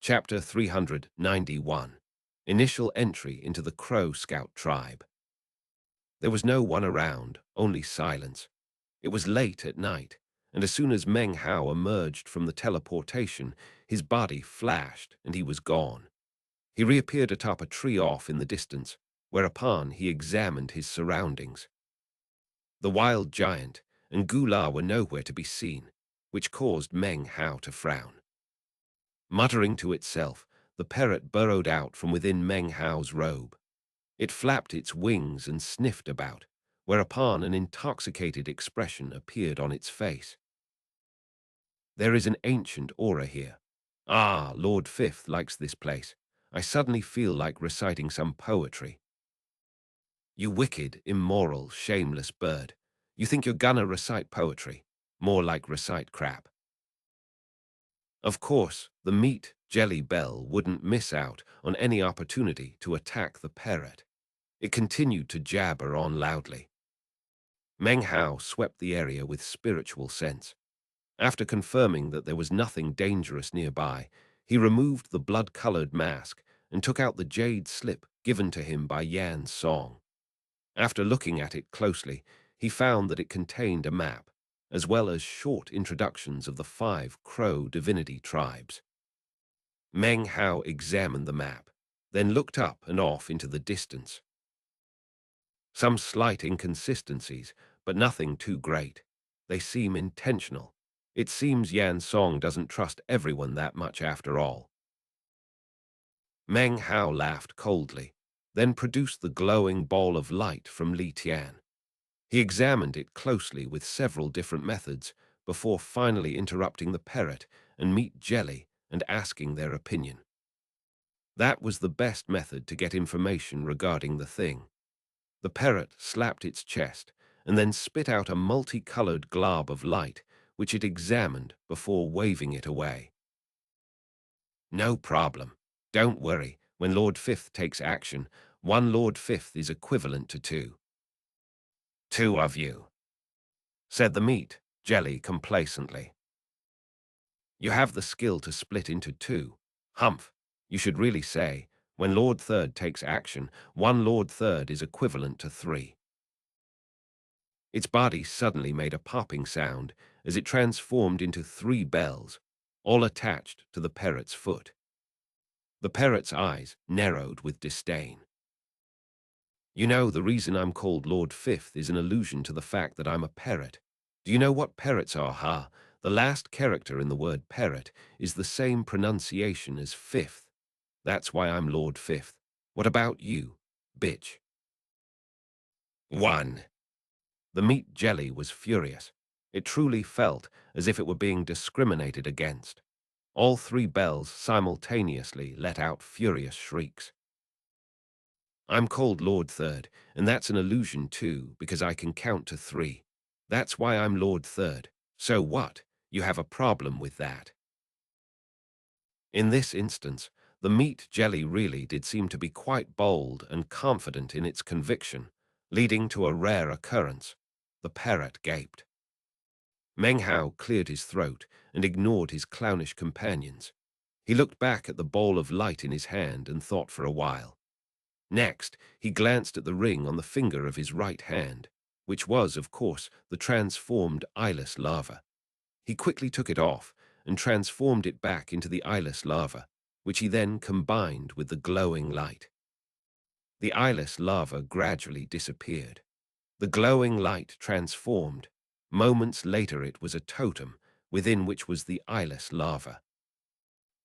Chapter 391. Initial Entry into the Crow Scout Tribe. There was no one around, only silence. It was late at night, and as soon as Meng Hao emerged from the teleportation, his body flashed and he was gone. He reappeared atop a tree off in the distance, whereupon he examined his surroundings. The wild giant and Gula were nowhere to be seen, which caused Meng Hao to frown. Muttering to itself, the parrot burrowed out from within Meng Hao's robe. It flapped its wings and sniffed about, whereupon an intoxicated expression appeared on its face. There is an ancient aura here. Ah, Lord Fifth likes this place. I suddenly feel like reciting some poetry. You wicked, immoral, shameless bird. You think you're gonna recite poetry? More like recite crap. Of course, the meat jelly bell wouldn't miss out on any opportunity to attack the parrot. It continued to jabber on loudly. Meng Hao swept the area with spiritual sense. After confirming that there was nothing dangerous nearby, he removed the blood-colored mask and took out the jade slip given to him by Yan's song. After looking at it closely, he found that it contained a map, as well as short introductions of the 5 Crow divinity tribes. Meng Hao examined the map, then looked up and off into the distance. Some slight inconsistencies, but nothing too great. They seem intentional. It seems Yan Song doesn't trust everyone that much after all. Meng Hao laughed coldly, then produced the glowing ball of light from Li Tian. He examined it closely with several different methods before finally interrupting the parrot and meat jelly and asking their opinion. That was the best method to get information regarding the thing. The parrot slapped its chest and then spit out a multicolored glob of light, which it examined before waving it away. No problem. Don't worry. When Lord Fifth takes action, 1 Lord Fifth is equivalent to 2. 2 of you, said the meat jelly complacently. You have the skill to split into 2. Humph. You should really say, when Lord Third takes action, 1 Lord Third is equivalent to 3. Its body suddenly made a popping sound as it transformed into 3 bells, all attached to the parrot's foot. The parrot's eyes narrowed with disdain. You know, the reason I'm called Lord Fifth is an allusion to the fact that I'm a parrot. Do you know what parrots are, huh? The last character in the word parrot is the same pronunciation as fifth. That's why I'm Lord Fifth. What about you, bitch? 1. The meat jelly was furious. It truly felt as if it were being discriminated against. All 3 bells simultaneously let out furious shrieks. I'm called Lord Third, and that's an illusion too, because I can count to 3. That's why I'm Lord Third. So what? You have a problem with that? In this instance, the meat jelly really did seem to be quite bold and confident in its conviction, leading to a rare occurrence. The parrot gaped. Meng Hao cleared his throat and ignored his clownish companions. He looked back at the ball of light in his hand and thought for a while. Next, he glanced at the ring on the finger of his right hand, which was, of course, the transformed eyeless lava. He quickly took it off and transformed it back into the eyeless lava, which he then combined with the glowing light. The eyeless lava gradually disappeared. The glowing light transformed. Moments later it was a totem, within which was the eyeless lava.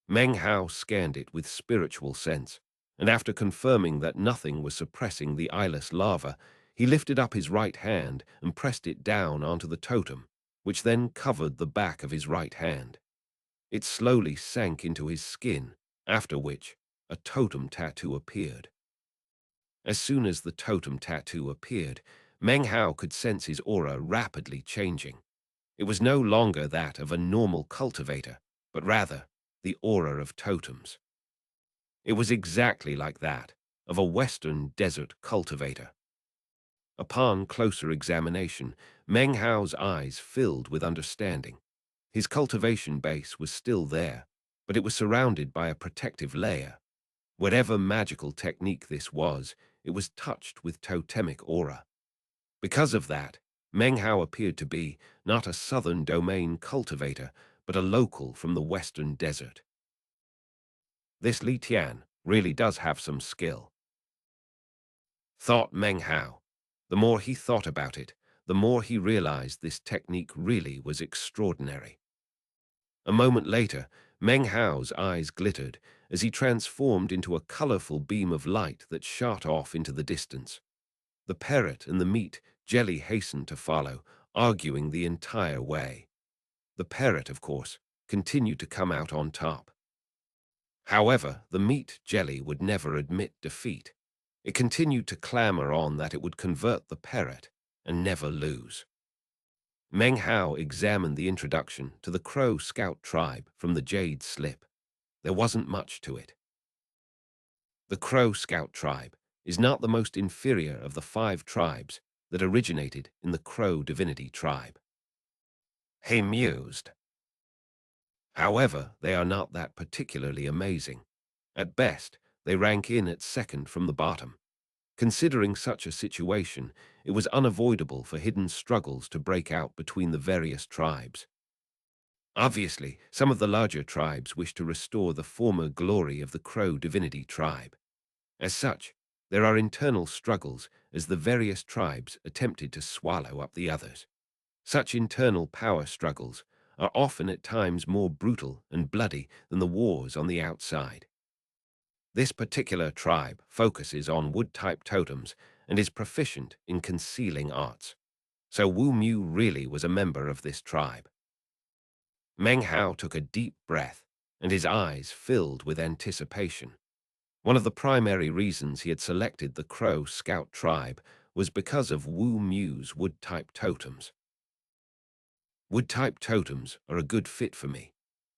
Meng Hao scanned it with spiritual sense, and after confirming that nothing was suppressing the eyeless lava, he lifted up his right hand and pressed it down onto the totem, which then covered the back of his right hand. It slowly sank into his skin, after which a totem tattoo appeared. As soon as the totem tattoo appeared, Meng Hao could sense his aura rapidly changing. It was no longer that of a normal cultivator, but rather the aura of totems. It was exactly like that of a Western desert cultivator. Upon closer examination, Meng Hao's eyes filled with understanding. His cultivation base was still there, but it was surrounded by a protective layer. Whatever magical technique this was, it was touched with totemic aura. Because of that, Meng Hao appeared to be not a southern domain cultivator, but a local from the western desert. This Li Tian really does have some skill, thought Meng Hao. The more he thought about it, the more he realized this technique really was extraordinary. A moment later, Meng Hao's eyes glittered as he transformed into a colorful beam of light that shot off into the distance. The parrot and the meat jelly hastened to follow, arguing the entire way. The parrot, of course, continued to come out on top. However, the meat jelly would never admit defeat. It continued to clamor on that it would convert the parrot and never lose. Meng Hao examined the introduction to the Crow Scout tribe from the Jade Slip. There wasn't much to it. The Crow Scout tribe is not the most inferior of the 5 tribes that originated in the Crow divinity tribe. He mused. However, they are not that particularly amazing. At best, they rank in at second from the bottom. Considering such a situation, it was unavoidable for hidden struggles to break out between the various tribes. Obviously, some of the larger tribes wish to restore the former glory of the Crow divinity tribe. As such, there are internal struggles as the various tribes attempted to swallow up the others. Such internal power struggles are often at times more brutal and bloody than the wars on the outside. This particular tribe focuses on wood-type totems and is proficient in concealing arts. So Wu Mu really was a member of this tribe. Meng Hao took a deep breath, and his eyes filled with anticipation. One of the primary reasons he had selected the Crow Scout tribe was because of Wu Mu's wood-type totems. Wood-type totems are a good fit for me.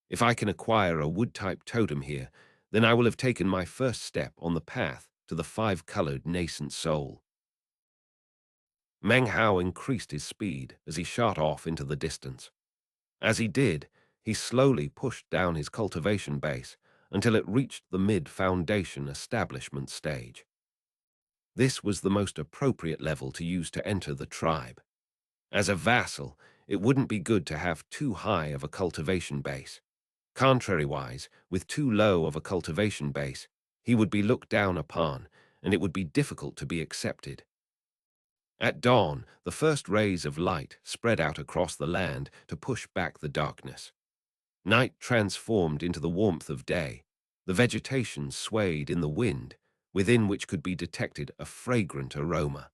If I can acquire a wood-type totem here, then I will have taken my first step on the path to the 5-colored nascent soul. Meng Hao increased his speed as he shot off into the distance. As he did, he slowly pushed down his cultivation base until it reached the mid-foundation establishment stage. This was the most appropriate level to use to enter the tribe. As a vassal, it wouldn't be good to have too high of a cultivation base. Contrariwise, with too low of a cultivation base, he would be looked down upon, and it would be difficult to be accepted. At dawn, the first rays of light spread out across the land to push back the darkness. Night transformed into the warmth of day. The vegetation swayed in the wind, within which could be detected a fragrant aroma.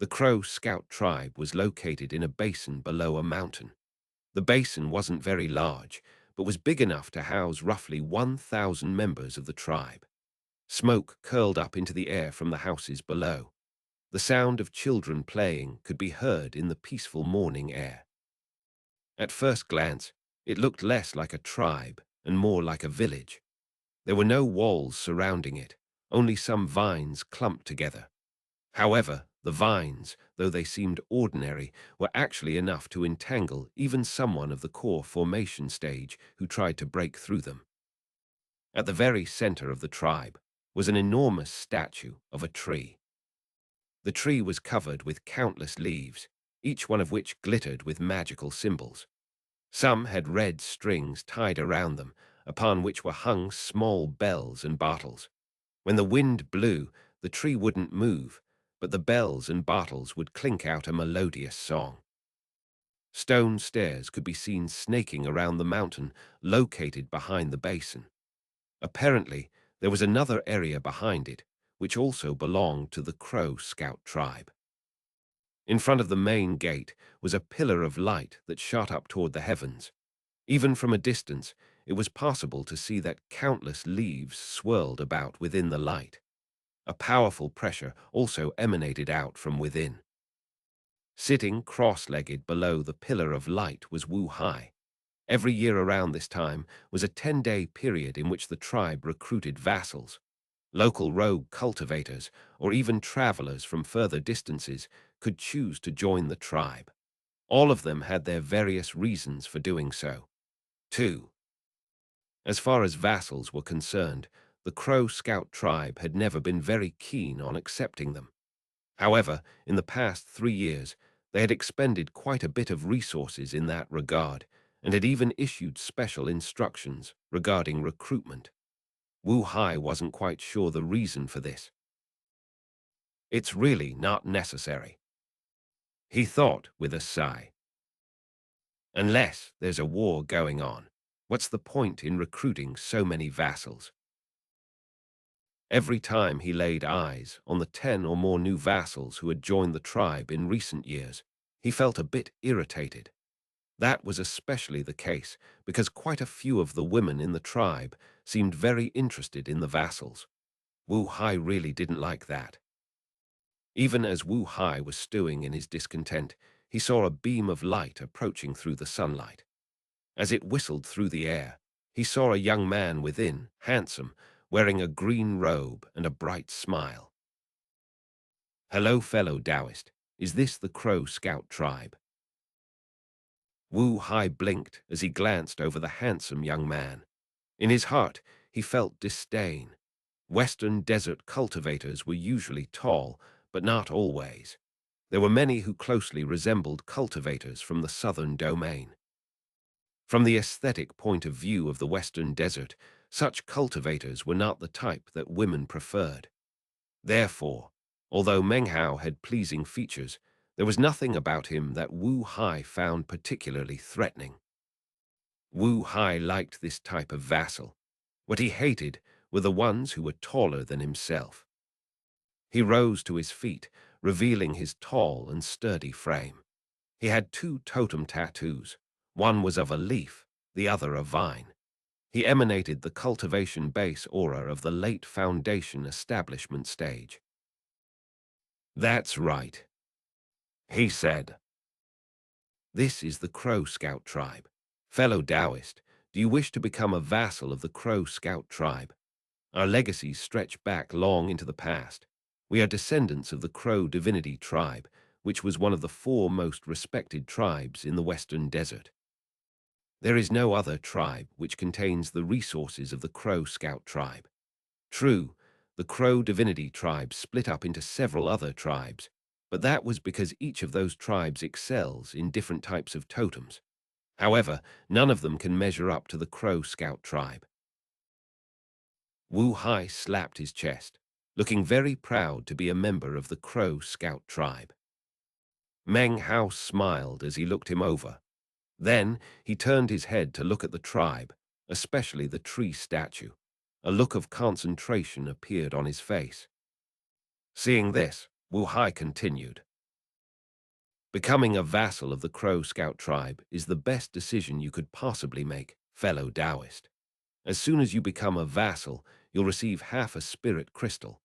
The Crow Scout tribe was located in a basin below a mountain. The basin wasn't very large, but was big enough to house roughly 1,000 members of the tribe. Smoke curled up into the air from the houses below. The sound of children playing could be heard in the peaceful morning air. At first glance, it looked less like a tribe and more like a village. There were no walls surrounding it, only some vines clumped together. However, the vines, though they seemed ordinary, were actually enough to entangle even someone of the core formation stage who tried to break through them. At the very center of the tribe was an enormous statue of a tree. The tree was covered with countless leaves, each one of which glittered with magical symbols. Some had red strings tied around them, upon which were hung small bells and bottles. When the wind blew, the tree wouldn't move, but the bells and bottles would clink out a melodious song. Stone stairs could be seen snaking around the mountain located behind the basin. Apparently, there was another area behind it, which also belonged to the Crow Scout tribe. In front of the main gate was a pillar of light that shot up toward the heavens. Even from a distance, it was possible to see that countless leaves swirled about within the light. A powerful pressure also emanated out from within. Sitting cross-legged below the pillar of light was Wu Hai. Every year around this time was a 10-day period in which the tribe recruited vassals. Local rogue cultivators, or even travelers from further distances, could choose to join the tribe. All of them had their various reasons for doing so. 2. As far as vassals were concerned, the Crow Scout tribe had never been very keen on accepting them. However, in the past 3 years, they had expended quite a bit of resources in that regard and had even issued special instructions regarding recruitment. Wu Hai wasn't quite sure the reason for this. It's really not necessary, he thought with a sigh. Unless there's a war going on, what's the point in recruiting so many vassals? Every time he laid eyes on the 10 or more new vassals who had joined the tribe in recent years, he felt a bit irritated. That was especially the case because quite a few of the women in the tribe seemed very interested in the vassals. Wu Hai really didn't like that. Even as Wu Hai was stewing in his discontent, he saw a beam of light approaching through the sunlight. As it whistled through the air, he saw a young man within, handsome, wearing a green robe and a bright smile. "Hello, fellow Taoist. Is this the Crow Scout tribe?" Wu Hai blinked as he glanced over the handsome young man. In his heart, he felt disdain. Western desert cultivators were usually tall, but not always. There were many who closely resembled cultivators from the southern domain. From the aesthetic point of view of the Western desert, such cultivators were not the type that women preferred. Therefore, although Meng Hao had pleasing features, there was nothing about him that Wu Hai found particularly threatening. Wu Hai liked this type of vassal. What he hated were the ones who were taller than himself. He rose to his feet, revealing his tall and sturdy frame. He had 2 totem tattoos. One was of a leaf, the other a vine. He emanated the cultivation base aura of the late Foundation establishment stage. "That's right," he said. "This is the Crow Scout tribe. Fellow Taoist, do you wish to become a vassal of the Crow Scout tribe? Our legacies stretch back long into the past. We are descendants of the Crow divinity tribe, which was one of the 4 most respected tribes in the Western Desert. There is no other tribe which contains the resources of the Crow Scout tribe. True, the Crow divinity tribe split up into several other tribes, but that was because each of those tribes excels in different types of totems. However, none of them can measure up to the Crow Scout tribe." Wu Hai slapped his chest, looking very proud to be a member of the Crow Scout tribe. Meng Hao smiled as he looked him over. Then he turned his head to look at the tribe, especially the tree statue. A look of concentration appeared on his face. Seeing this, Wu Hai continued. "Becoming a vassal of the Crow Scout tribe is the best decision you could possibly make, fellow Taoist. As soon as you become a vassal, you'll receive half a spirit crystal.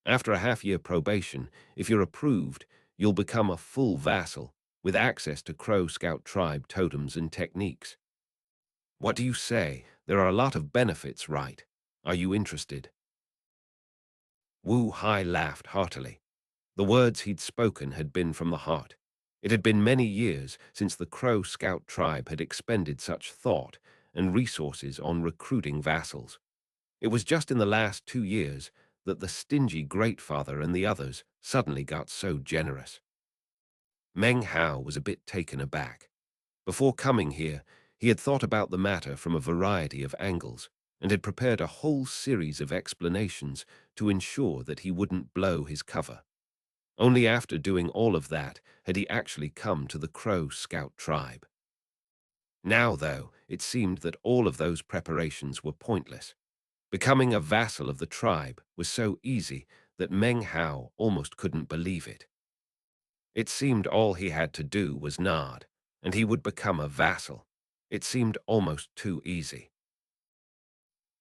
After a half-year probation, if you're approved, you'll become a full vassal, with access to Crow Scout tribe totems and techniques. What do you say? There are a lot of benefits, right? Are you interested?" Wu Hai laughed heartily. The words he'd spoken had been from the heart. It had been many years since the Crow Scout tribe had expended such thought and resources on recruiting vassals. It was just in the last 2 years that the stingy Greatfather and the others suddenly got so generous. Meng Hao was a bit taken aback. Before coming here, he had thought about the matter from a variety of angles and had prepared a whole series of explanations to ensure that he wouldn't blow his cover. Only after doing all of that had he actually come to the Crow Scout tribe. Now, though, it seemed that all of those preparations were pointless. Becoming a vassal of the tribe was so easy that Meng Hao almost couldn't believe it. It seemed all he had to do was nod, and he would become a vassal. It seemed almost too easy.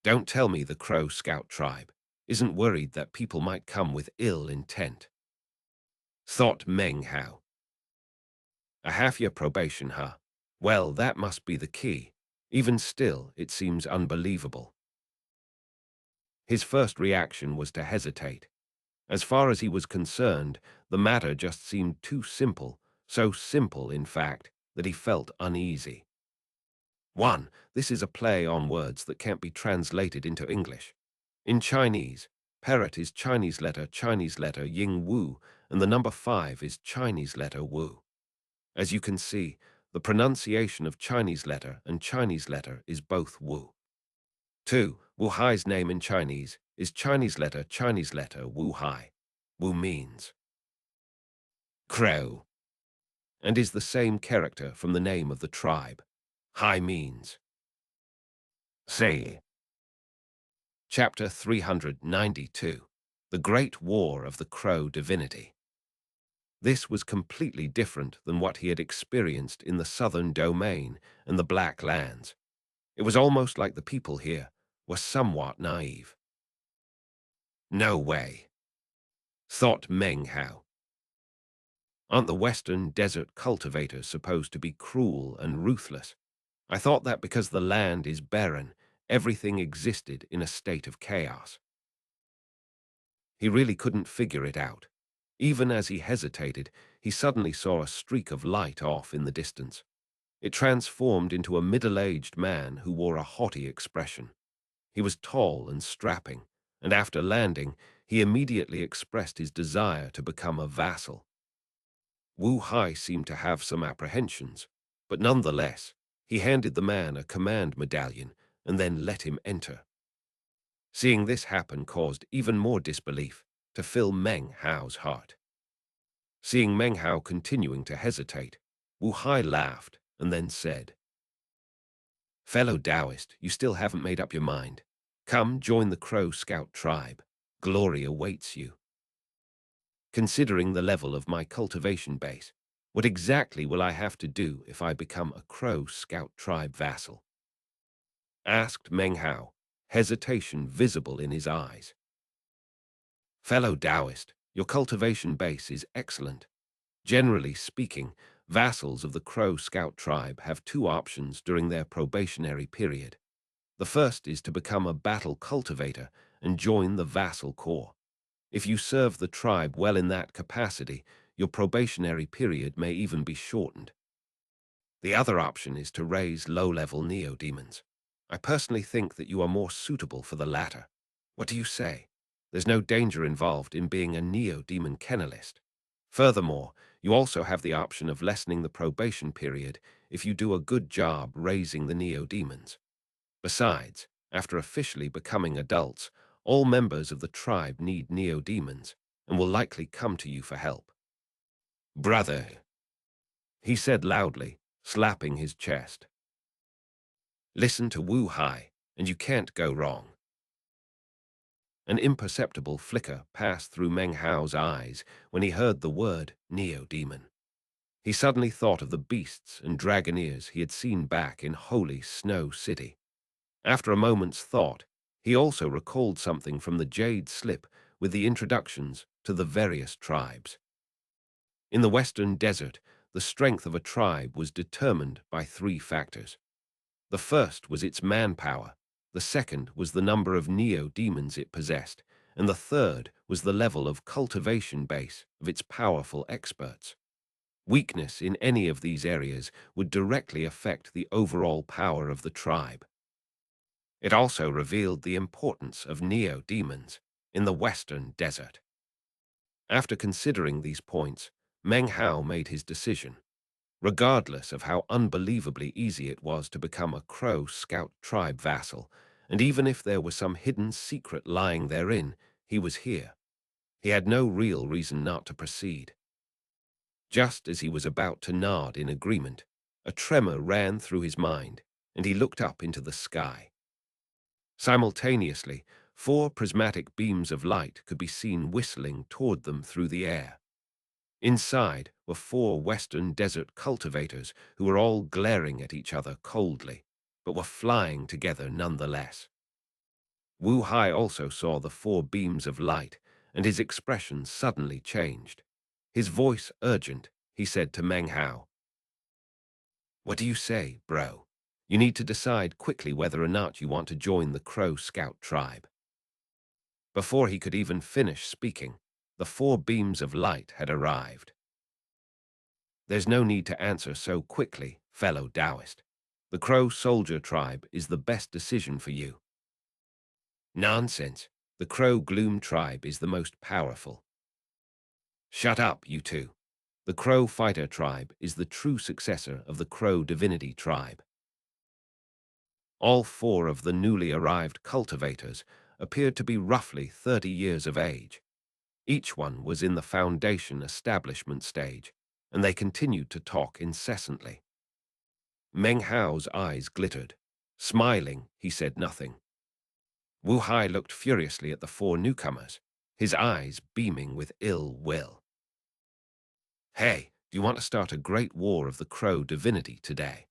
Don't tell me the Crow Scout tribe isn't worried that people might come with ill intent, thought Meng Hao. A half-year probation, huh? Well, that must be the key. Even still, it seems unbelievable. His first reaction was to hesitate. As far as he was concerned, the matter just seemed too simple, so simple, in fact, that he felt uneasy. 1. This is a play on words that can't be translated into English. In Chinese, parrot is Chinese letter ying wu, and the number 5 is Chinese letter wu. As you can see, the pronunciation of Chinese letter and Chinese letter is both wu. 2. Wu Hai's name in Chinese is Chinese letter Wu Hai. Wu means crow, and is the same character from the name of the tribe. Hai means say. Chapter 392. The Great War of the Crow Divinity. This was completely different than what he had experienced in the southern domain and the Black Lands. It was almost like the people here were somewhat naive. No way, thought Meng Hao. Aren't the western desert cultivators supposed to be cruel and ruthless? I thought that because the land is barren, everything existed in a state of chaos. He really couldn't figure it out. Even as he hesitated, he suddenly saw a streak of light off in the distance. It transformed into a middle-aged man who wore a haughty expression. He was tall and strapping, and after landing, he immediately expressed his desire to become a vassal. Wu Hai seemed to have some apprehensions, but nonetheless, he handed the man a command medallion and then let him enter. Seeing this happen caused even more disbelief to fill Meng Hao's heart. Seeing Meng Hao continuing to hesitate, Wu Hai laughed and then said, "Fellow Taoist, you still haven't made up your mind. Come, join the Crow Scout tribe. Glory awaits you." Considering the level of my cultivation base, what exactly will I have to do if I become a Crow Scout tribe vassal? Asked Meng Hao, hesitation visible in his eyes. Fellow Taoist, your cultivation base is excellent. Generally speaking, vassals of the Crow Scout tribe have two options during their probationary period. The first is to become a battle cultivator and join the vassal corps. If you serve the tribe well in that capacity, your probationary period may even be shortened. The other option is to raise low-level neo-demons. I personally think that you are more suitable for the latter. What do you say? There's no danger involved in being a neo-demon kennelist. Furthermore, you also have the option of lessening the probation period if you do a good job raising the neo-demons. Besides, after officially becoming adults, all members of the tribe need neo-demons and will likely come to you for help. Brother, he said loudly, slapping his chest. Listen to Wu Hai, and you can't go wrong. An imperceptible flicker passed through Meng Hao's eyes when he heard the word neo-demon. He suddenly thought of the beasts and dragoneers he had seen back in Holy Snow City. After a moment's thought, he also recalled something from the Jade Slip with the introductions to the various tribes. In the Western Desert, the strength of a tribe was determined by three factors. The first was its manpower, the second was the number of neo-demons it possessed, and the third was the level of cultivation base of its powerful experts. Weakness in any of these areas would directly affect the overall power of the tribe. It also revealed the importance of neo-demons in the Western Desert. After considering these points, Meng Hao made his decision. Regardless of how unbelievably easy it was to become a Crow Scout tribe vassal, and even if there was some hidden secret lying therein, he was here. He had no real reason not to proceed. Just as he was about to nod in agreement, a tremor ran through his mind, and he looked up into the sky. Simultaneously, 4 prismatic beams of light could be seen whistling toward them through the air. Inside were 4 Western Desert cultivators who were all glaring at each other coldly, but were flying together nonetheless. Wu Hai also saw the 4 beams of light, and his expression suddenly changed. His voice urgent, he said to Meng Hao, "What do you say, bro? You need to decide quickly whether or not you want to join the Crow Scout tribe." Before he could even finish speaking, the 4 beams of light had arrived. "There's no need to answer so quickly, fellow Taoist. The Crow Soldier tribe is the best decision for you. Nonsense. The Crow Gloom tribe is the most powerful. Shut up, you two. The Crow Fighter tribe is the true successor of the Crow Divinity tribe. All four of the newly arrived cultivators appeared to be roughly 30 years of age. Each one was in the foundation establishment stage, and they continued to talk incessantly. Meng Hao's eyes glittered. Smiling, he said nothing. Wu Hai looked furiously at the four newcomers, his eyes beaming with ill will. Hey, do you want to start a great war of the Crow Divinity today?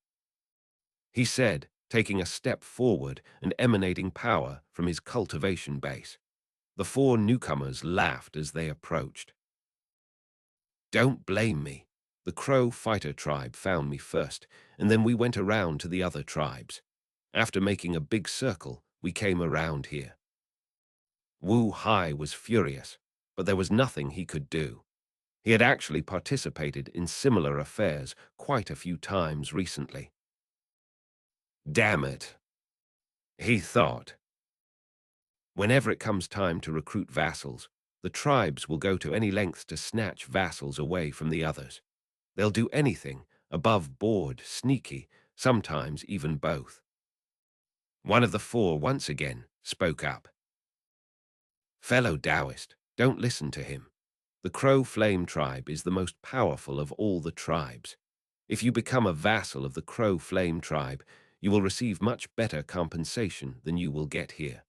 He said, taking a step forward and emanating power from his cultivation base. The four newcomers laughed as they approached. Don't blame me. The Crow Fighter tribe found me first, and then we went around to the other tribes. After making a big circle, we came around here. Wu Hai was furious, but there was nothing he could do. He had actually participated in similar affairs quite a few times recently. Damn it, he thought. Whenever it comes time to recruit vassals, the tribes will go to any lengths to snatch vassals away from the others. They'll do anything, above board, sneaky, sometimes even both. One of the four once again spoke up. Fellow Taoist, don't listen to him. The Crow Flame tribe is the most powerful of all the tribes. If you become a vassal of the Crow Flame tribe, you will receive much better compensation than you will get here.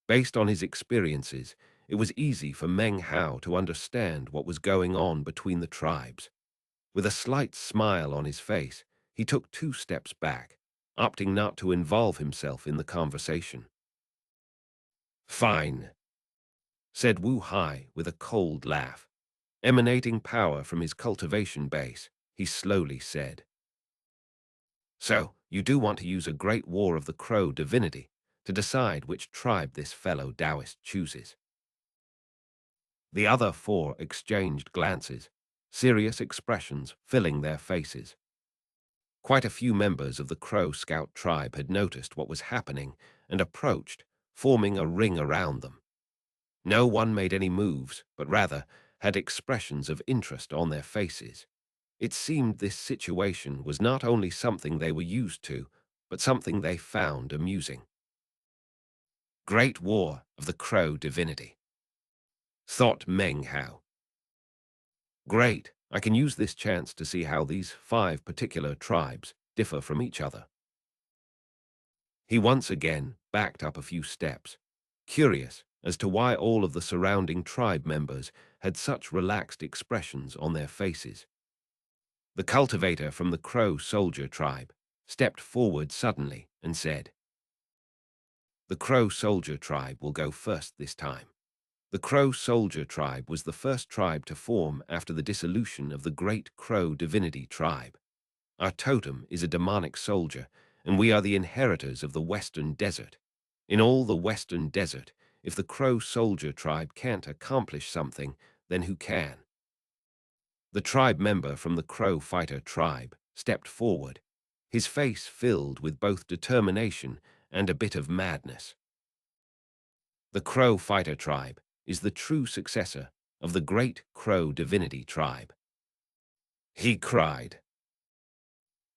Based on his experiences, it was easy for Meng Hao to understand what was going on between the tribes. With a slight smile on his face, he took 2 steps back, opting not to involve himself in the conversation. Fine, said Wu Hai with a cold laugh. Emanating power from his cultivation base, he slowly said. So, you do want to use a great war of the Crow Divinity to decide which tribe this fellow Taoist chooses. The other four exchanged glances, serious expressions filling their faces. Quite a few members of the Crow Scout tribe had noticed what was happening and approached, forming a ring around them. No one made any moves, but rather had expressions of interest on their faces. It seemed this situation was not only something they were used to, but something they found amusing. Great War of the Crow Divinity, thought Meng Hao. Great, I can use this chance to see how these 5 particular tribes differ from each other. He once again backed up a few steps, curious as to why all of the surrounding tribe members had such relaxed expressions on their faces. The cultivator from the Crow Soldier tribe stepped forward suddenly and said, "The Crow Soldier tribe will go first this time." The Crow Soldier tribe was the first tribe to form after the dissolution of the Great Crow Divinity tribe. Our totem is a demonic soldier, and we are the inheritors of the Western Desert. In all the Western Desert, if the Crow Soldier tribe can't accomplish something, then who can? The tribe member from the Crow Fighter tribe stepped forward, his face filled with both determination and a bit of madness. The Crow Fighter tribe is the true successor of the Great Crow Divinity tribe. He cried.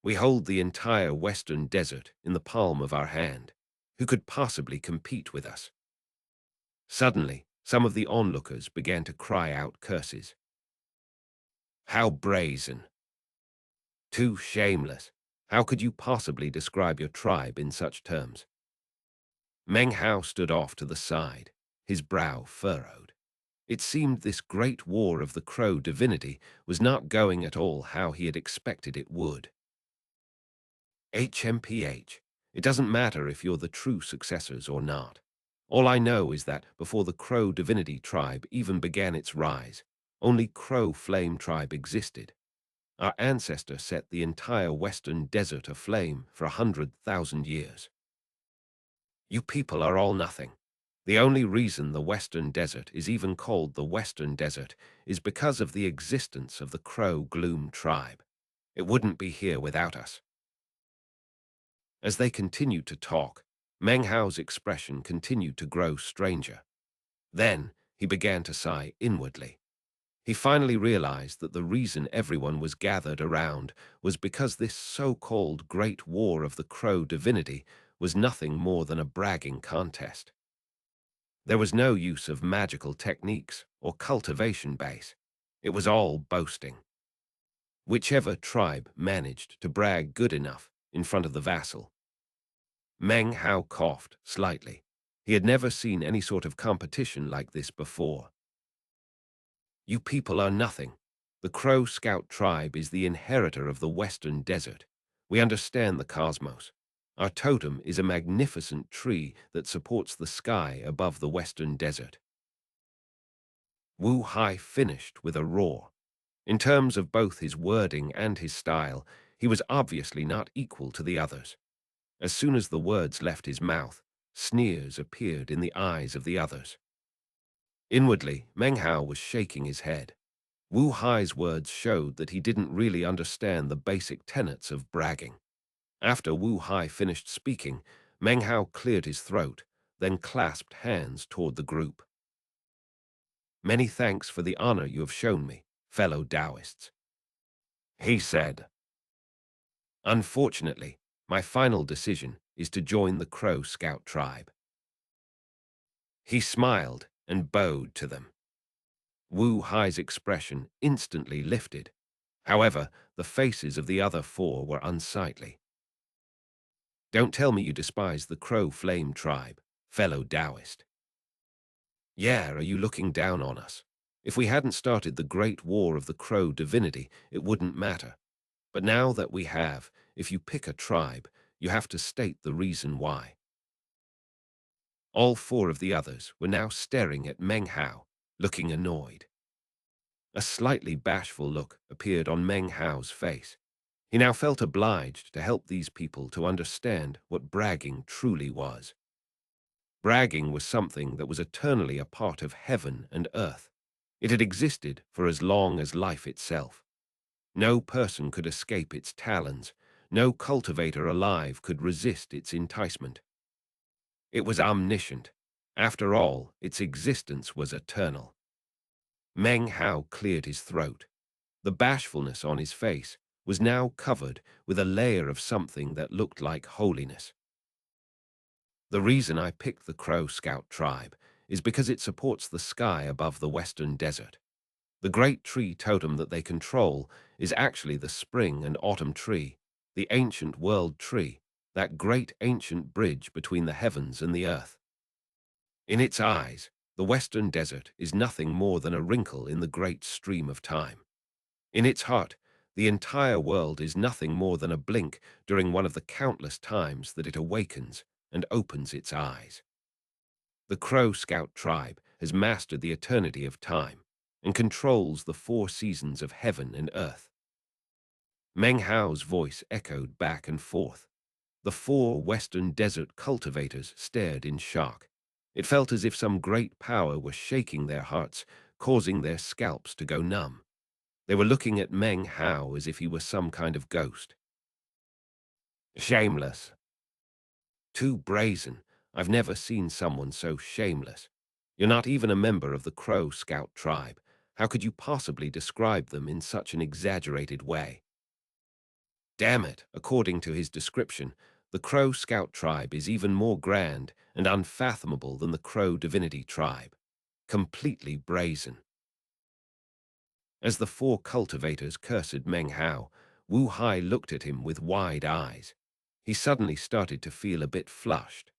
We hold the entire Western Desert in the palm of our hand. Who could possibly compete with us? Suddenly, some of the onlookers began to cry out curses. How brazen! Too shameless! How could you possibly describe your tribe in such terms? Meng Hao stood off to the side, his brow furrowed. It seemed this great war of the Crow Divinity was not going at all how he had expected it would. HMPH. It doesn't matter if you're the true successors or not. All I know is that before the Crow Divinity tribe even began its rise, only Crow Flame tribe existed. Our ancestor set the entire Western Desert aflame for 100,000 years. You people are all nothing. The only reason the Western Desert is even called the Western Desert is because of the existence of the Crow Gloom tribe. It wouldn't be here without us. As they continued to talk, Meng Hao's expression continued to grow stranger. Then he began to sigh inwardly. He finally realized that the reason everyone was gathered around was because this so-called Great War of the Crow divinity was nothing more than a bragging contest. There was no use of magical techniques or cultivation base. It was all boasting. Whichever tribe managed to brag good enough in front of the vassal. Meng Hao coughed slightly. He had never seen any sort of competition like this before. You people are nothing. The Crow Scout tribe is the inheritor of the Western Desert. We understand the cosmos. Our totem is a magnificent tree that supports the sky above the Western Desert. Wu Hai finished with a roar. In terms of both his wording and his style, he was obviously not equal to the others. As soon as the words left his mouth, sneers appeared in the eyes of the others. Inwardly, Meng Hao was shaking his head. Wu Hai's words showed that he didn't really understand the basic tenets of bragging. After Wu Hai finished speaking, Meng Hao cleared his throat, then clasped hands toward the group. Many thanks for the honor you have shown me, fellow Taoists. He said, unfortunately, my final decision is to join the Crow Scout tribe. He smiled and bowed to them. Wu Hai's expression instantly lifted. However, the faces of the other four were unsightly. Don't tell me you despise the Crow Flame tribe, fellow Taoist. Yeah, are you looking down on us? If we hadn't started the Great War of the Crow divinity, it wouldn't matter. But now that we have, if you pick a tribe, you have to state the reason why. All four of the others were now staring at Meng Hao, looking annoyed. A slightly bashful look appeared on Meng Hao's face. He now felt obliged to help these people to understand what bragging truly was. Bragging was something that was eternally a part of heaven and earth. It had existed for as long as life itself. No person could escape its talons. No cultivator alive could resist its enticement. It was omniscient. After all, its existence was eternal. Meng Hao cleared his throat. The bashfulness on his face was now covered with a layer of something that looked like holiness. The reason I picked the Crow Scout tribe is because it supports the sky above the Western Desert. The great tree totem that they control is actually the spring and autumn tree, the ancient world tree, that great ancient bridge between the heavens and the earth. In its eyes, the Western Desert is nothing more than a wrinkle in the great stream of time. In its heart, the entire world is nothing more than a blink during one of the countless times that it awakens and opens its eyes. The Crow Scout tribe has mastered the eternity of time and controls the four seasons of heaven and earth. Meng Hao's voice echoed back and forth. The four Western Desert cultivators stared in shock. It felt as if some great power was shaking their hearts, causing their scalps to go numb. They were looking at Meng Hao as if he were some kind of ghost. Shameless. Too brazen. I've never seen someone so shameless. You're not even a member of the Crow Scout tribe. How could you possibly describe them in such an exaggerated way? Damn it, according to his description, the Crow Scout tribe is even more grand and unfathomable than the Crow Divinity tribe. Completely brazen. As the four cultivators cursed Meng Hao, Wu Hai looked at him with wide eyes. He suddenly started to feel a bit flushed.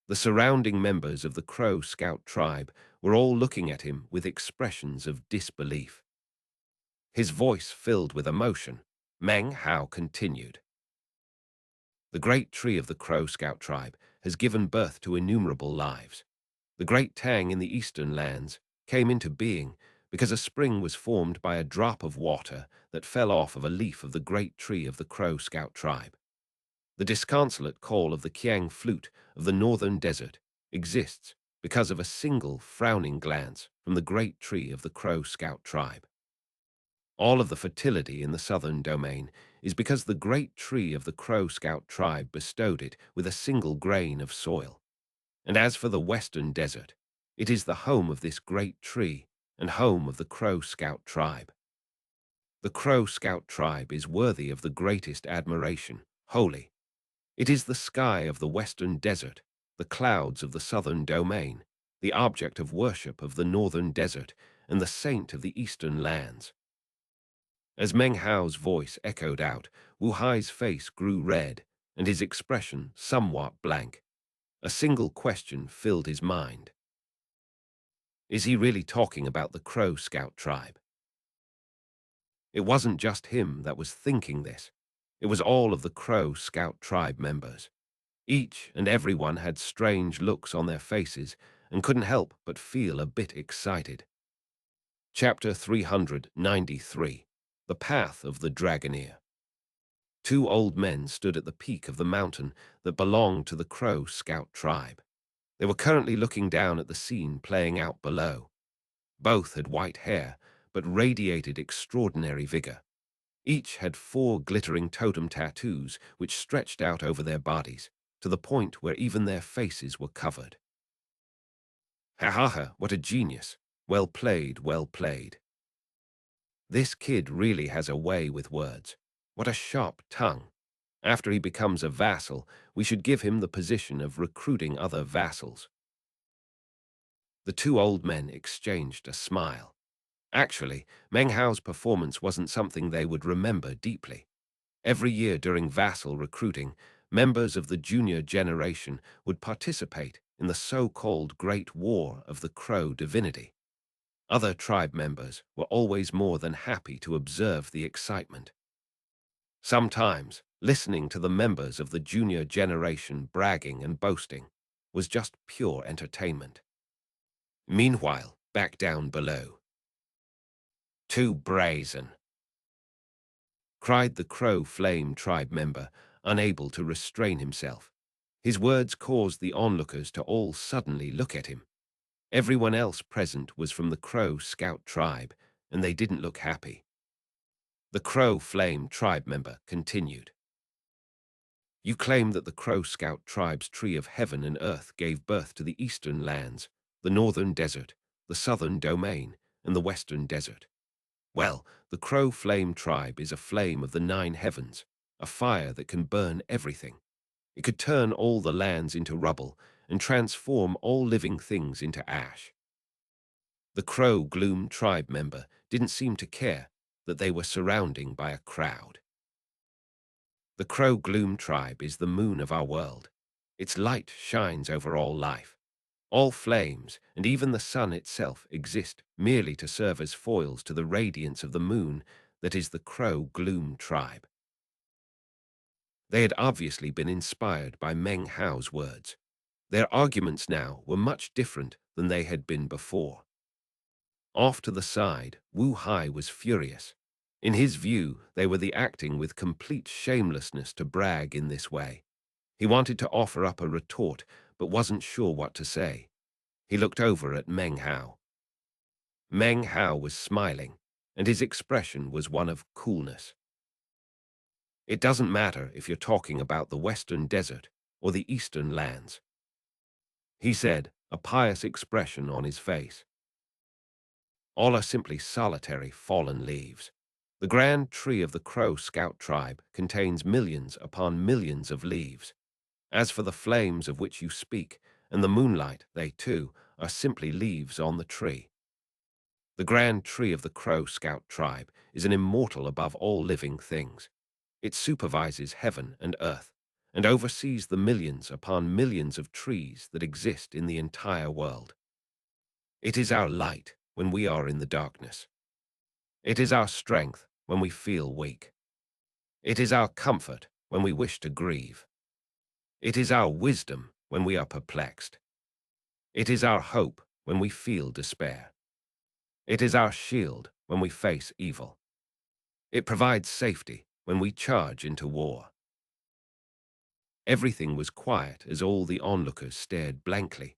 The surrounding members of the Crow Scout tribe were all looking at him with expressions of disbelief. His voice filled with emotion. Meng Hao continued. The great tree of the Crow Scout tribe has given birth to innumerable lives. The great Tang in the eastern lands came into being because a spring was formed by a drop of water that fell off of a leaf of the great tree of the Crow Scout tribe. The disconsolate call of the Qiang flute of the northern desert exists because of a single frowning glance from the great tree of the Crow Scout tribe. All of the fertility in the southern domain is because the great tree of the Crow Scout tribe bestowed it with a single grain of soil. And as for the Western Desert, it is the home of this great tree and home of the Crow Scout tribe. The Crow Scout tribe is worthy of the greatest admiration, holy. It is the sky of the Western Desert, the clouds of the Southern Domain, the object of worship of the Northern Desert, and the saint of the Eastern lands. As Meng Hao's voice echoed out, Wu Hai's face grew red, and his expression somewhat blank. A single question filled his mind. Is he really talking about the Crow Scout tribe? It wasn't just him that was thinking this. It was all of the Crow Scout tribe members. Each and every one had strange looks on their faces and couldn't help but feel a bit excited. Chapter 393. The Path of the Dragoneer. Two old men stood at the peak of the mountain that belonged to the Crow Scout tribe. They were currently looking down at the scene playing out below. Both had white hair, but radiated extraordinary vigor. Each had 4 glittering totem tattoos which stretched out over their bodies, to the point where even their faces were covered. Ha ha ha, what a genius! Well played, well played. This kid really has a way with words. What a sharp tongue. After he becomes a vassal, we should give him the position of recruiting other vassals. The two old men exchanged a smile. Actually, Meng Hao's performance wasn't something they would remember deeply. Every year during vassal recruiting, members of the junior generation would participate in the so-called Great War of the Crow divinity. Other tribe members were always more than happy to observe the excitement. Sometimes, listening to the members of the junior generation bragging and boasting was just pure entertainment. Meanwhile, back down below, "Too brazen!" cried the Crow Flame tribe member, unable to restrain himself. His words caused the onlookers to all suddenly look at him. Everyone else present was from the Crow Scout tribe, and they didn't look happy. The Crow Flame tribe member continued. "You claim that the Crow Scout tribe's tree of heaven and earth gave birth to the eastern lands, the northern desert, the southern domain, and the western desert. Well, the Crow Flame tribe is a flame of the 9 heavens, a fire that can burn everything. It could turn all the lands into rubble and transform all living things into ash." The Crow Gloom tribe member didn't seem to care that they were surrounding by a crowd. "The Crow Gloom tribe is the moon of our world. Its light shines over all life. All flames, and even the sun itself, exist merely to serve as foils to the radiance of the moon that is the Crow Gloom tribe." They had obviously been inspired by Meng Hao's words. Their arguments now were much different than they had been before. Off to the side, Wu Hai was furious. In his view, they were acting with complete shamelessness to brag in this way. He wanted to offer up a retort, but wasn't sure what to say. He looked over at Meng Hao. Meng Hao was smiling, and his expression was one of coolness. "It doesn't matter if you're talking about the Western Desert or the Eastern lands," he said, a pious expression on his face. "All are simply solitary fallen leaves. The grand tree of the Crow Scout tribe contains millions upon millions of leaves. As for the flames of which you speak, and the moonlight, they, too, are simply leaves on the tree. The grand tree of the Crow Scout tribe is an immortal above all living things. It supervises heaven and earth, and oversees the millions upon millions of trees that exist in the entire world. It is our light when we are in the darkness. It is our strength when we feel weak. It is our comfort when we wish to grieve. It is our wisdom when we are perplexed. It is our hope when we feel despair. It is our shield when we face evil. It provides safety when we charge into war." Everything was quiet as all the onlookers stared blankly.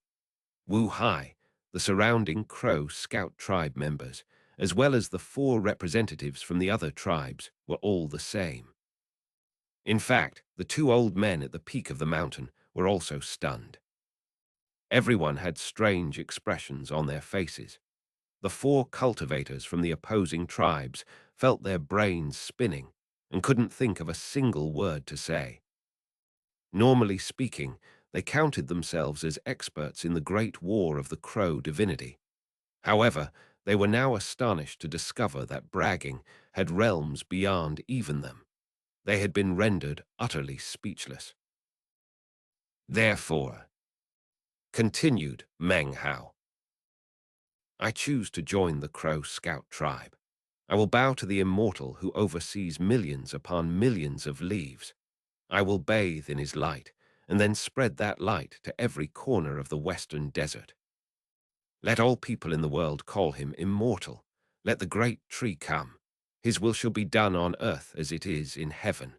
Wu Hai, the surrounding Crow Scout tribe members, as well as the 4 representatives from the other tribes, were all the same. In fact, the two old men at the peak of the mountain were also stunned. Everyone had strange expressions on their faces. The four cultivators from the opposing tribes felt their brains spinning and couldn't think of a single word to say. Normally speaking, they counted themselves as experts in the great war of the Crow divinity. However, they were now astonished to discover that bragging had realms beyond even them. They had been rendered utterly speechless. Therefore, continued Meng Hao, I choose to join the Crow Scout tribe. I will bow to the immortal who oversees millions upon millions of leaves. I will bathe in his light, and then spread that light to every corner of the western desert. Let all people in the world call him immortal. Let the great tree come. His will shall be done on earth as it is in heaven.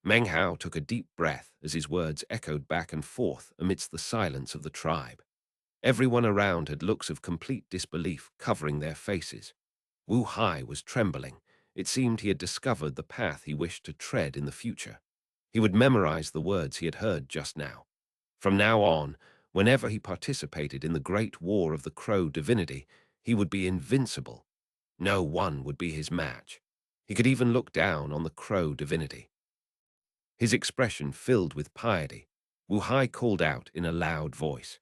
Meng Hao took a deep breath as his words echoed back and forth amidst the silence of the tribe. Everyone around had looks of complete disbelief covering their faces. Wu Hai was trembling. It seemed he had discovered the path he wished to tread in the future. He would memorize the words he had heard just now. From now on, whenever he participated in the great war of the Crow divinity, he would be invincible. No one would be his match. He could even look down on the Crow divinity. His expression filled with piety, Wu Hai called out in a loud voice,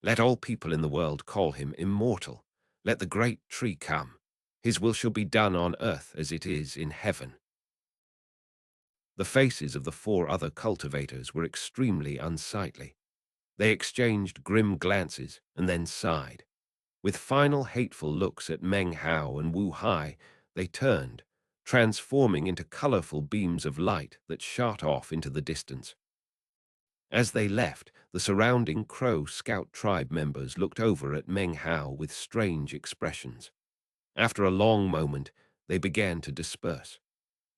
let all people in the world call him immortal. Let the great tree come. His will shall be done on earth as it is in heaven. The faces of the four other cultivators were extremely unsightly. They exchanged grim glances and then sighed. With final hateful looks at Meng Hao and Wu Hai, they turned, transforming into colorful beams of light that shot off into the distance. As they left, the surrounding Crow Scout tribe members looked over at Meng Hao with strange expressions. After a long moment, they began to disperse.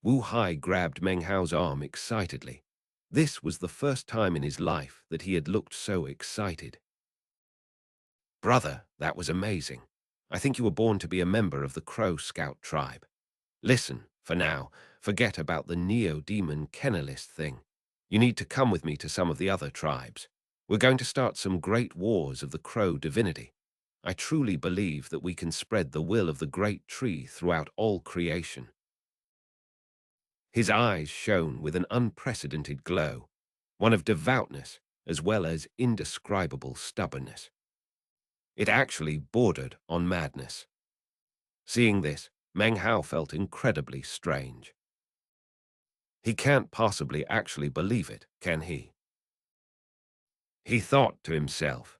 Wu Hai grabbed Meng Hao's arm excitedly. This was the first time in his life that he had looked so excited. Brother, that was amazing. I think you were born to be a member of the Crow Scout tribe. Listen, for now, forget about the neo-demon kennelist thing. You need to come with me to some of the other tribes. We're going to start some great wars of the Crow divinity. I truly believe that we can spread the will of the great tree throughout all creation. His eyes shone with an unprecedented glow, one of devoutness as well as indescribable stubbornness. It actually bordered on madness. Seeing this, Meng Hao felt incredibly strange. He can't possibly actually believe it, can he? He thought to himself.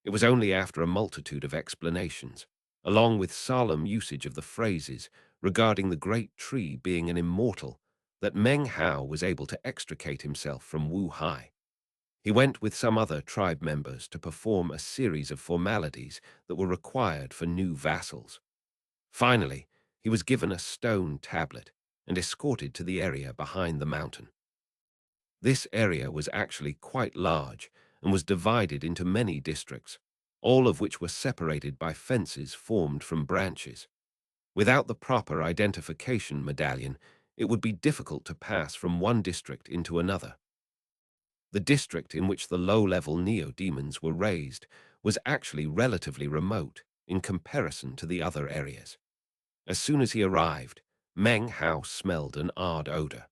It was only after a multitude of explanations, along with solemn usage of the phrases regarding the great tree being an immortal, that Meng Hao was able to extricate himself from Wu Hai. He went with some other tribe members to perform a series of formalities that were required for new vassals. Finally, he was given a stone tablet and escorted to the area behind the mountain. This area was actually quite large and was divided into many districts, all of which were separated by fences formed from branches. Without the proper identification medallion, it would be difficult to pass from one district into another. The district in which the low-level neo-demons were raised was actually relatively remote in comparison to the other areas. As soon as he arrived, Meng Hao smelled an odd odor.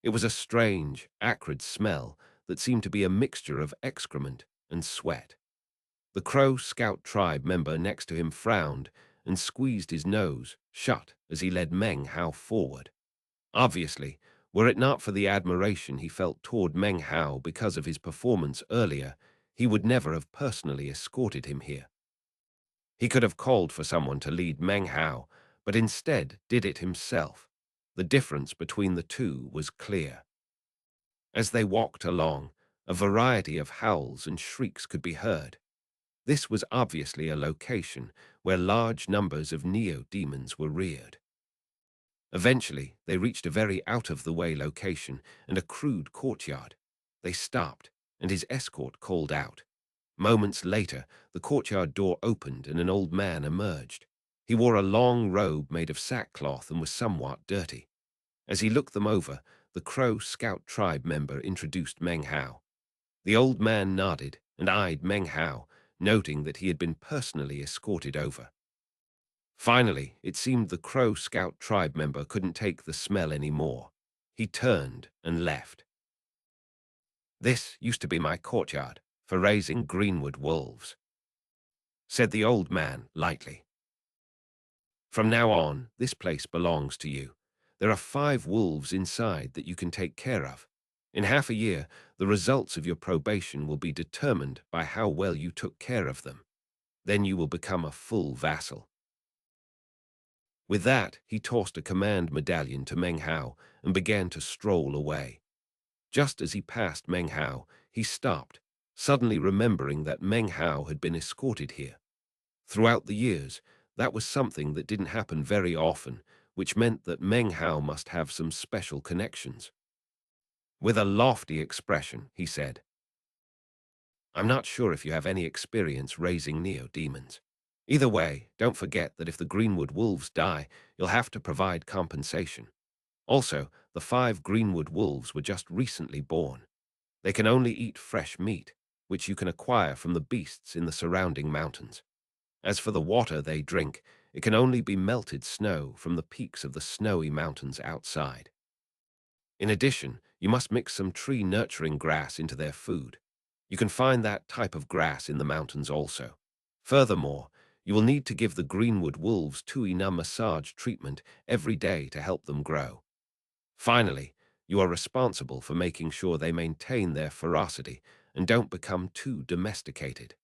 It was a strange, acrid smell that seemed to be a mixture of excrement and sweat. The Crow Scout tribe member next to him frowned and squeezed his nose shut as he led Meng Hao forward. Obviously, were it not for the admiration he felt toward Meng Hao because of his performance earlier, he would never have personally escorted him here. He could have called for someone to lead Meng Hao, but instead did it himself. The difference between the two was clear. As they walked along, a variety of howls and shrieks could be heard. This was obviously a location where large numbers of neo-demons were reared. Eventually, they reached a very out-of-the-way location and a crude courtyard. They stopped, and his escort called out. Moments later, the courtyard door opened and an old man emerged. He wore a long robe made of sackcloth and was somewhat dirty. As he looked them over, the Crow Scout tribe member introduced Meng Hao. The old man nodded and eyed Meng Hao, noting that he had been personally escorted over. Finally, it seemed the Crow Scout tribe member couldn't take the smell anymore. He turned and left. "This used to be my courtyard for raising greenwood wolves," said the old man lightly. "From now on, this place belongs to you. There are 5 wolves inside that you can take care of. In half a year, the results of your probation will be determined by how well you took care of them. Then you will become a full vassal." With that, he tossed a command medallion to Meng Hao and began to stroll away. Just as he passed Meng Hao, he stopped, suddenly remembering that Meng Hao had been escorted here. Throughout the years, that was something that didn't happen very often, which meant that Meng Hao must have some special connections. With a lofty expression, he said, "I'm not sure if you have any experience raising neo-demons. Either way, don't forget that if the Greenwood wolves die, you'll have to provide compensation. Also, the 5 Greenwood wolves were just recently born. They can only eat fresh meat, which you can acquire from the beasts in the surrounding mountains. As for the water they drink, it can only be melted snow from the peaks of the snowy mountains outside. In addition, you must mix some tree-nurturing grass into their food. You can find that type of grass in the mountains also. Furthermore, you will need to give the Greenwood wolves tuina massage treatment every day to help them grow. Finally, you are responsible for making sure they maintain their ferocity and don't become too domesticated."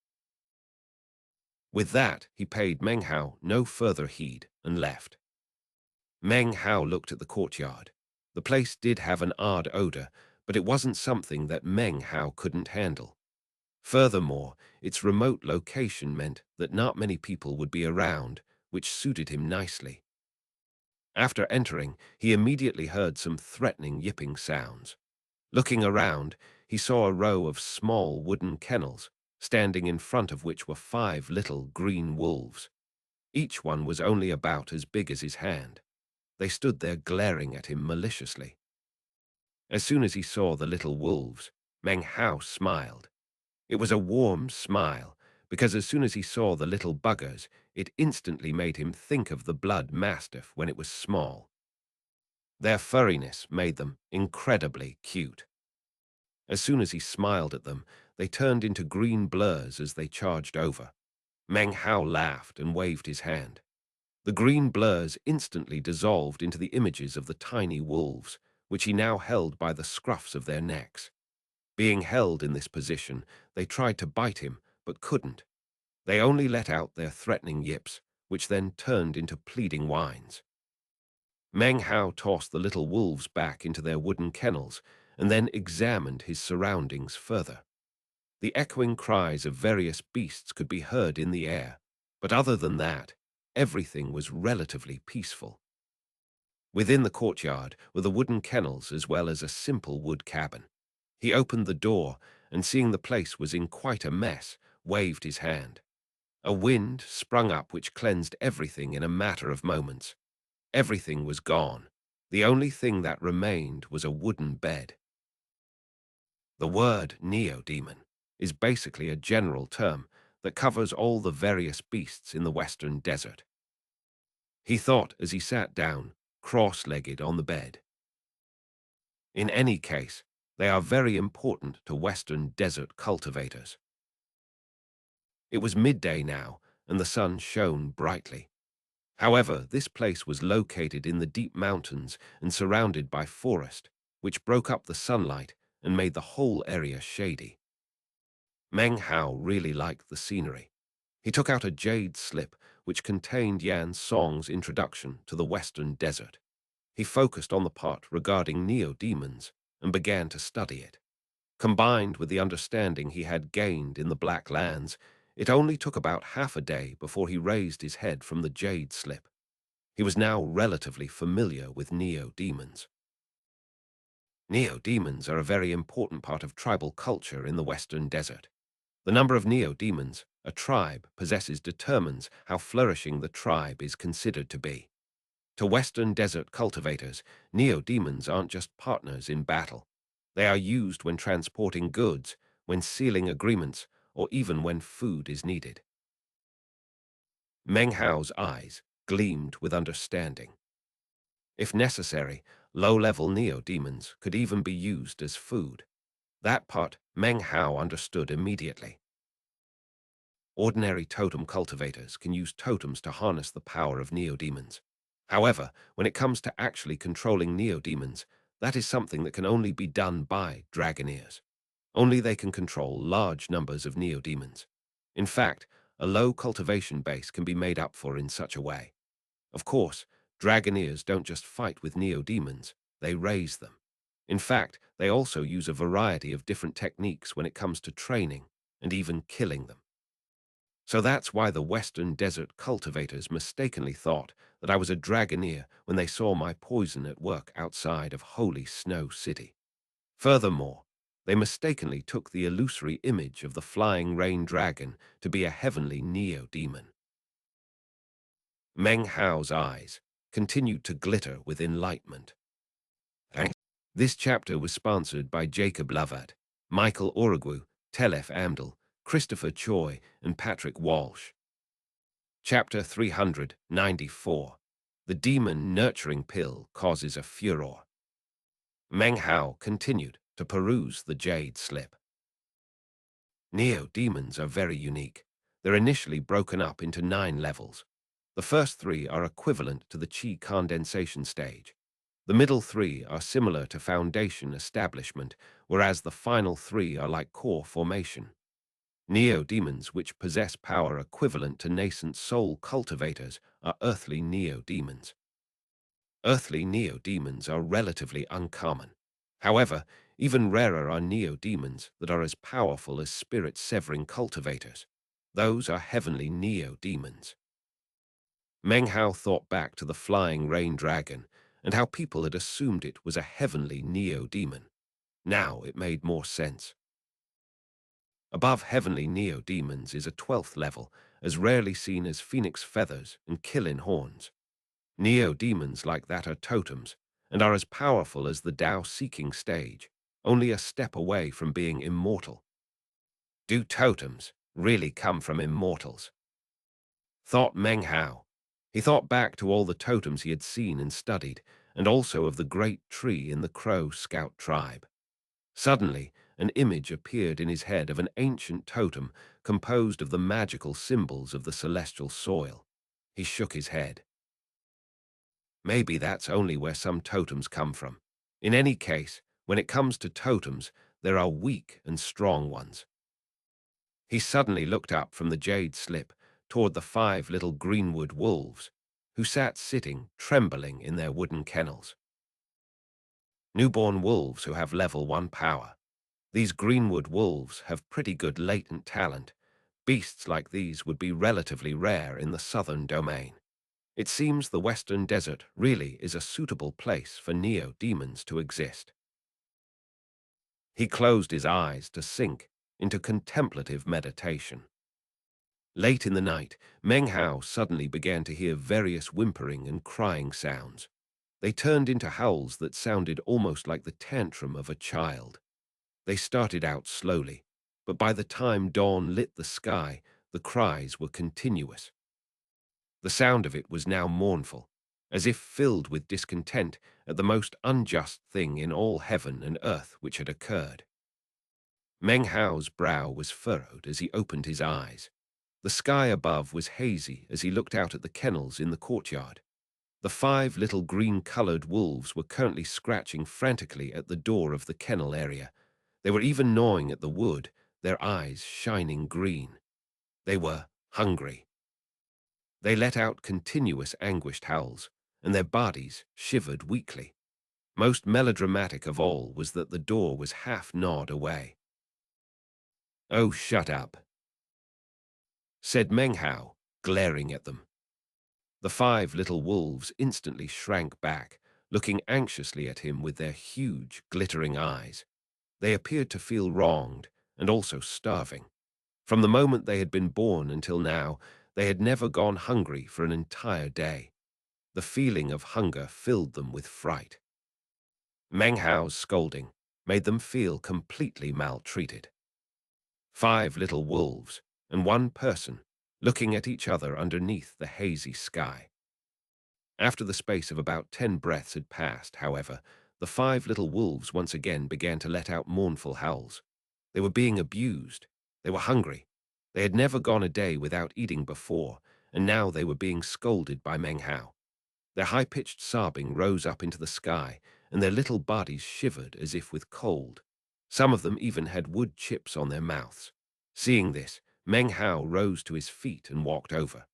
With that, he paid Meng Hao no further heed and left. Meng Hao looked at the courtyard. The place did have an odd odor, but it wasn't something that Meng Hao couldn't handle. Furthermore, its remote location meant that not many people would be around, which suited him nicely. After entering, he immediately heard some threatening yipping sounds. Looking around, he saw a row of small wooden kennels, standing in front of which were 5 little green wolves. Each one was only about as big as his hand. They stood there glaring at him maliciously. As soon as he saw the little wolves, Meng Hao smiled. It was a warm smile, because as soon as he saw the little buggers, it instantly made him think of the blood mastiff when it was small. Their furriness made them incredibly cute. As soon as he smiled at them, they turned into green blurs as they charged over. Meng Hao laughed and waved his hand. The green blurs instantly dissolved into the images of the tiny wolves, which he now held by the scruffs of their necks. Being held in this position, they tried to bite him, but couldn't. They only let out their threatening yips, which then turned into pleading whines. Meng Hao tossed the little wolves back into their wooden kennels and then examined his surroundings further. The echoing cries of various beasts could be heard in the air, but other than that, everything was relatively peaceful. Within the courtyard were the wooden kennels as well as a simple wood cabin. He opened the door and, seeing the place was in quite a mess, waved his hand. A wind sprung up which cleansed everything in a matter of moments. Everything was gone. The only thing that remained was a wooden bed. The word neo-demon is basically a general term that covers all the various beasts in the western desert. He thought as he sat down, cross-legged on the bed. In any case, they are very important to western desert cultivators. It was midday now, and the sun shone brightly. However, this place was located in the deep mountains and surrounded by forest, which broke up the sunlight and made the whole area shady. Meng Hao really liked the scenery. He took out a jade slip which contained Yan Song's introduction to the western desert. He focused on the part regarding neo-demons and began to study it. Combined with the understanding he had gained in the Black Lands, it only took about half a day before he raised his head from the jade slip. He was now relatively familiar with neo-demons. Neo-demons are a very important part of tribal culture in the western desert. The number of neo-demons a tribe possesses determines how flourishing the tribe is considered to be. To Western desert cultivators, neo-demons aren't just partners in battle. They are used when transporting goods, when sealing agreements, or even when food is needed. Meng Hao's eyes gleamed with understanding. If necessary, low-level neo-demons could even be used as food. That part Meng Hao understood immediately. Ordinary totem cultivators can use totems to harness the power of neo-demons. However, when it comes to actually controlling neo-demons, that is something that can only be done by dragoneers. Only they can control large numbers of neo-demons. In fact, a low cultivation base can be made up for in such a way. Of course, dragoneers don't just fight with neo-demons, they raise them. In fact, they also use a variety of different techniques when it comes to training and even killing them. So that's why the Western desert cultivators mistakenly thought that I was a dragoneer when they saw my poison at work outside of Holy Snow City. Furthermore, they mistakenly took the illusory image of the flying rain dragon to be a heavenly neo-demon. Meng Hao's eyes continued to glitter with enlightenment. This chapter was sponsored by Jacob Lovatt, Michael Oragwu, Telef Amdal, Christopher Choi, and Patrick Walsh. Chapter 394. The Demon Nurturing Pill Causes a Furor. Meng Hao continued to peruse the jade slip. Neo-demons are very unique. They're initially broken up into 9 levels. The first 3 are equivalent to the qi condensation stage. The middle 3 are similar to foundation establishment, whereas the final 3 are like core formation. Neo-demons which possess power equivalent to nascent soul cultivators are earthly neo-demons. Earthly neo-demons are relatively uncommon. However, even rarer are neo-demons that are as powerful as spirit-severing cultivators. Those are heavenly neo-demons. Meng Hao thought back to the flying rain dragon and how people had assumed it was a heavenly neo-demon. Now it made more sense. Above heavenly neo-demons is a 12th level, as rarely seen as phoenix feathers and killin horns. Neo-demons like that are totems, and are as powerful as the Tao-seeking stage, only a step away from being immortal. Do totems really come from immortals? Thought Meng Hao. He thought back to all the totems he had seen and studied, and also of the great tree in the Crow Scout tribe. Suddenly, an image appeared in his head of an ancient totem composed of the magical symbols of the celestial soil. He shook his head. Maybe that's only where some totems come from. In any case, when it comes to totems, there are weak and strong ones. He suddenly looked up from the jade slip toward the 5 little greenwood wolves, who sat sitting, trembling in their wooden kennels. Newborn wolves who have level 1 power. These greenwood wolves have pretty good latent talent. Beasts like these would be relatively rare in the southern domain. It seems the western desert really is a suitable place for neo-demons to exist. He closed his eyes to sink into contemplative meditation. Late in the night, Meng Hao suddenly began to hear various whimpering and crying sounds. They turned into howls that sounded almost like the tantrum of a child. They started out slowly, but by the time dawn lit the sky, the cries were continuous. The sound of it was now mournful, as if filled with discontent at the most unjust thing in all heaven and earth which had occurred. Meng Hao's brow was furrowed as he opened his eyes. The sky above was hazy as he looked out at the kennels in the courtyard. The 5 little green-colored wolves were currently scratching frantically at the door of the kennel area. They were even gnawing at the wood, their eyes shining green. They were hungry. They let out continuous anguished howls, and their bodies shivered weakly. Most melodramatic of all was that the door was half gnawed away. "Oh, shut up," said Meng Hao, glaring at them. The 5 little wolves instantly shrank back, looking anxiously at him with their huge, glittering eyes. They appeared to feel wronged and also starving. From the moment they had been born until now, they had never gone hungry for an entire day. The feeling of hunger filled them with fright. Meng Hao's scolding made them feel completely maltreated. 5 little wolves and 1 person looking at each other underneath the hazy sky. After the space of about 10 breaths had passed, however, the 5 little wolves once again began to let out mournful howls. They were being abused. They were hungry. They had never gone a day without eating before, and now they were being scolded by Meng Hao. Their high-pitched sobbing rose up into the sky, and their little bodies shivered as if with cold. Some of them even had wood chips on their mouths. Seeing this, Meng Hao rose to his feet and walked over.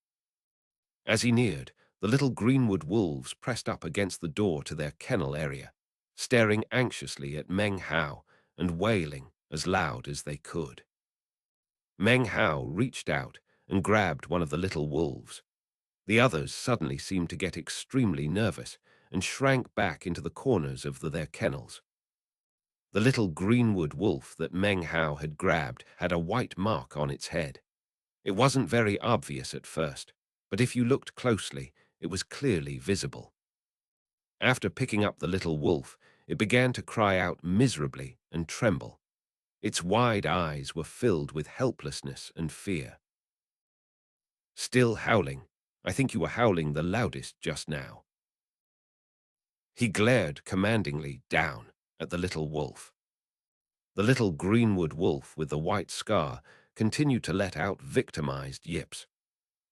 As he neared, the little greenwood wolves pressed up against the door to their kennel area, staring anxiously at Meng Hao and wailing as loud as they could. Meng Hao reached out and grabbed one of the little wolves. The others suddenly seemed to get extremely nervous and shrank back into the corners of their kennels. The little greenwood wolf that Meng Hao had grabbed had a white mark on its head. It wasn't very obvious at first, but if you looked closely, it was clearly visible. After picking up the little wolf, it began to cry out miserably and tremble. Its wide eyes were filled with helplessness and fear. Still howling. I think you were howling the loudest just now. He glared commandingly down at the little wolf. The little greenwood wolf with the white scar continued to let out victimized yips.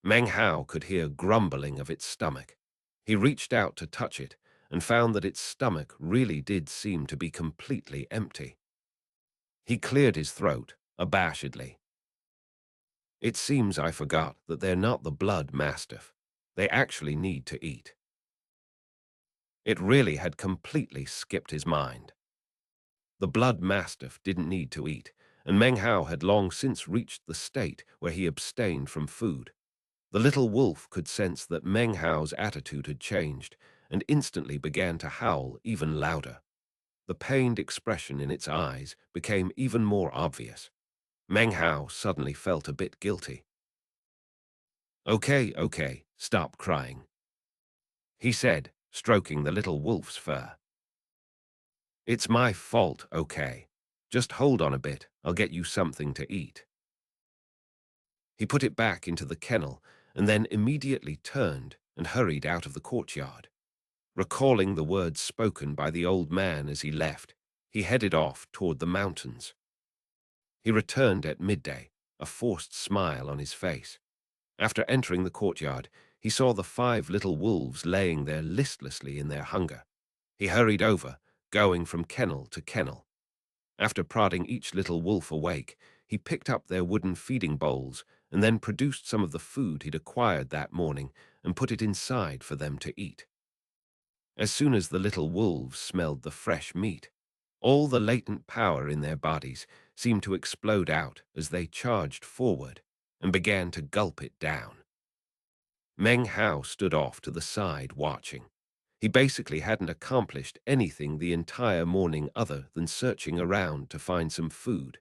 Meng Hao could hear grumbling of its stomach. He reached out to touch it and found that its stomach really did seem to be completely empty. He cleared his throat abashedly. It seems I forgot that they're not the blood mastiff. They actually need to eat. It really had completely skipped his mind. The blood mastiff didn't need to eat, and Meng Hao had long since reached the state where he abstained from food. The little wolf could sense that Meng Hao's attitude had changed and instantly began to howl even louder. The pained expression in its eyes became even more obvious. Meng Hao suddenly felt a bit guilty. Okay, stop crying," he said, stroking the little wolf's fur. "It's my fault, okay? Just hold on a bit, I'll get you something to eat." He put it back into the kennel and then immediately turned and hurried out of the courtyard. Recalling the words spoken by the old man as he left, he headed off toward the mountains. He returned at midday, a forced smile on his face. After entering the courtyard, he saw the 5 little wolves laying there listlessly in their hunger. He hurried over, going from kennel to kennel. After prodding each little wolf awake, he picked up their wooden feeding bowls and then produced some of the food he'd acquired that morning and put it inside for them to eat. As soon as the little wolves smelled the fresh meat, all the latent power in their bodies seemed to explode out as they charged forward and began to gulp it down. Meng Hao stood off to the side watching. He basically hadn't accomplished anything the entire morning other than searching around to find some food.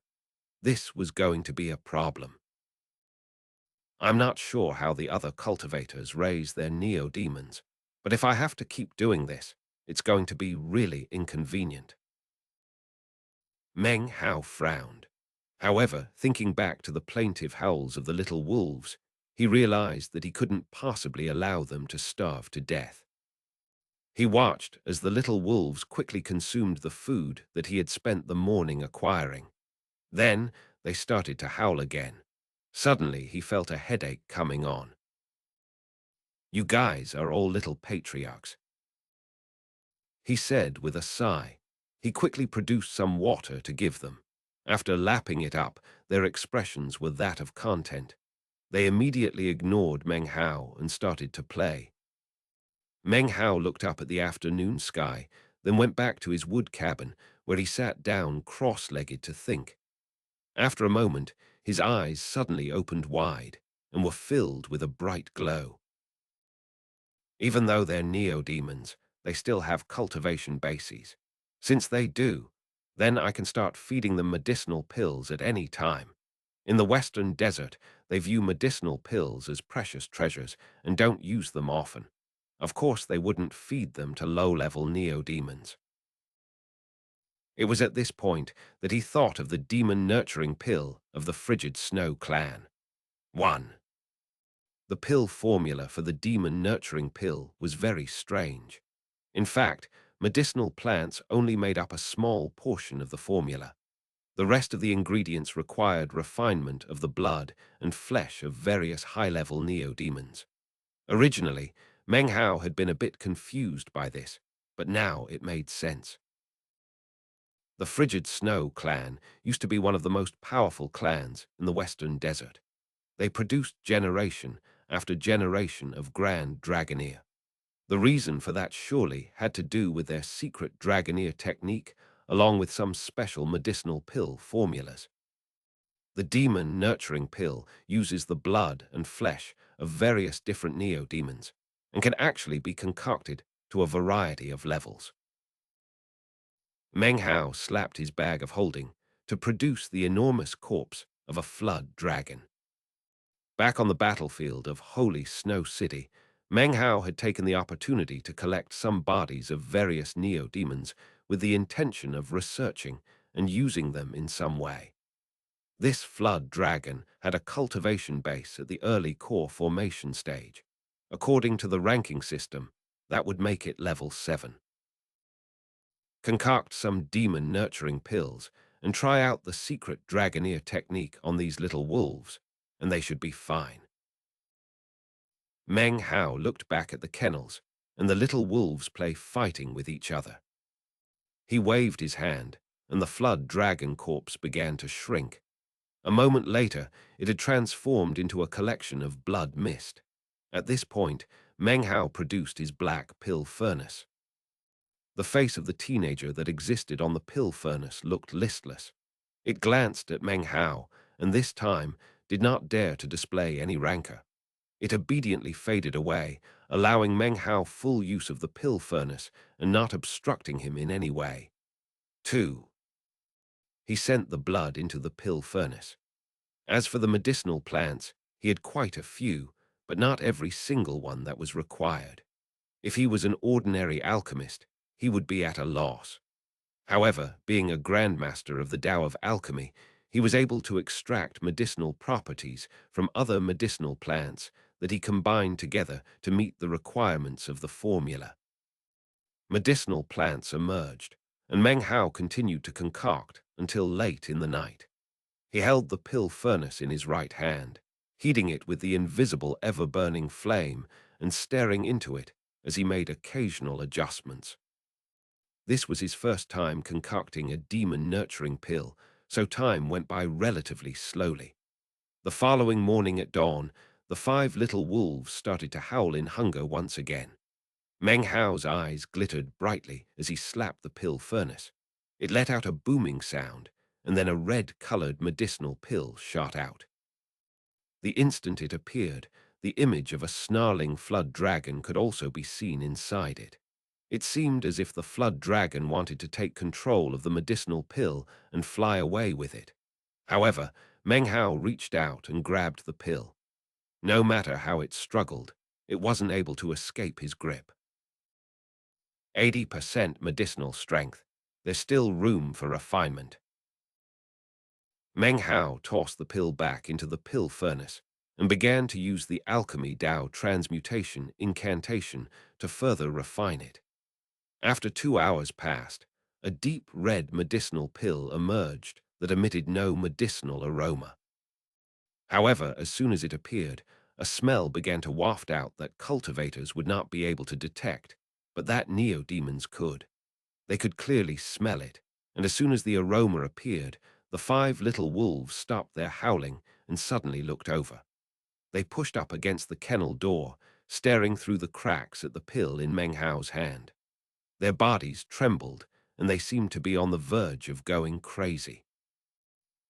This was going to be a problem. I'm not sure how the other cultivators raise their neo-demons, but if I have to keep doing this, it's going to be really inconvenient. Meng Hao frowned. However, thinking back to the plaintive howls of the little wolves, he realized that he couldn't possibly allow them to starve to death. He watched as the little wolves quickly consumed the food that he had spent the morning acquiring. Then they started to howl again. Suddenly he felt a headache coming on. "You guys are all little patriarchs," he said with a sigh. He quickly produced some water to give them. After lapping it up, their expressions were that of content. They immediately ignored Meng Hao and started to play. Meng Hao looked up at the afternoon sky, then went back to his wood cabin, where he sat down cross-legged to think. After a moment, his eyes suddenly opened wide and were filled with a bright glow. Even though they're neo-demons, they still have cultivation bases. Since they do, then I can start feeding them medicinal pills at any time. In the Western desert, they view medicinal pills as precious treasures and don't use them often. Of course, they wouldn't feed them to low-level neo-demons. It was at this point that he thought of the demon-nurturing pill of the Frigid Snow clan. 1. The pill formula for the demon-nurturing pill was very strange. In fact, medicinal plants only made up a small portion of the formula. The rest of the ingredients required refinement of the blood and flesh of various high-level neo-demons. Originally, Meng Hao had been a bit confused by this, but now it made sense. The Frigid Snow clan used to be one of the most powerful clans in the Western Desert. They produced generation after generation of Grand Dragoneer. The reason for that surely had to do with their secret Dragoneer technique, along with some special medicinal pill formulas. The demon nurturing pill uses the blood and flesh of various different neo-demons and can actually be concocted to a variety of levels. Meng Hao slapped his bag of holding to produce the enormous corpse of a flood dragon. Back on the battlefield of Holy Snow City, Meng Hao had taken the opportunity to collect some bodies of various neo-demons with the intention of researching and using them in some way. This flood dragon had a cultivation base at the early core formation stage. According to the ranking system, that would make it level 7. Concoct some demon-nurturing pills and try out the secret Dragoneer technique on these little wolves, and they should be fine. Meng Hao looked back at the kennels, and the little wolves play fighting with each other. He waved his hand, and the flood dragon corpse began to shrink. A moment later, it had transformed into a collection of blood mist. At this point, Meng Hao produced his black pill furnace. The face of the teenager that existed on the pill furnace looked listless. It glanced at Meng Hao, and this time did not dare to display any rancor. It obediently faded away, allowing Meng Hao full use of the pill furnace and not obstructing him in any way. 2. He sent the blood into the pill furnace. As for the medicinal plants, he had quite a few, but not every single one that was required. If he was an ordinary alchemist, he would be at a loss. However, being a grandmaster of the Tao of alchemy, he was able to extract medicinal properties from other medicinal plants that he combined together to meet the requirements of the formula. Medicinal plants emerged, and Meng Hao continued to concoct until late in the night. He held the pill furnace in his right hand, heating it with the invisible ever-burning flame and staring into it as he made occasional adjustments. This was his first time concocting a demon-nurturing pill, so time went by relatively slowly. The following morning at dawn, the 5 little wolves started to howl in hunger once again. Meng Hao's eyes glittered brightly as he slapped the pill furnace. It let out a booming sound, and then a red-colored medicinal pill shot out. The instant it appeared, the image of a snarling flood dragon could also be seen inside it. It seemed as if the flood dragon wanted to take control of the medicinal pill and fly away with it. However, Meng Hao reached out and grabbed the pill. No matter how it struggled, it wasn't able to escape his grip. 80% medicinal strength. There's still room for refinement. Meng Hao tossed the pill back into the pill furnace and began to use the alchemy Tao transmutation incantation to further refine it. After 2 hours passed, a deep red medicinal pill emerged that emitted no medicinal aroma. However, as soon as it appeared, a smell began to waft out that cultivators would not be able to detect, but that neo-demons could. They could clearly smell it, and as soon as the aroma appeared, the 5 little wolves stopped their howling and suddenly looked over. They pushed up against the kennel door, staring through the cracks at the pill in Meng Hao's hand. Their bodies trembled, and they seemed to be on the verge of going crazy.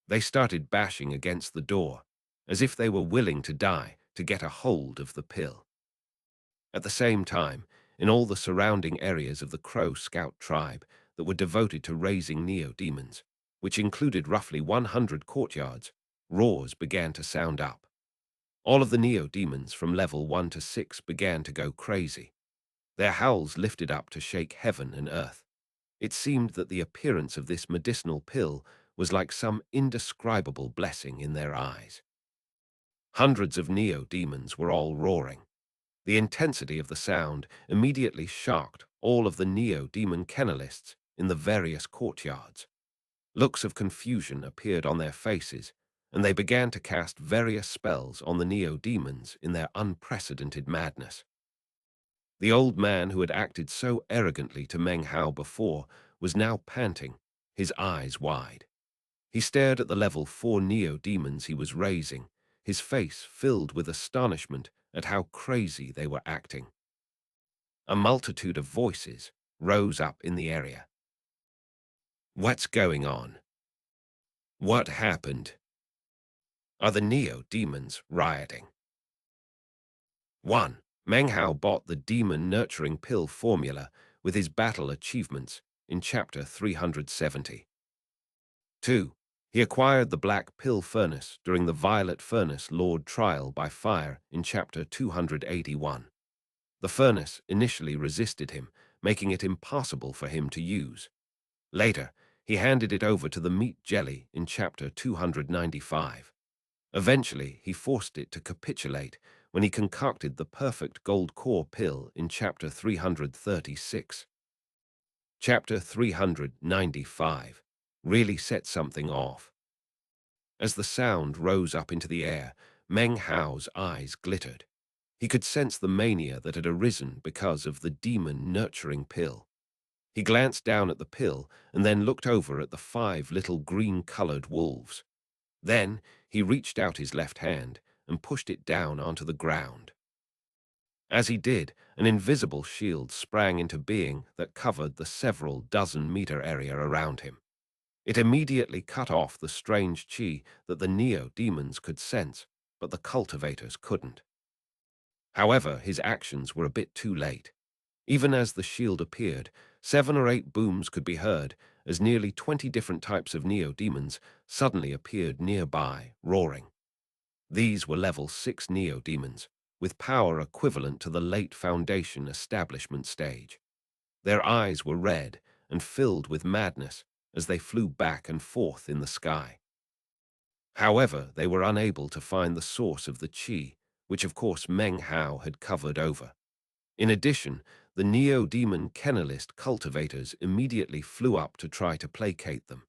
They started bashing against the door, as if they were willing to die to get a hold of the pill. At the same time, in all the surrounding areas of the Crow Scout tribe that were devoted to raising neo-demons, which included roughly 100 courtyards, roars began to sound up. All of the neo-demons from level 1 to 6 began to go crazy. Their howls lifted up to shake heaven and earth. It seemed that the appearance of this medicinal pill was like some indescribable blessing in their eyes. Hundreds of neo-demons were all roaring. The intensity of the sound immediately shocked all of the neo-demon kennelists in the various courtyards. Looks of confusion appeared on their faces, and they began to cast various spells on the neo-demons in their unprecedented madness. The old man who had acted so arrogantly to Meng Hao before was now panting, his eyes wide. He stared at the level 4 neo-demons he was raising, his face filled with astonishment at how crazy they were acting. A multitude of voices rose up in the area. What's going on? What happened? Are the neo-demons rioting? 1. Meng Hao bought the demon nurturing pill formula with his battle achievements in chapter 370. 2. He acquired the black pill furnace during the violet furnace Lord trial by fire in chapter 281. The furnace initially resisted him, making it impossible for him to use. Later, he handed it over to the meat jelly in chapter 295. Eventually, he forced it to capitulate when he concocted the perfect gold core pill in chapter 336. Chapter 395 really set something off. As the sound rose up into the air, Meng Hao's eyes glittered. He could sense the mania that had arisen because of the demon nurturing pill. He glanced down at the pill and then looked over at the 5 little green-colored wolves. Then he reached out his left hand and pushed it down onto the ground. As he did, an invisible shield sprang into being that covered the several dozen-meter area around him. It immediately cut off the strange qi that the neo-demons could sense, but the cultivators couldn't. However, his actions were a bit too late. Even as the shield appeared, 7 or 8 booms could be heard as nearly 20 different types of neo-demons suddenly appeared nearby, roaring. These were level 6 neo-demons, with power equivalent to the late Foundation establishment stage. Their eyes were red and filled with madness as they flew back and forth in the sky. However, they were unable to find the source of the qi, which of course Meng Hao had covered over. In addition, the neo-demon kennelist cultivators immediately flew up to try to placate them.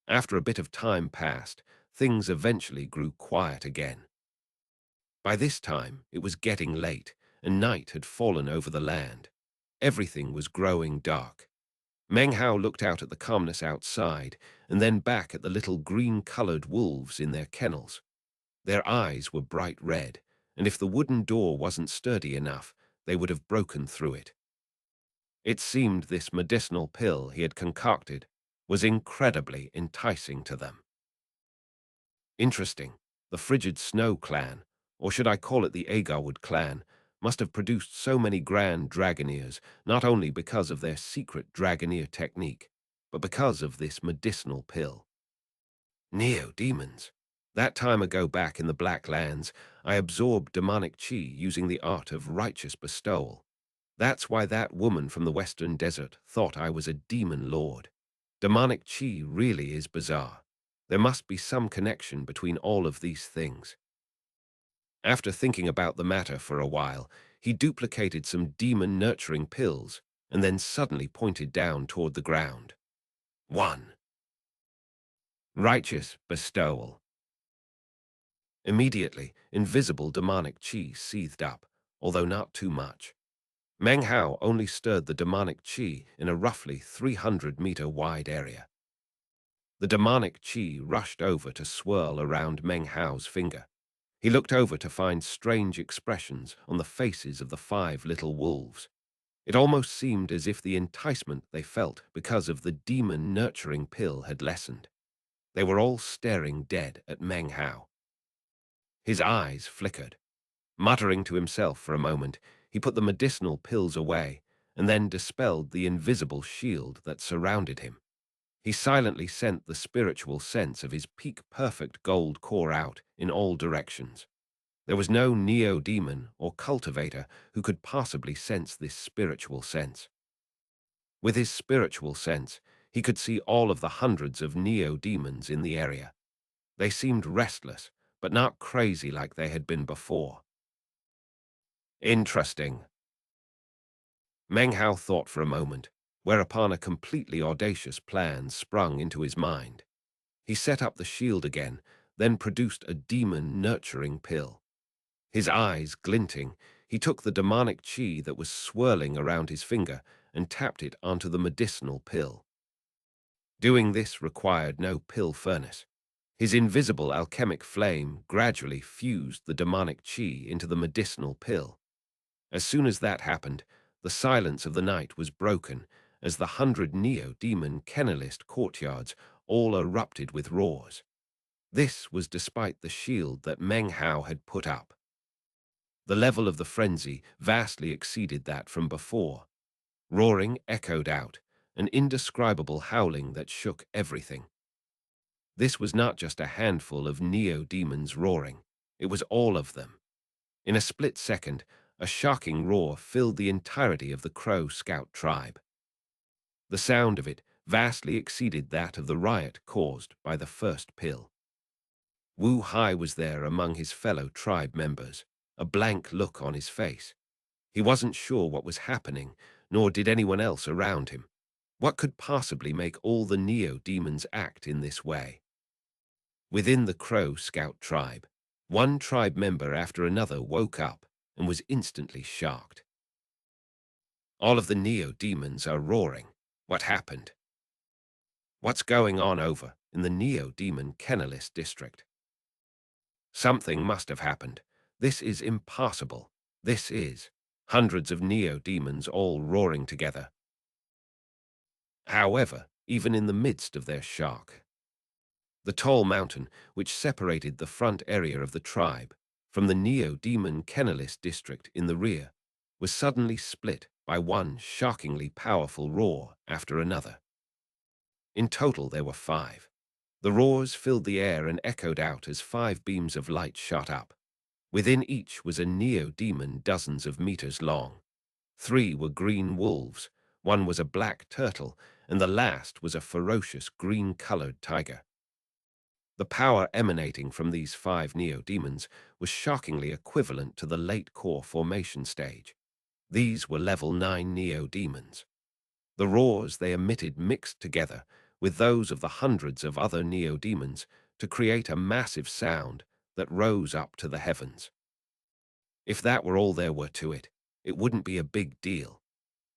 After a bit of time passed, things eventually grew quiet again. By this time, it was getting late, and night had fallen over the land. Everything was growing dark. Meng Hao looked out at the calmness outside, and then back at the little green-colored wolves in their kennels. Their eyes were bright red, and if the wooden door wasn't sturdy enough, they would have broken through it. It seemed this medicinal pill he had concocted was incredibly enticing to them. Interesting, the Frigid Snow clan, or should I call it the Agarwood clan, must have produced so many grand dragoneers not only because of their secret dragoneer technique, but because of this medicinal pill. Neo-demons. That time ago back in the Black Lands, I absorbed demonic qi using the art of righteous bestowal. That's why that woman from the Western Desert thought I was a demon lord. Demonic qi really is bizarre. There must be some connection between all of these things. After thinking about the matter for a while, he duplicated some demon-nurturing pills and then suddenly pointed down toward the ground. 1. Righteous bestowal. Immediately, invisible demonic qi seethed up, although not too much. Meng Hao only stirred the demonic qi in a roughly 300-meter wide area. The demonic qi rushed over to swirl around Meng Hao's finger. He looked over to find strange expressions on the faces of the 5 little wolves. It almost seemed as if the enticement they felt because of the demon-nurturing pill had lessened. They were all staring dead at Meng Hao. His eyes flickered. Muttering to himself for a moment, he put the medicinal pills away and then dispelled the invisible shield that surrounded him. He silently sent the spiritual sense of his peak-perfect gold core out in all directions. There was no neo-demon or cultivator who could possibly sense this spiritual sense. With his spiritual sense, he could see all of the hundreds of neo-demons in the area. They seemed restless, but not crazy like they had been before. Interesting. Meng Hao thought for a moment, whereupon a completely audacious plan sprung into his mind. He set up the shield again, then produced a demon-nurturing pill. His eyes glinting, he took the demonic qi that was swirling around his finger and tapped it onto the medicinal pill. Doing this required no pill furnace. His invisible alchemic flame gradually fused the demonic qi into the medicinal pill. As soon as that happened, the silence of the night was broken as the 100 neo-demon kennelist courtyards all erupted with roars. This was despite the shield that Meng Hao had put up. The level of the frenzy vastly exceeded that from before. Roaring echoed out, an indescribable howling that shook everything. This was not just a handful of neo-demons roaring, it was all of them. In a split second, a shocking roar filled the entirety of the Crow Scout tribe. The sound of it vastly exceeded that of the riot caused by the first pill. Wu Hai was there among his fellow tribe members, a blank look on his face. He wasn't sure what was happening, nor did anyone else around him. What could possibly make all the neo-demons act in this way? Within the Crow Scout tribe, one tribe member after another woke up and was instantly shocked. All of the neo-demons are roaring. What happened? What's going on over in the neo-demon kennelist district? Something must have happened. This is impossible. This is hundreds of neo-demons all roaring together. However, even in the midst of their shock, the tall mountain which separated the front area of the tribe from the neo-demon kennelist district in the rear was suddenly split by one shockingly powerful roar after another. In total there were 5. The roars filled the air and echoed out as 5 beams of light shot up. Within each was a neo-demon dozens of meters long. 3 were green wolves, 1 was a black turtle, and the last was a ferocious green-colored tiger. The power emanating from these 5 neo-demons was shockingly equivalent to the late core formation stage. These were level 9 neo-demons. The roars they emitted mixed together with those of the hundreds of other neo-demons to create a massive sound that rose up to the heavens. If that were all there were to it, it wouldn't be a big deal.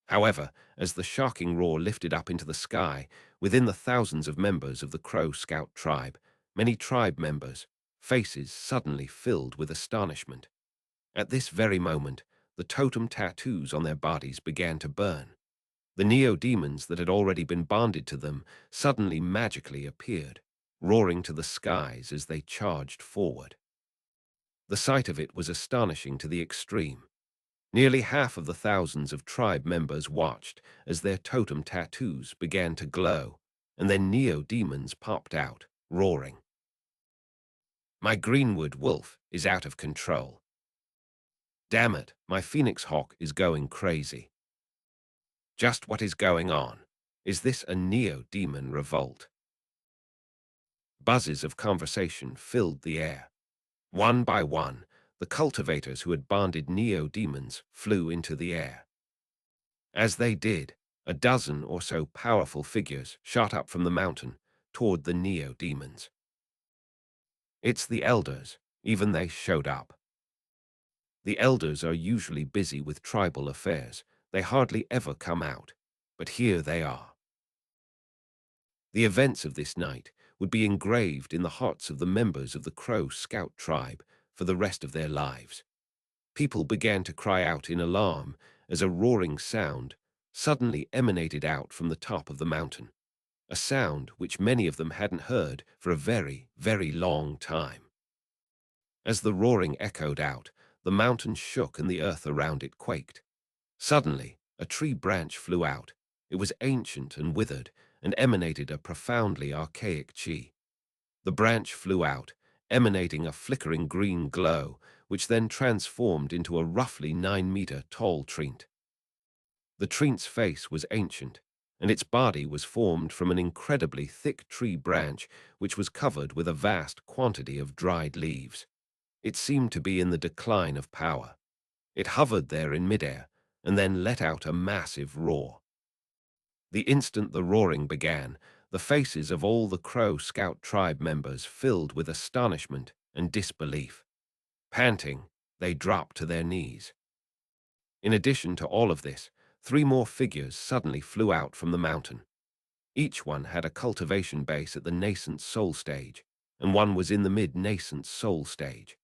However, as the shocking roar lifted up into the sky, within the thousands of members of the Crow Scout tribe, many tribe members' faces suddenly filled with astonishment. At this very moment, the totem tattoos on their bodies began to burn. The neo-demons that had already been bonded to them suddenly magically appeared, roaring to the skies as they charged forward. The sight of it was astonishing to the extreme. Nearly half of the thousands of tribe members watched as their totem tattoos began to glow, and then neo-demons popped out, roaring. My Greenwood wolf is out of control. Damn it, my Phoenix hawk is going crazy. Just what is going on? Is this a neo-demon revolt? Buzzes of conversation filled the air. One by one, the cultivators who had bonded neo-demons flew into the air. As they did, a dozen or so powerful figures shot up from the mountain toward the neo-demons. It's the elders, even they showed up. The elders are usually busy with tribal affairs. They hardly ever come out, but here they are. The events of this night would be engraved in the hearts of the members of the Crow Scout tribe for the rest of their lives. People began to cry out in alarm as a roaring sound suddenly emanated out from the top of the mountain, a sound which many of them hadn't heard for a very, very long time. As the roaring echoed out, the mountain shook and the earth around it quaked. Suddenly, a tree branch flew out. It was ancient and withered, and emanated a profoundly archaic qi. The branch flew out, emanating a flickering green glow, which then transformed into a roughly 9-meter tall treant. The treant's face was ancient, and its body was formed from an incredibly thick tree branch which was covered with a vast quantity of dried leaves. It seemed to be in the decline of power. It hovered there in midair, and then let out a massive roar. The instant the roaring began, the faces of all the Crow Scout tribe members filled with astonishment and disbelief. Panting, they dropped to their knees. In addition to all of this, 3 more figures suddenly flew out from the mountain. Each one had a cultivation base at the nascent soul stage, and one was in the mid-nascent soul stage.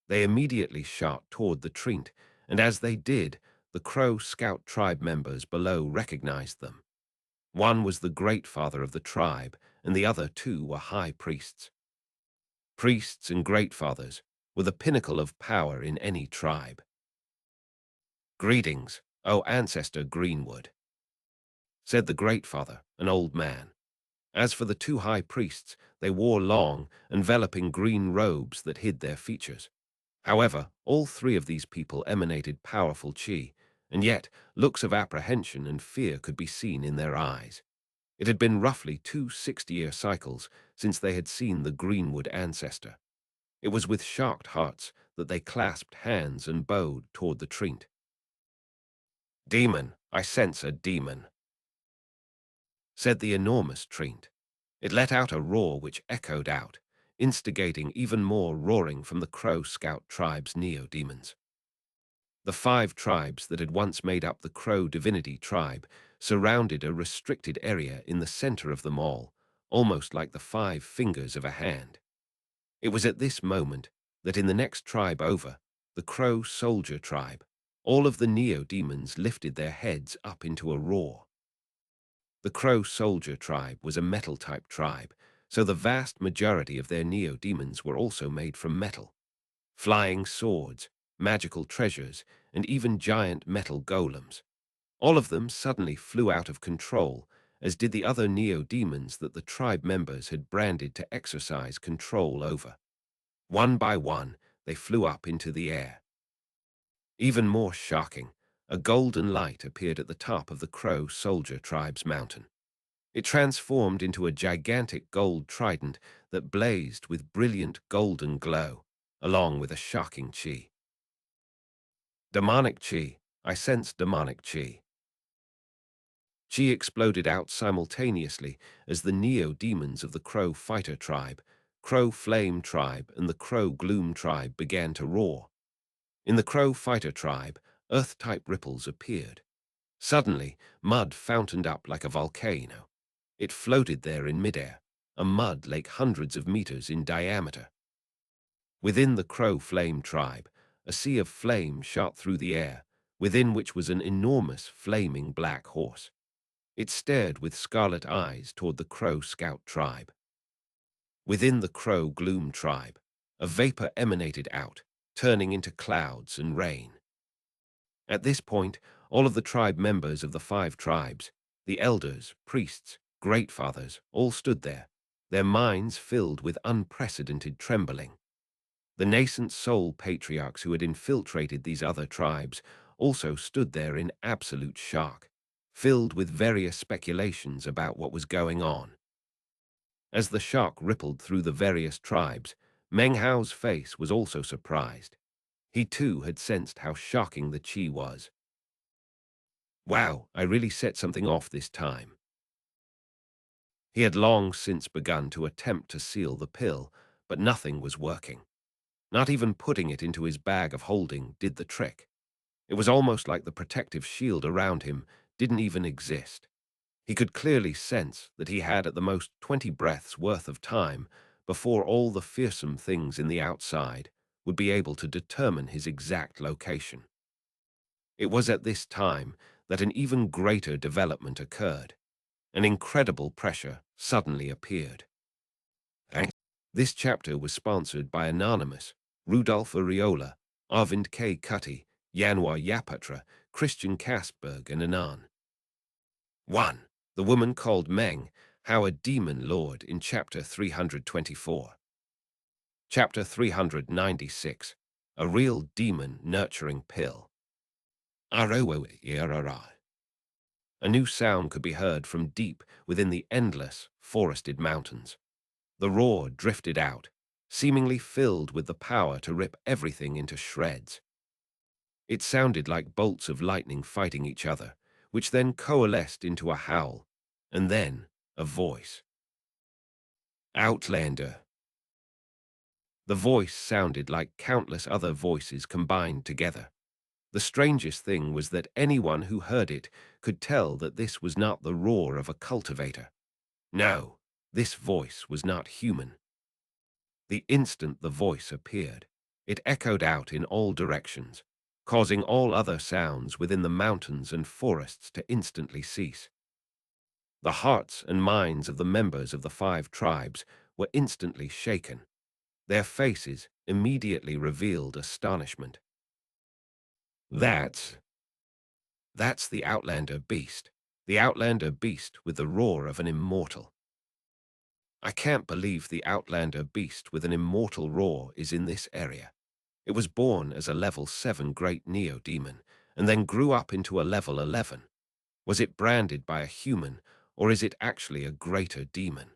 They immediately shot toward the treant, and as they did, the Crow Scout tribe members below recognized them. One was the great father of the tribe, and the other 2 were high priests. Priests and great fathers were the pinnacle of power in any tribe. "Greetings, O ancestor Greenwood," said the great father, an old man. As for the 2 high priests, they wore long, enveloping green robes that hid their features. However, all 3 of these people emanated powerful qi, and yet looks of apprehension and fear could be seen in their eyes. It had been roughly 2 60-year cycles since they had seen the Greenwood ancestor. It was with shocked hearts that they clasped hands and bowed toward the treant. "Demon, I sense a demon," said the enormous treant. It let out a roar which echoed out, instigating even more roaring from the Crow Scout tribe's neo-demons. The 5 tribes that had once made up the Crow Divinity tribe surrounded a restricted area in the center of them all, almost like the 5 fingers of a hand. It was at this moment that in the next tribe over, the Crow Soldier tribe, all of the neo-demons lifted their heads up into a roar. The Crow Soldier tribe was a metal-type tribe, so the vast majority of their neo-demons were also made from metal. Flying swords, magical treasures, and even giant metal golems. All of them suddenly flew out of control, as did the other neo-demons that the tribe members had branded to exercise control over. One by one, they flew up into the air. Even more shocking, a golden light appeared at the top of the Crow Soldier tribe's mountain. It transformed into a gigantic gold trident that blazed with brilliant golden glow, along with a shocking qi. Demonic qi. I sense demonic qi. Qi exploded out simultaneously as the neo-demons of the Crow Fighter tribe, Crow Flame tribe, and the Crow Gloom tribe began to roar. In the Crow Fighter tribe, earth-type ripples appeared. Suddenly, mud fountained up like a volcano. It floated there in midair, a mud lake hundreds of meters in diameter. Within the Crow Flame tribe, a sea of flame shot through the air, within which was an enormous flaming black horse. It stared with scarlet eyes toward the Crow Scout tribe. Within the Crow Gloom tribe, a vapor emanated out, turning into clouds and rain. At this point, all of the tribe members of the 5 tribes, the elders, priests, great fathers, all stood there, their minds filled with unprecedented trembling. The nascent soul patriarchs who had infiltrated these other tribes also stood there in absolute shock, filled with various speculations about what was going on. As the shock rippled through the various tribes, Meng Hao's face was also surprised. He too had sensed how shocking the qi was. "Wow, I really set something off this time." He had long since begun to attempt to seal the pill, but nothing was working. Not even putting it into his bag of holding did the trick. It was almost like the protective shield around him didn't even exist. He could clearly sense that he had at the most 20 breaths worth of time before all the fearsome things in the outside would be able to determine his exact location. It was at this time that an even greater development occurred. An incredible pressure suddenly appeared. This chapter was sponsored by Anonymous, Rudolph Areola, Arvind K. Cutty, Yanwa Yapatra, Christian Kastberg, and Anan. 1. The woman called Meng How a Demon Lord in Chapter 324. Chapter 396. A Real Demon Nurturing Pill. A new sound could be heard from deep within the endless, forested mountains. The roar drifted out, seemingly filled with the power to rip everything into shreds. It sounded like bolts of lightning fighting each other, which then coalesced into a howl, and then a voice. Outlander. The voice sounded like countless other voices combined together. The strangest thing was that anyone who heard it could tell that this was not the roar of a cultivator. No, this voice was not human. The instant the voice appeared, it echoed out in all directions, causing all other sounds within the mountains and forests to instantly cease. The hearts and minds of the members of the 5 tribes were instantly shaken. Their faces immediately revealed astonishment. That's the Outlander beast. The Outlander beast with the roar of an immortal. I can't believe the Outlander beast with an immortal roar is in this area. It was born as a level 7 great neo-demon, and then grew up into a level 11. Was it branded by a human, or is it actually a greater demon?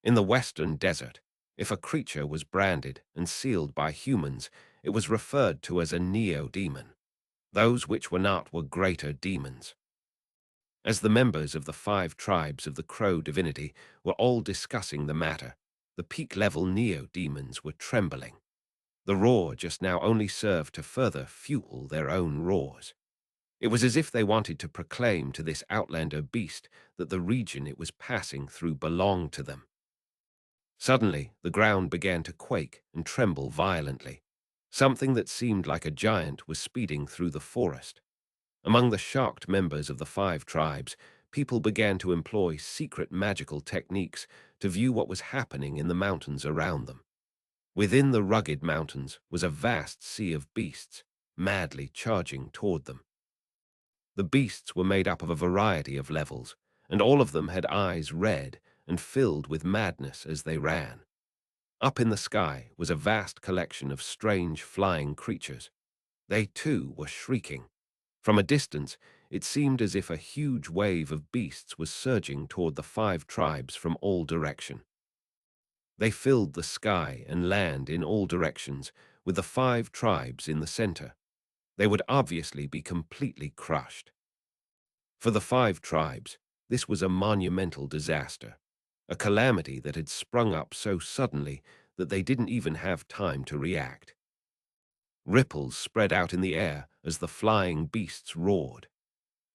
In the Western Desert, if a creature was branded and sealed by humans, it was referred to as a neo-demon. Those which were not were greater demons. As the members of the 5 tribes of the Crow divinity were all discussing the matter, the peak-level neo-demons were trembling. The roar just now only served to further fuel their own roars. It was as if they wanted to proclaim to this Outlander beast that the region it was passing through belonged to them. Suddenly, the ground began to quake and tremble violently. Something that seemed like a giant was speeding through the forest. Among the shocked members of the 5 tribes, people began to employ secret magical techniques to view what was happening in the mountains around them. Within the rugged mountains was a vast sea of beasts, madly charging toward them. The beasts were made up of a variety of levels, and all of them had eyes red and filled with madness as they ran. Up in the sky was a vast collection of strange flying creatures. They too were shrieking. From a distance, it seemed as if a huge wave of beasts was surging toward the 5 tribes from all directions. They filled the sky and land in all directions, with the 5 tribes in the center. They would obviously be completely crushed. For the 5 tribes, this was a monumental disaster, a calamity that had sprung up so suddenly that they didn't even have time to react. Ripples spread out in the air as the flying beasts roared.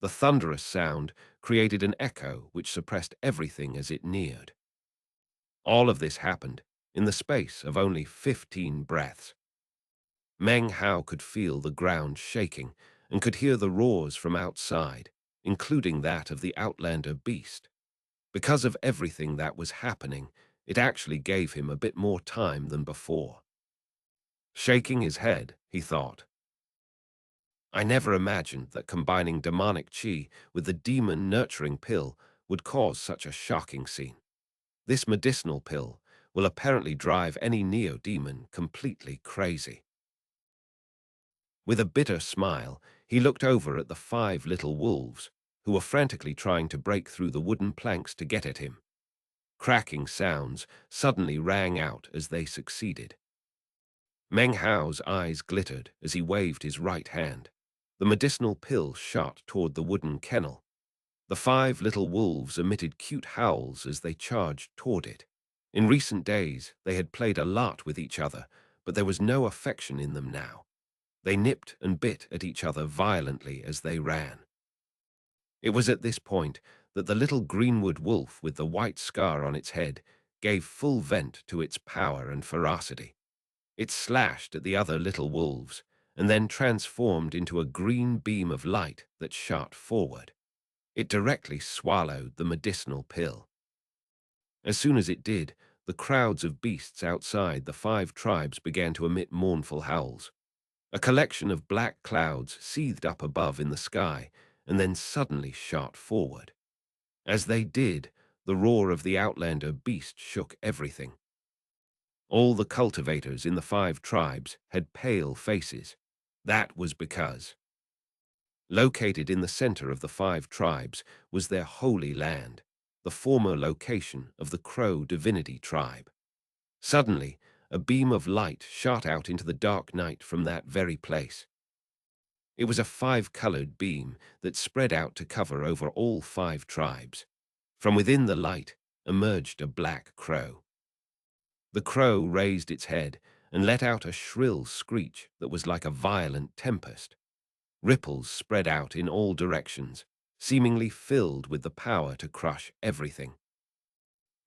The thunderous sound created an echo which suppressed everything as it neared. All of this happened in the space of only 15 breaths. Meng Hao could feel the ground shaking and could hear the roars from outside, including that of the Outlander beast. Because of everything that was happening, it actually gave him a bit more time than before. Shaking his head, he thought, I never imagined that combining demonic qi with the demon nurturing pill would cause such a shocking scene. This medicinal pill will apparently drive any neo-demon completely crazy. With a bitter smile, he looked over at the 5 little wolves, who were frantically trying to break through the wooden planks to get at him. Cracking sounds suddenly rang out as they succeeded. Meng Hao's eyes glittered as he waved his right hand. The medicinal pill shot toward the wooden kennel. The 5 little wolves emitted cute howls as they charged toward it. In recent days, they had played a lot with each other, but there was no affection in them now. They nipped and bit at each other violently as they ran. It was at this point that the little greenwood wolf with the white scar on its head gave full vent to its power and ferocity. It slashed at the other little wolves, and then transformed into a green beam of light that shot forward. It directly swallowed the medicinal pill. As soon as it did, the crowds of beasts outside the 5 tribes began to emit mournful howls. A collection of black clouds seethed up above in the sky and then suddenly shot forward. As they did, the roar of the outlander beast shook everything. All the cultivators in the 5 tribes had pale faces. That was because, located in the center of the 5 tribes, was their holy land, the former location of the Crow divinity tribe. Suddenly, a beam of light shot out into the dark night from that very place. It was a 5-colored beam that spread out to cover over all 5 tribes. From within the light emerged a black crow. The crow raised its head and let out a shrill screech that was like a violent tempest. Ripples spread out in all directions, seemingly filled with the power to crush everything.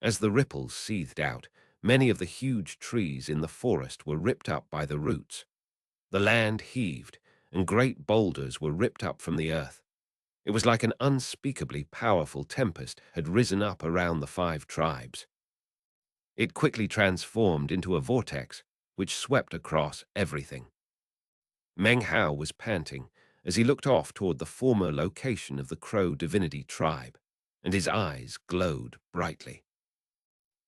As the ripples seethed out, many of the huge trees in the forest were ripped up by the roots. The land heaved, and great boulders were ripped up from the earth. It was like an unspeakably powerful tempest had risen up around the 5 tribes. It quickly transformed into a vortex which swept across everything. Meng Hao was panting as he looked off toward the former location of the Crow divinity tribe, and his eyes glowed brightly.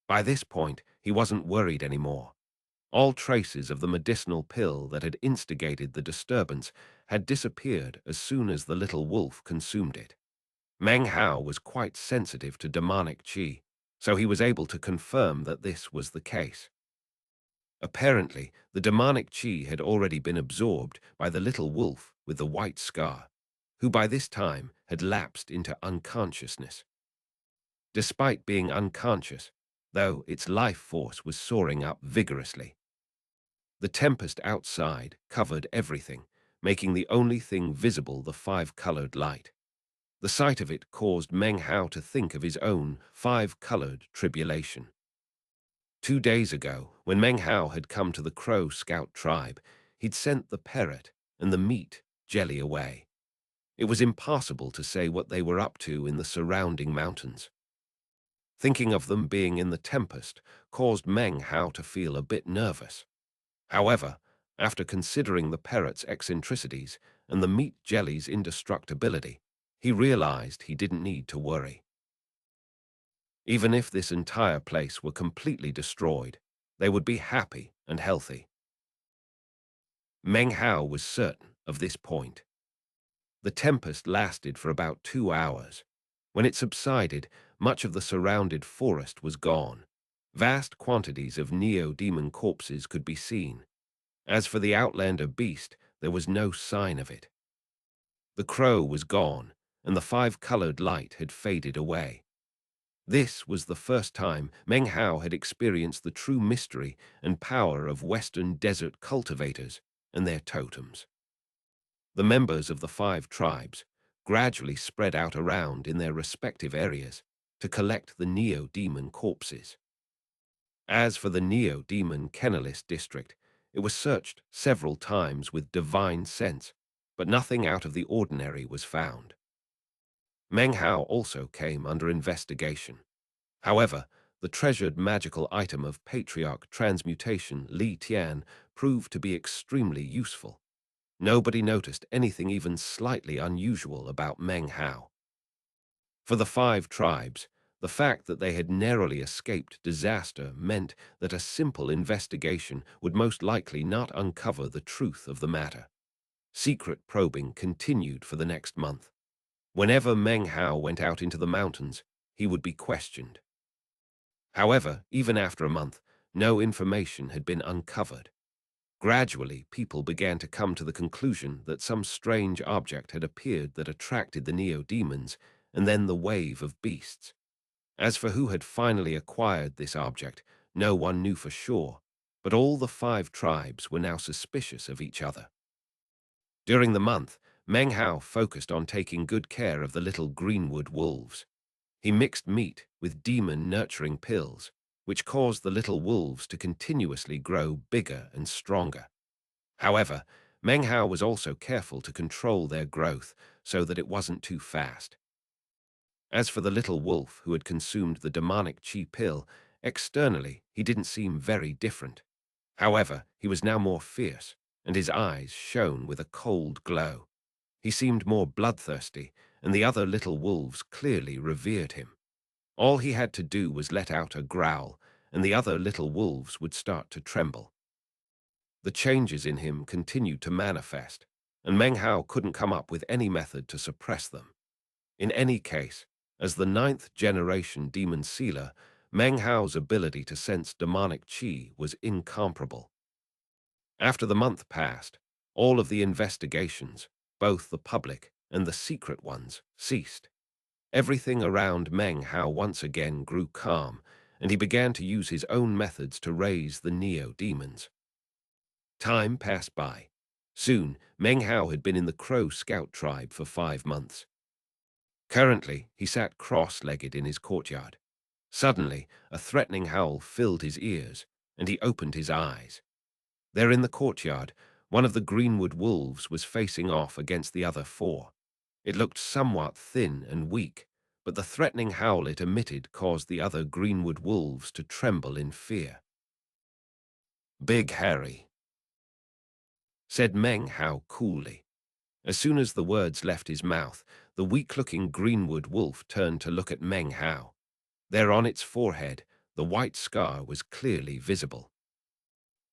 By this point, he wasn't worried anymore. All traces of the medicinal pill that had instigated the disturbance had disappeared as soon as the little wolf consumed it. Meng Hao was quite sensitive to demonic qi, so he was able to confirm that this was the case. Apparently, the demonic qi had already been absorbed by the little wolf with the white scar, who by this time had lapsed into unconsciousness. Despite being unconscious, though, its life force was soaring up vigorously. The tempest outside covered everything, making the only thing visible the 5-colored light. The sight of it caused Meng Hao to think of his own 5-colored tribulation. 2 days ago, when Meng Hao had come to the Crow Scout tribe, he'd sent the parrot and the meat jelly away. It was impossible to say what they were up to in the surrounding mountains. Thinking of them being in the tempest caused Meng Hao to feel a bit nervous. However, after considering the parrot's eccentricities and the meat jelly's indestructibility, he realized he didn't need to worry. Even if this entire place were completely destroyed, they would be happy and healthy. Meng Hao was certain of this point. The tempest lasted for about 2 hours. When it subsided, much of the surrounded forest was gone. Vast quantities of neo-demon corpses could be seen. As for the outlander beast, there was no sign of it. The crow was gone, and the 5-colored light had faded away. This was the first time Meng Hao had experienced the true mystery and power of Western desert cultivators and their totems. The members of the 5 tribes gradually spread out around in their respective areas to collect the neo-demon corpses. As for the neo-demon kennelist district, it was searched several times with divine sense, but nothing out of the ordinary was found. Meng Hao also came under investigation. However, the treasured magical item of patriarch transmutation Li Tian proved to be extremely useful. Nobody noticed anything even slightly unusual about Meng Hao. For the 5 tribes, the fact that they had narrowly escaped disaster meant that a simple investigation would most likely not uncover the truth of the matter. Secret probing continued for the next month. Whenever Meng Hao went out into the mountains, he would be questioned. However, even after a month, no information had been uncovered. Gradually, people began to come to the conclusion that some strange object had appeared that attracted the neo-demons, and then the wave of beasts. As for who had finally acquired this object, no one knew for sure, but all the 5 tribes were now suspicious of each other. During the month, Meng Hao focused on taking good care of the little greenwood wolves. He mixed meat with demon-nurturing pills, which caused the little wolves to continuously grow bigger and stronger. However, Meng Hao was also careful to control their growth so that it wasn't too fast. As for the little wolf who had consumed the demonic qi pill, externally he didn't seem very different. However, he was now more fierce, and his eyes shone with a cold glow. He seemed more bloodthirsty, and the other little wolves clearly revered him. All he had to do was let out a growl, and the other little wolves would start to tremble. The changes in him continued to manifest, and Meng Hao couldn't come up with any method to suppress them. In any case, as the ninth generation demon sealer, Meng Hao's ability to sense demonic qi was incomparable. After the month passed, all of the investigations, both the public and the secret ones, ceased. Everything around Meng Hao once again grew calm, and he began to use his own methods to raise the neo-demons. Time passed by. Soon, Meng Hao had been in the Crow Scout tribe for 5 months. Currently, he sat cross-legged in his courtyard. Suddenly, a threatening howl filled his ears, and he opened his eyes. There in the courtyard, one of the Greenwood wolves was facing off against the other 4. It looked somewhat thin and weak, but the threatening howl it emitted caused the other Greenwood wolves to tremble in fear. "Big Harry," said Meng Hao coolly. As soon as the words left his mouth, the weak-looking Greenwood wolf turned to look at Meng Hao. There on its forehead, the white scar was clearly visible.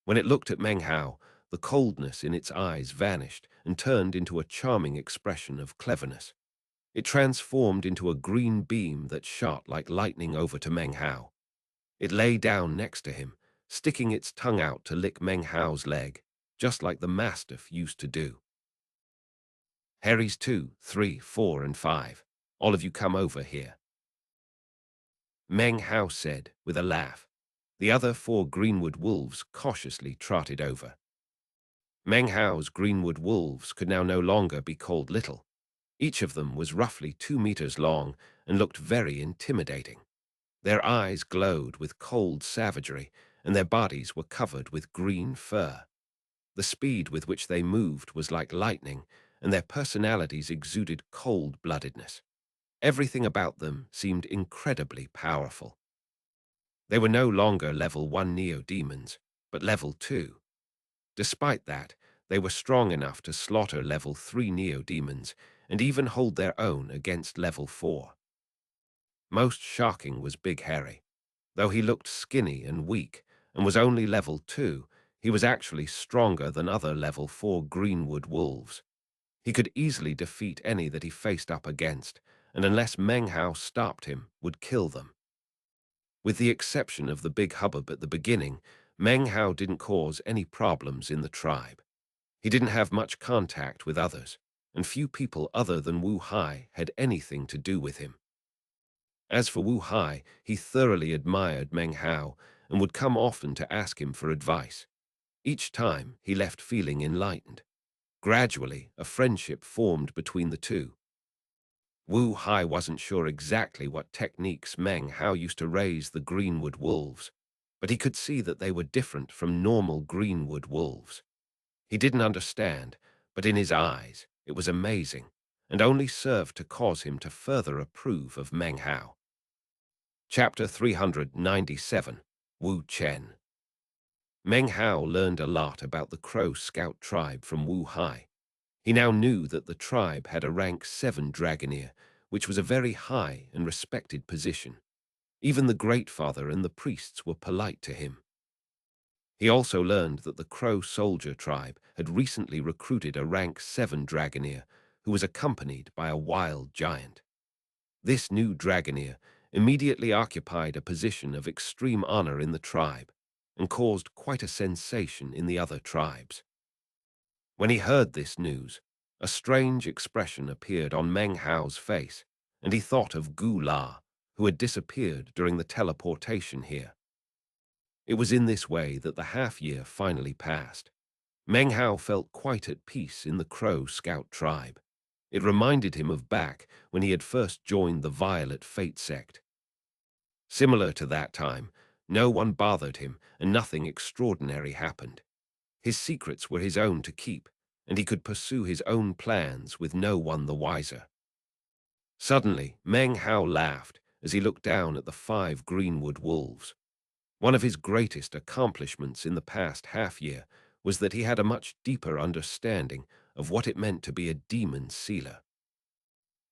When it looked at Meng Hao, the coldness in its eyes vanished and turned into a charming expression of cleverness. It transformed into a green beam that shot like lightning over to Meng Hao. It lay down next to him, sticking its tongue out to lick Meng Hao's leg, just like the mastiff used to do. "Harry's 2, 3, 4, and 5. All of you come over here," Meng Hao said with a laugh. The other 4 Greenwood wolves cautiously trotted over. Meng Hao's Greenwood wolves could now no longer be called little. Each of them was roughly 2 meters long and looked very intimidating. Their eyes glowed with cold savagery, and their bodies were covered with green fur. The speed with which they moved was like lightning, and their personalities exuded cold-bloodedness. Everything about them seemed incredibly powerful. They were no longer level 1 neo-demons, but level 2. Despite that, they were strong enough to slaughter level 3 neo-demons and even hold their own against level 4. Most shocking was Big Harry. Though he looked skinny and weak and was only level 2, he was actually stronger than other level 4 Greenwood wolves. He could easily defeat any that he faced up against, and unless Meng Hao stopped him, would kill them. With the exception of the big hubbub at the beginning, Meng Hao didn't cause any problems in the tribe. He didn't have much contact with others, and few people other than Wu Hai had anything to do with him. As for Wu Hai, he thoroughly admired Meng Hao and would come often to ask him for advice. Each time, he left feeling enlightened. Gradually, a friendship formed between the two. Wu Hai wasn't sure exactly what techniques Meng Hao used to raise the Greenwood wolves, but he could see that they were different from normal Greenwood wolves. He didn't understand, but in his eyes, it was amazing, and only served to cause him to further approve of Meng Hao. Chapter 397, Wu Chen. Meng Hao learned a lot about the Crow Scout tribe from Wu Hai. He now knew that the tribe had a rank 7 Dragoneer, which was a very high and respected position. Even the Great Father and the priests were polite to him. He also learned that the Crow Soldier tribe had recently recruited a rank 7 Dragoneer who was accompanied by a wild giant. This new Dragoneer immediately occupied a position of extreme honor in the tribe and caused quite a sensation in the other tribes. When he heard this news, a strange expression appeared on Meng Hao's face, and he thought of Gu La, who had disappeared during the teleportation here. It was in this way that the half-year finally passed. Meng Hao felt quite at peace in the Crow Scout tribe. It reminded him of back when he had first joined the Violet Fate sect. Similar to that time, no one bothered him and nothing extraordinary happened. His secrets were his own to keep, and he could pursue his own plans with no one the wiser. Suddenly, Meng Hao laughed as he looked down at the 5 Greenwood wolves. One of his greatest accomplishments in the past half-year was that he had a much deeper understanding of what it meant to be a demon sealer.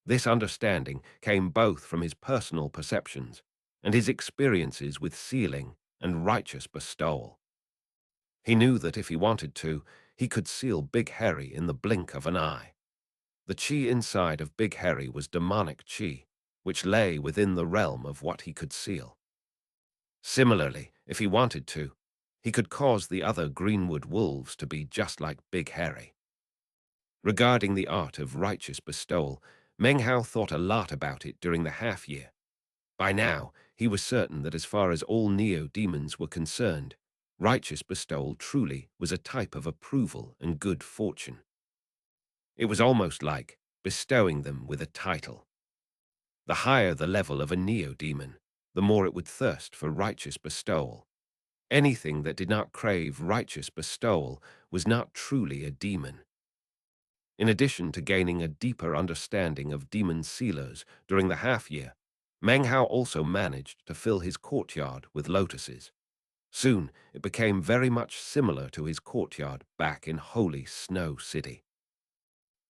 This understanding came both from his personal perceptions and his experiences with sealing and righteous bestowal. He knew that if he wanted to, he could seal Big Harry in the blink of an eye. The chi inside of Big Harry was demonic chi, which lay within the realm of what he could seal. Similarly, if he wanted to, he could cause the other Greenwood wolves to be just like Big Harry. Regarding the art of righteous bestowal, Meng Hao thought a lot about it during the half-year. By now, he was certain that as far as all neo-demons were concerned, righteous bestowal truly was a type of approval and good fortune. It was almost like bestowing them with a title. The higher the level of a neo-demon, the more it would thirst for righteous bestowal. Anything that did not crave righteous bestowal was not truly a demon. In addition to gaining a deeper understanding of demon sealers during the half-year, Meng Hao also managed to fill his courtyard with lotuses. Soon, it became very much similar to his courtyard back in Holy Snow City.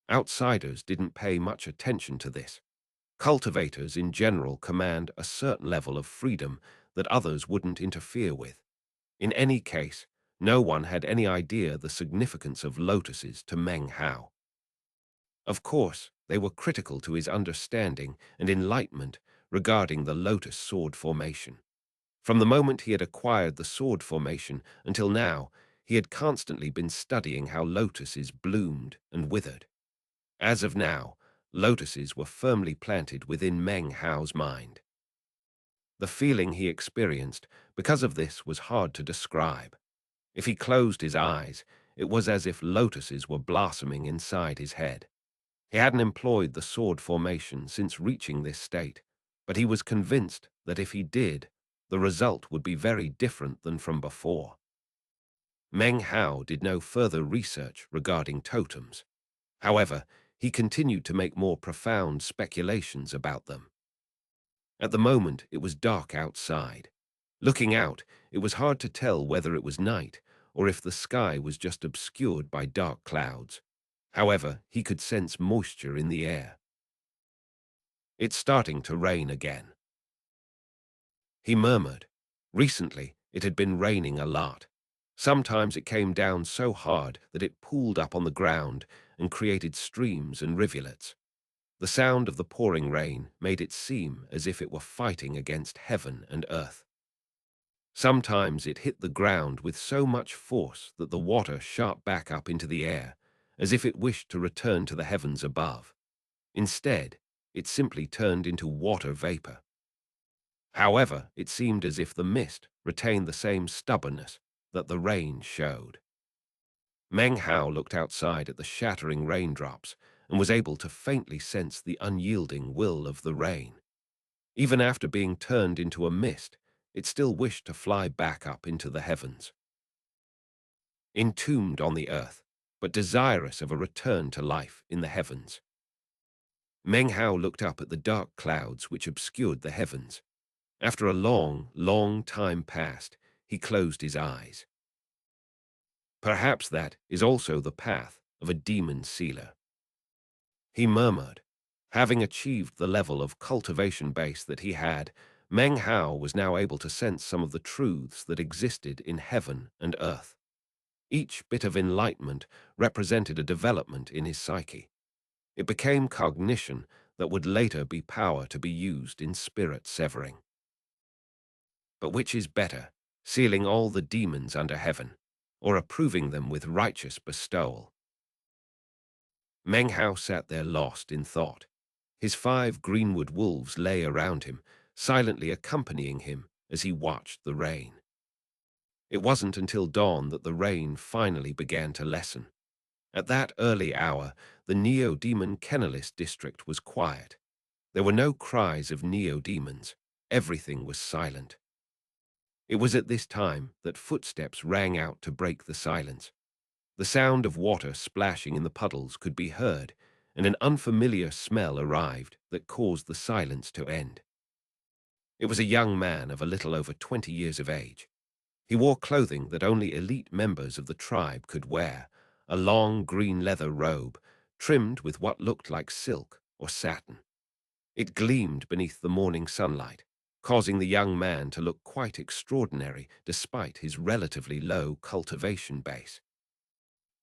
Outsiders didn't pay much attention to this. Cultivators in general command a certain level of freedom that others wouldn't interfere with. In any case, no one had any idea the significance of lotuses to Meng Hao. Of course, they were critical to his understanding and enlightenment regarding the lotus sword formation. From the moment he had acquired the sword formation until now, he had constantly been studying how lotuses bloomed and withered. As of now, lotuses were firmly planted within Meng Hao's mind. The feeling he experienced because of this was hard to describe. If he closed his eyes, it was as if lotuses were blossoming inside his head. He hadn't employed the sword formation since reaching this state, but he was convinced that if he did, the result would be very different than from before. Meng Hao did no further research regarding totems. However, he continued to make more profound speculations about them. At the moment, it was dark outside. Looking out, it was hard to tell whether it was night or if the sky was just obscured by dark clouds. However, he could sense moisture in the air. It's starting to rain again, he murmured. Recently, it had been raining a lot. Sometimes it came down so hard that it pooled up on the ground and created streams and rivulets. The sound of the pouring rain made it seem as if it were fighting against heaven and earth. Sometimes it hit the ground with so much force that the water shot back up into the air, as if it wished to return to the heavens above. Instead, it simply turned into water vapor. However, it seemed as if the mist retained the same stubbornness that the rain showed. Meng Hao looked outside at the shattering raindrops and was able to faintly sense the unyielding will of the rain. Even after being turned into a mist, it still wished to fly back up into the heavens. Entombed on the earth, but desirous of a return to life in the heavens. Meng Hao looked up at the dark clouds which obscured the heavens. After a long, long time passed, he closed his eyes. Perhaps that is also the path of a demon sealer, he murmured. Having achieved the level of cultivation base that he had, Meng Hao was now able to sense some of the truths that existed in heaven and earth. Each bit of enlightenment represented a development in his psyche. It became cognition that would later be power to be used in spirit severing. But which is better, sealing all the demons under heaven, or approving them with righteous bestowal? Meng Hao sat there lost in thought. His 5 greenwood wolves lay around him, silently accompanying him as he watched the rain. It wasn't until dawn that the rain finally began to lessen. At that early hour, the Neo-Demon Kennelist district was quiet. There were no cries of Neo-Demons. Everything was silent. It was at this time that footsteps rang out to break the silence. The sound of water splashing in the puddles could be heard, and an unfamiliar smell arrived that caused the silence to end. It was a young man of a little over 20 years of age. He wore clothing that only elite members of the tribe could wear, a long green leather robe, trimmed with what looked like silk or satin. It gleamed beneath the morning sunlight, causing the young man to look quite extraordinary despite his relatively low cultivation base.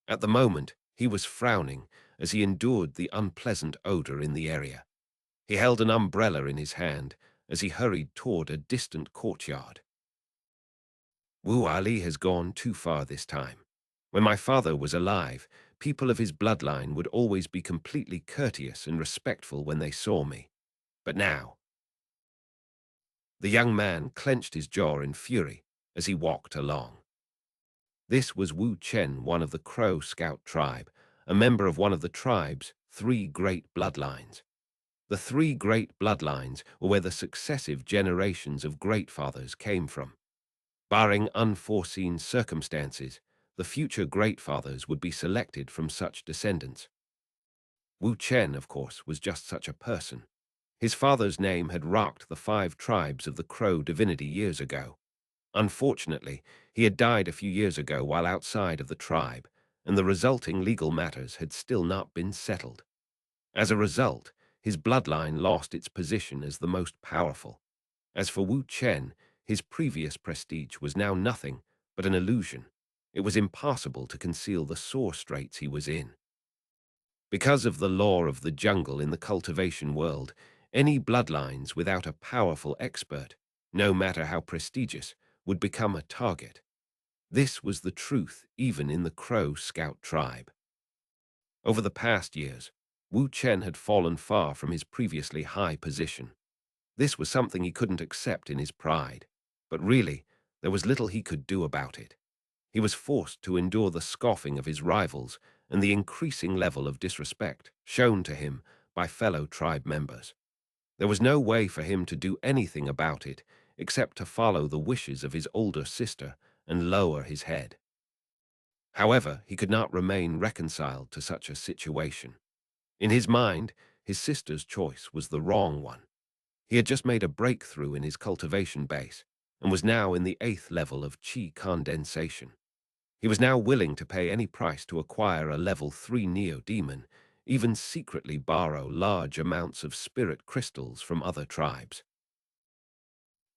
At the moment, he was frowning as he endured the unpleasant odor in the area. He held an umbrella in his hand as he hurried toward a distant courtyard. Wu Ali has gone too far this time. When my father was alive, people of his bloodline would always be completely courteous and respectful when they saw me. But now, the young man clenched his jaw in fury as he walked along. This was Wu Chen, one of the Crow Scout tribe, a member of one of the tribe's three great bloodlines. The three great bloodlines were where the successive generations of great fathers came from. Barring unforeseen circumstances, the future great fathers would be selected from such descendants. Wu Chen, of course, was just such a person. His father's name had rocked the 5 tribes of the Crow divinity years ago. Unfortunately, he had died a few years ago while outside of the tribe, and the resulting legal matters had still not been settled. As a result, his bloodline lost its position as the most powerful. As for Wu Chen, his previous prestige was now nothing but an illusion. It was impossible to conceal the sore straits he was in. Because of the law of the jungle in the cultivation world, any bloodlines without a powerful expert, no matter how prestigious, would become a target. This was the truth even in the Crow Scout tribe. Over the past years, Wu Chen had fallen far from his previously high position. This was something he couldn't accept in his pride, but really, there was little he could do about it. He was forced to endure the scoffing of his rivals and the increasing level of disrespect shown to him by fellow tribe members. There was no way for him to do anything about it except to follow the wishes of his older sister and lower his head. However, he could not remain reconciled to such a situation. In his mind, his sister's choice was the wrong one. He had just made a breakthrough in his cultivation base and was now in the 8th level of qi condensation. He was now willing to pay any price to acquire a level 3 neo-demon, even secretly borrow large amounts of spirit crystals from other tribes.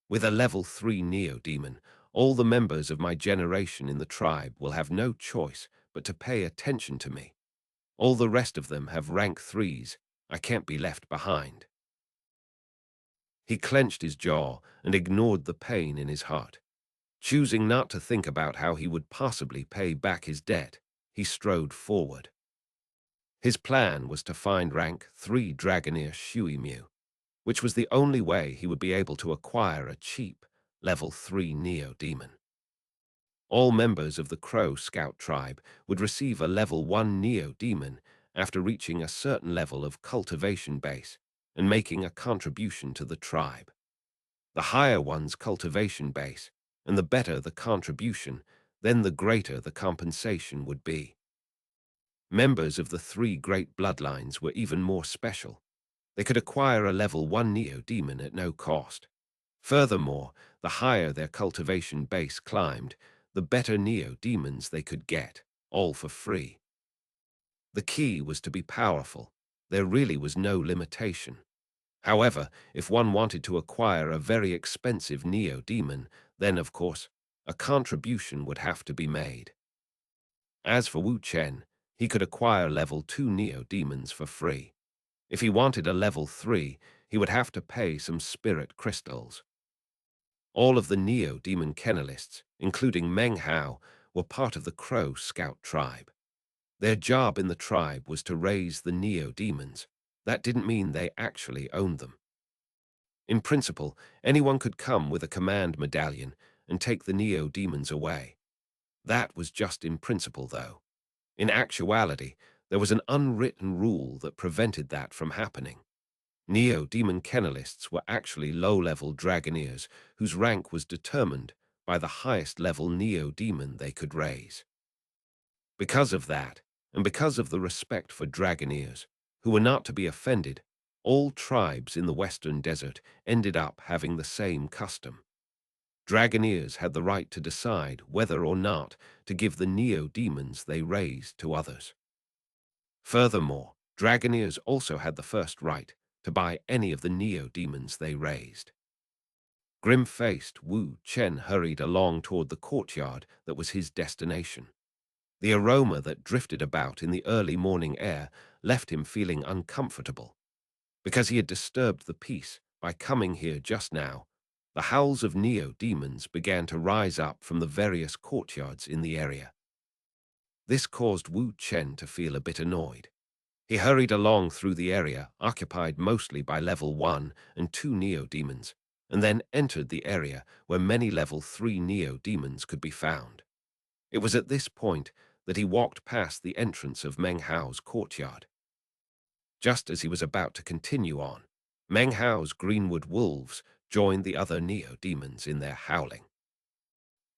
With a level 3 neo-demon, all the members of my generation in the tribe will have no choice but to pay attention to me. All the rest of them have rank 3s. I can't be left behind. He clenched his jaw and ignored the pain in his heart. Choosing not to think about how he would possibly pay back his debt, he strode forward. His plan was to find rank 3 Dragoneer Shuimyu, which was the only way he would be able to acquire a cheap level 3 Neo-Demon. All members of the Crow Scout tribe would receive a level 1 Neo-Demon after reaching a certain level of cultivation base and making a contribution to the tribe. The higher one's cultivation base, and the better the contribution, then the greater the compensation would be. Members of the 3 great bloodlines were even more special. They could acquire a level 1 Neo-Demon at no cost. Furthermore, the higher their cultivation base climbed, the better Neo-Demons they could get, all for free. The key was to be powerful. There really was no limitation. However, if one wanted to acquire a very expensive Neo-Demon, then, of course, a contribution would have to be made. As for Wu Chen, he could acquire level 2 Neo-Demons for free. If he wanted a level 3, he would have to pay some spirit crystals. All of the Neo-Demon kennelists, including Meng Hao, were part of the Crow Scout tribe. Their job in the tribe was to raise the Neo-Demons. That didn't mean they actually owned them. In principle, anyone could come with a command medallion and take the Neo-Demons away. That was just in principle, though. In actuality, there was an unwritten rule that prevented that from happening. Neo-Demon kennelists were actually low-level Dragoneers whose rank was determined by the highest-level Neo-Demon they could raise. Because of that, and because of the respect for Dragoneers, who were not to be offended, all tribes in the Western Desert ended up having the same custom. Dragoneers had the right to decide whether or not to give the Neo-Demons they raised to others. Furthermore, Dragoneers also had the first right to buy any of the neo-demons they raised. Grim-faced, Wu Chen hurried along toward the courtyard that was his destination. The aroma that drifted about in the early morning air left him feeling uncomfortable. Because he had disturbed the peace by coming here just now, the howls of neo-demons began to rise up from the various courtyards in the area. This caused Wu Chen to feel a bit annoyed. He hurried along through the area, occupied mostly by level 1 and 2 neo-demons, and then entered the area where many level 3 neo-demons could be found. It was at this point that he walked past the entrance of Meng Hao's courtyard. Just as he was about to continue on, Meng Hao's greenwood wolves joined the other neo-demons in their howling.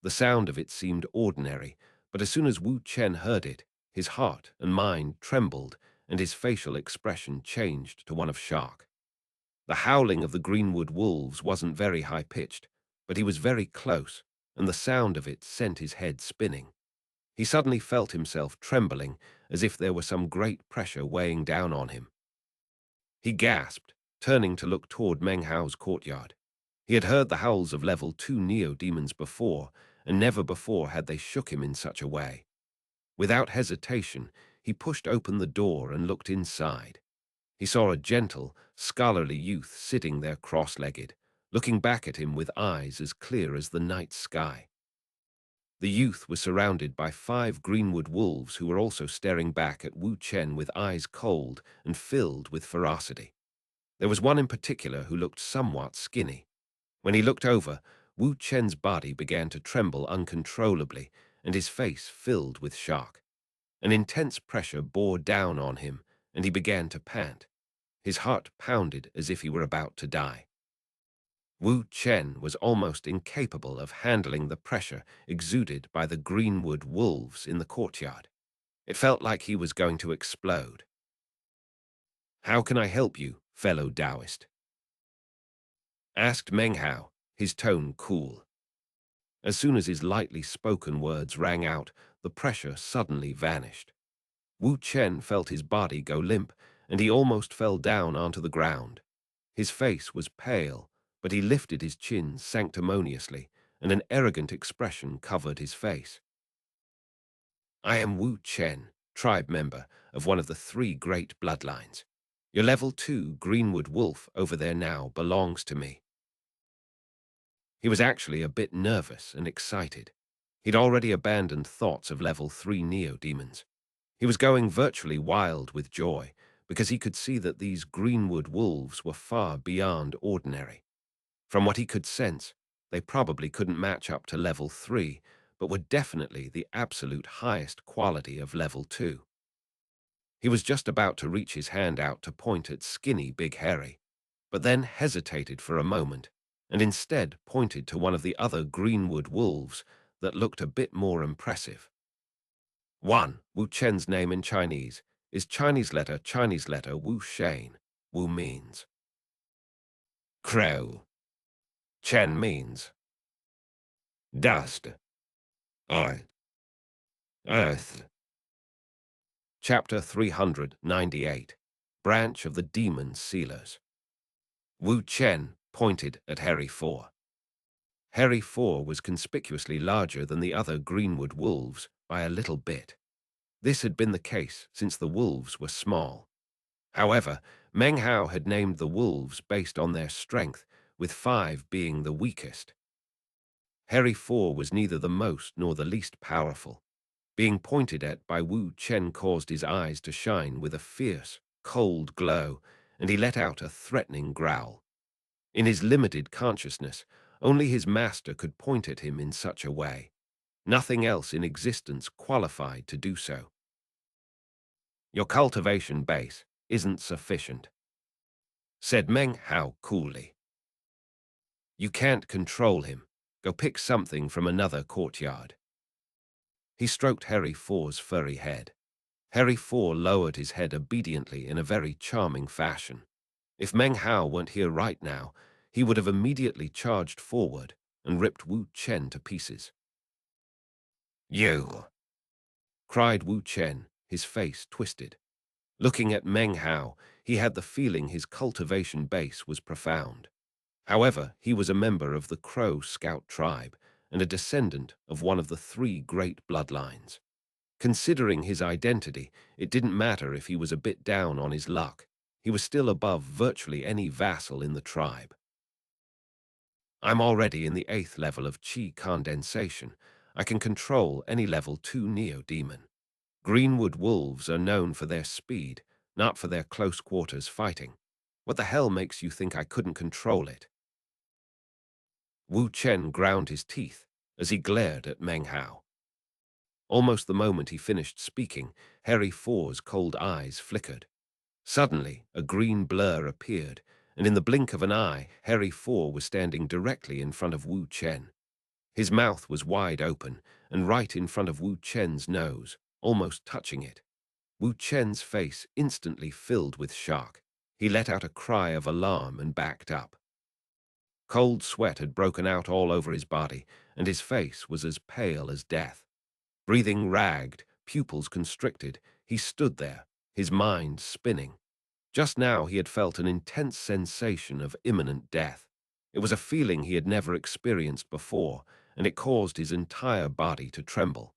The sound of it seemed ordinary, but as soon as Wu Chen heard it, his heart and mind trembled and his facial expression changed to one of shock. The howling of the greenwood wolves wasn't very high-pitched, but he was very close, and the sound of it sent his head spinning. He suddenly felt himself trembling, as if there were some great pressure weighing down on him. He gasped, turning to look toward Meng Hao's courtyard. He had heard the howls of level 2 neo-demons before, and never before had they shook him in such a way. Without hesitation, he pushed open the door and looked inside. He saw a gentle, scholarly youth sitting there cross-legged, looking back at him with eyes as clear as the night sky. The youth was surrounded by 5 greenwood wolves who were also staring back at Wu Chen with eyes cold and filled with ferocity. There was one in particular who looked somewhat skinny. When he looked over, Wu Chen's body began to tremble uncontrollably and his face filled with shock. An intense pressure bore down on him and he began to pant. His heart pounded as if he were about to die. Wu Chen was almost incapable of handling the pressure exuded by the greenwood wolves in the courtyard. It felt like he was going to explode. "How can I help you, fellow Taoist?" asked Meng Hao, his tone cool. As soon as his lightly spoken words rang out, the pressure suddenly vanished. Wu Chen felt his body go limp, and he almost fell down onto the ground. His face was pale, but he lifted his chin sanctimoniously, and an arrogant expression covered his face. "I am Wu Chen, tribe member of one of the 3 great bloodlines. Your level 2 greenwood wolf over there now belongs to me." He was actually a bit nervous and excited. He'd already abandoned thoughts of level 3 neo-demons. He was going virtually wild with joy, because he could see that these greenwood wolves were far beyond ordinary. From what he could sense, they probably couldn't match up to level 3, but were definitely the absolute highest quality of level 2. He was just about to reach his hand out to point at skinny Big Harry, but then hesitated for a moment, and instead pointed to one of the other greenwood wolves that looked a bit more impressive. 1. Wu Chen's name in Chinese is Chinese letter Wu Shane. Wu means crow. Chen means dust, or earth. Chapter 398, Branch of the Demon Sealers. Wu Chen pointed at Harry 4. Harry 4 was conspicuously larger than the other greenwood wolves by a little bit. This had been the case since the wolves were small. However, Meng Hao had named the wolves based on their strength, with 5 being the weakest. Harry 4 was neither the most nor the least powerful. Being pointed at by Wu Chen caused his eyes to shine with a fierce, cold glow, and he let out a threatening growl. In his limited consciousness, only his master could point at him in such a way. Nothing else in existence qualified to do so. "Your cultivation base isn't sufficient," said Meng Hao coolly. "You can't control him. Go pick something from another courtyard." He stroked Harry 4's furry head. Harry 4 lowered his head obediently in a very charming fashion. If Meng Hao weren't here right now, he would have immediately charged forward and ripped Wu Chen to pieces. "You!" cried Wu Chen, his face twisted. Looking at Meng Hao, he had the feeling his cultivation base was profound. However, he was a member of the Crow Scout tribe and a descendant of one of the three great bloodlines. Considering his identity, it didn't matter if he was a bit down on his luck. He was still above virtually any vassal in the tribe. I'm already in the 8th level of Qi condensation. I can control any level 2 Neo-Demon. Greenwood wolves are known for their speed, not for their close quarters fighting. What the hell makes you think I couldn't control it? Wu Chen ground his teeth as he glared at Meng Hao. Almost the moment he finished speaking, Harry Four's cold eyes flickered. Suddenly, a green blur appeared, and in the blink of an eye, Harry Four was standing directly in front of Wu Chen. His mouth was wide open, and right in front of Wu Chen's nose, almost touching it. Wu Chen's face instantly filled with shock. He let out a cry of alarm and backed up. Cold sweat had broken out all over his body, and his face was as pale as death. Breathing ragged, pupils constricted, he stood there, his mind spinning. Just now he had felt an intense sensation of imminent death. It was a feeling he had never experienced before, and it caused his entire body to tremble.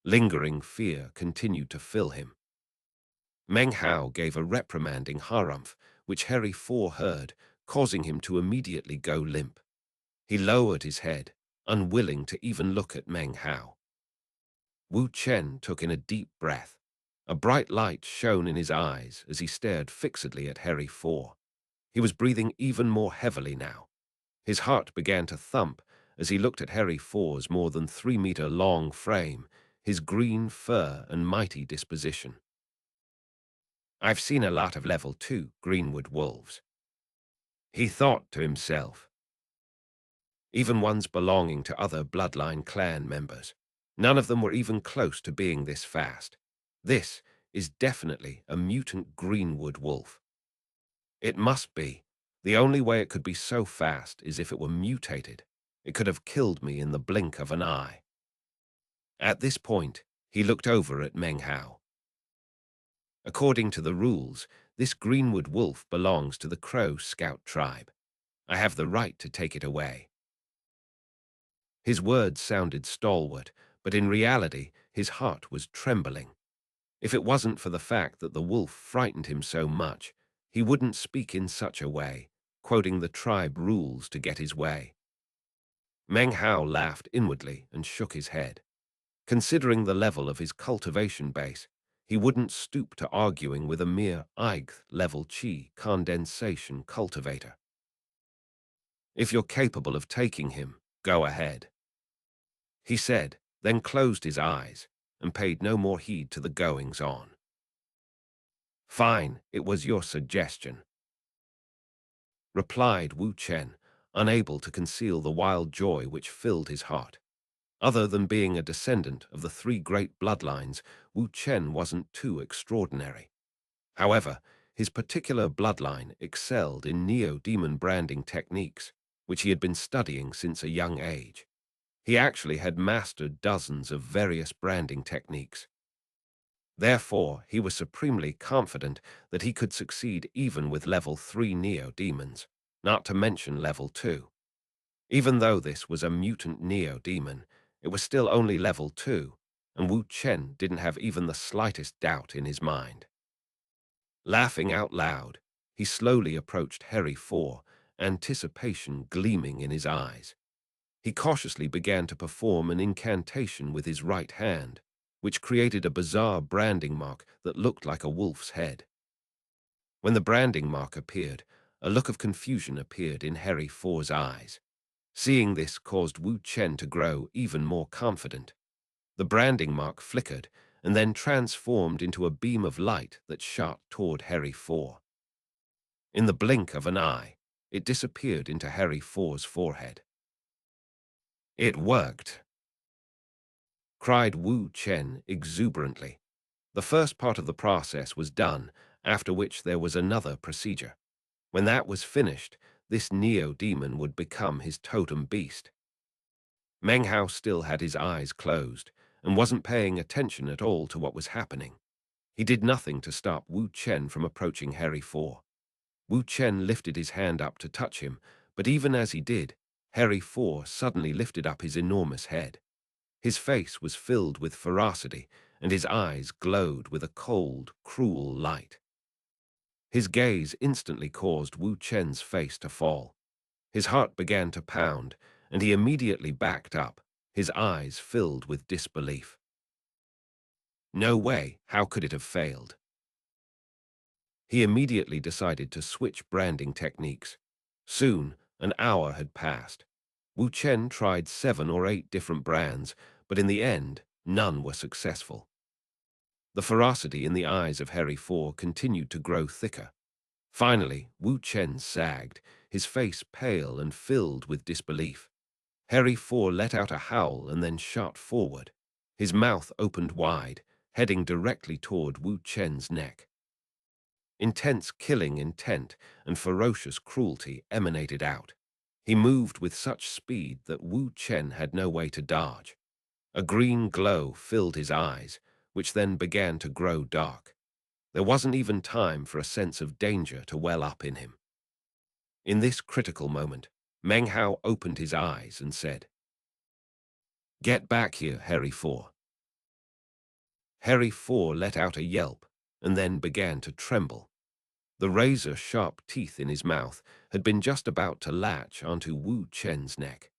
Lingering fear continued to fill him. Meng Hao gave a reprimanding harumph, which Harry Four heard, causing him to immediately go limp. He lowered his head, unwilling to even look at Meng Hao. Wu Chen took in a deep breath. A bright light shone in his eyes as he stared fixedly at Harry Four. He was breathing even more heavily now. His heart began to thump as he looked at Harry Four's more than 3-meter-long frame, his green fur and mighty disposition. I've seen a lot of level 2 Greenwood wolves, he thought to himself. Even ones belonging to other bloodline clan members. None of them were even close to being this fast. This is definitely a mutant Greenwood wolf. It must be. The only way it could be so fast is if it were mutated. It could have killed me in the blink of an eye. At this point, he looked over at Meng Hao. According to the rules, this Greenwood wolf belongs to the Crow Scout tribe. I have the right to take it away. His words sounded stalwart, but in reality, his heart was trembling. If it wasn't for the fact that the wolf frightened him so much, he wouldn't speak in such a way, quoting the tribe rules to get his way. Meng Hao laughed inwardly and shook his head. Considering the level of his cultivation base, he wouldn't stoop to arguing with a mere ISSTH level Qi condensation cultivator. If you're capable of taking him, go ahead, he said, then closed his eyes and paid no more heed to the goings-on. Fine, it was your suggestion, replied Wu Chen, unable to conceal the wild joy which filled his heart. Other than being a descendant of the three great bloodlines, Wu Chen wasn't too extraordinary. However, his particular bloodline excelled in neo-demon branding techniques, which he had been studying since a young age. He actually had mastered dozens of various branding techniques. Therefore, he was supremely confident that he could succeed even with level 3 neo-demons, not to mention level 2. Even though this was a mutant neo-demon, it was still only level 2, and Wu Chen didn't have even the slightest doubt in his mind. Laughing out loud, he slowly approached Harry Four, anticipation gleaming in his eyes. He cautiously began to perform an incantation with his right hand, which created a bizarre branding mark that looked like a wolf's head. When the branding mark appeared, a look of confusion appeared in Harry Four's eyes. Seeing this caused Wu Chen to grow even more confident. The branding mark flickered and then transformed into a beam of light that shot toward Harry Four. In the blink of an eye, it disappeared into Harry Four's forehead. It worked, cried Wu Chen exuberantly. The first part of the process was done, after which there was another procedure. When that was finished, this neo-demon would become his totem beast. Meng Hao still had his eyes closed and wasn't paying attention at all to what was happening. He did nothing to stop Wu Chen from approaching Harry Four. Wu Chen lifted his hand up to touch him, but even as he did, Harry Four suddenly lifted up his enormous head. His face was filled with ferocity, and his eyes glowed with a cold, cruel light. His gaze instantly caused Wu Chen's face to fall. His heart began to pound, and he immediately backed up, his eyes filled with disbelief. No way, how could it have failed? He immediately decided to switch branding techniques. Soon, an hour had passed. Wu Chen tried 7 or 8 different brands, but in the end, none were successful. The ferocity in the eyes of Harry Four continued to grow thicker. Finally, Wu Chen sagged, his face pale and filled with disbelief. Harry Four let out a howl and then shot forward. His mouth opened wide, heading directly toward Wu Chen's neck. Intense killing intent and ferocious cruelty emanated out. He moved with such speed that Wu Chen had no way to dodge. A green glow filled his eyes, which then began to grow dark. There wasn't even time for a sense of danger to well up in him. In this critical moment, Meng Hao opened his eyes and said, "Get back here, Harry Four." Harry Four let out a yelp and then began to tremble. The razor-sharp teeth in his mouth had been just about to latch onto Wu Chen's neck.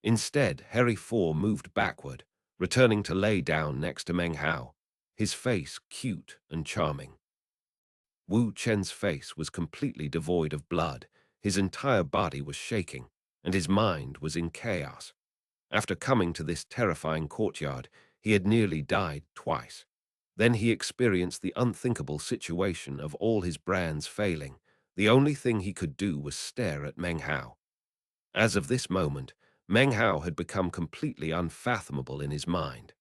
Instead, Harry Four moved backward, returning to lay down next to Meng Hao, his face cute and charming. Wu Chen's face was completely devoid of blood, his entire body was shaking, and his mind was in chaos. After coming to this terrifying courtyard, he had nearly died twice. Then he experienced the unthinkable situation of all his brands failing. The only thing he could do was stare at Meng Hao. As of this moment, Meng Hao had become completely unfathomable in his mind.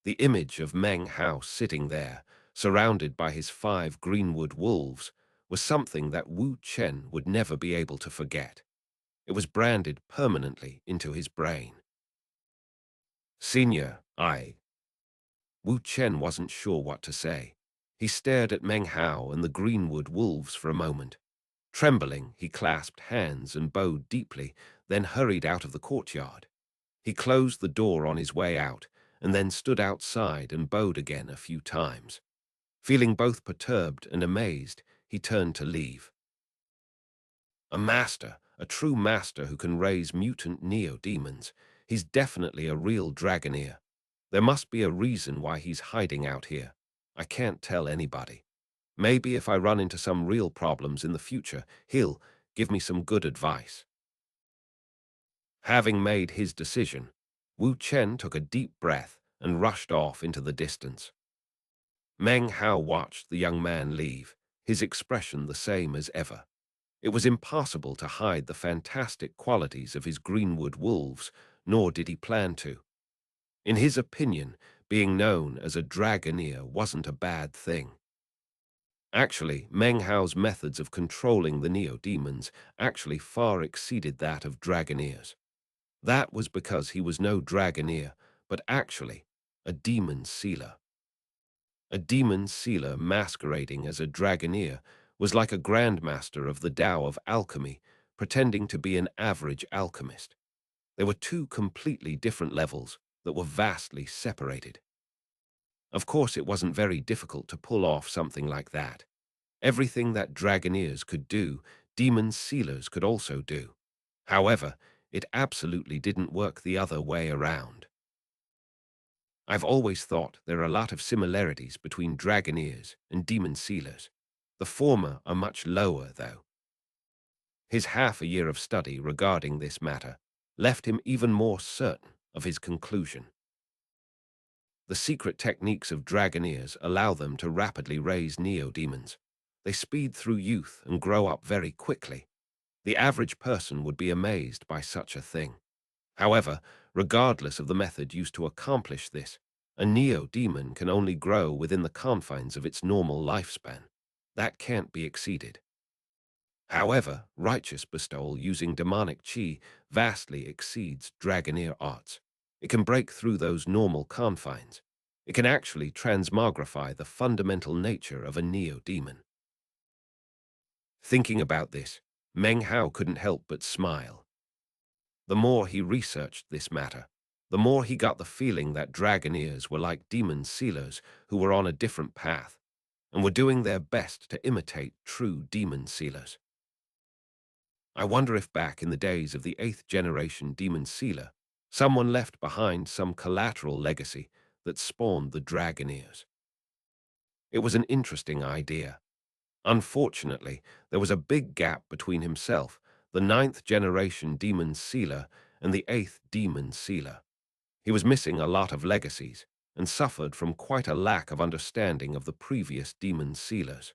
The image of Meng Hao sitting there, surrounded by his 5 greenwood wolves, was something that Wu Chen would never be able to forget. It was branded permanently into his brain. "Senior, Wu Chen wasn't sure what to say. He stared at Meng Hao and the greenwood wolves for a moment. Trembling, he clasped hands and bowed deeply, then hurried out of the courtyard. He closed the door on his way out, and then stood outside and bowed again a few times. Feeling both perturbed and amazed, he turned to leave. A master, a true master who can raise mutant neo-demons. He's definitely a real Dragoneer. There must be a reason why he's hiding out here. I can't tell anybody. Maybe if I run into some real problems in the future, he'll give me some good advice." Having made his decision, Wu Chen took a deep breath and rushed off into the distance. Meng Hao watched the young man leave, his expression the same as ever. It was impossible to hide the fantastic qualities of his greenwood wolves, nor did he plan to. In his opinion, being known as a Dragoneer wasn't a bad thing. Actually, Meng Hao's methods of controlling the neo-demons actually far exceeded that of Dragoneers. That was because he was no Dragoneer, but actually a demon sealer. A demon sealer masquerading as a Dragoneer was like a grandmaster of the Tao of alchemy, pretending to be an average alchemist. There were 2 completely different levels that were vastly separated. Of course, it wasn't very difficult to pull off something like that. Everything that Dragoneers could do, demon sealers could also do. However, it absolutely didn't work the other way around. I've always thought there are a lot of similarities between Dragoneers and demon sealers. The former are much lower, though. His half a year of study regarding this matter left him even more certain of his conclusion. The secret techniques of Dragoneers allow them to rapidly raise neo-demons. They speed through youth and grow up very quickly. The average person would be amazed by such a thing. However, regardless of the method used to accomplish this, a neo-demon can only grow within the confines of its normal lifespan. That can't be exceeded. However, righteous bestowal using demonic chi vastly exceeds Dragoneer arts. It can break through those normal confines. It can actually transmogrify the fundamental nature of a neo-demon. Thinking about this, Meng Hao couldn't help but smile. The more he researched this matter, the more he got the feeling that dragoneers were like demon sealers who were on a different path and were doing their best to imitate true demon sealers. I wonder if back in the days of the 8th generation demon sealer, someone left behind some collateral legacy that spawned the dragoneers. It was an interesting idea. Unfortunately, there was a big gap between himself, the 9th generation demon sealer, and the 8th demon sealer. He was missing a lot of legacies and suffered from quite a lack of understanding of the previous demon sealers.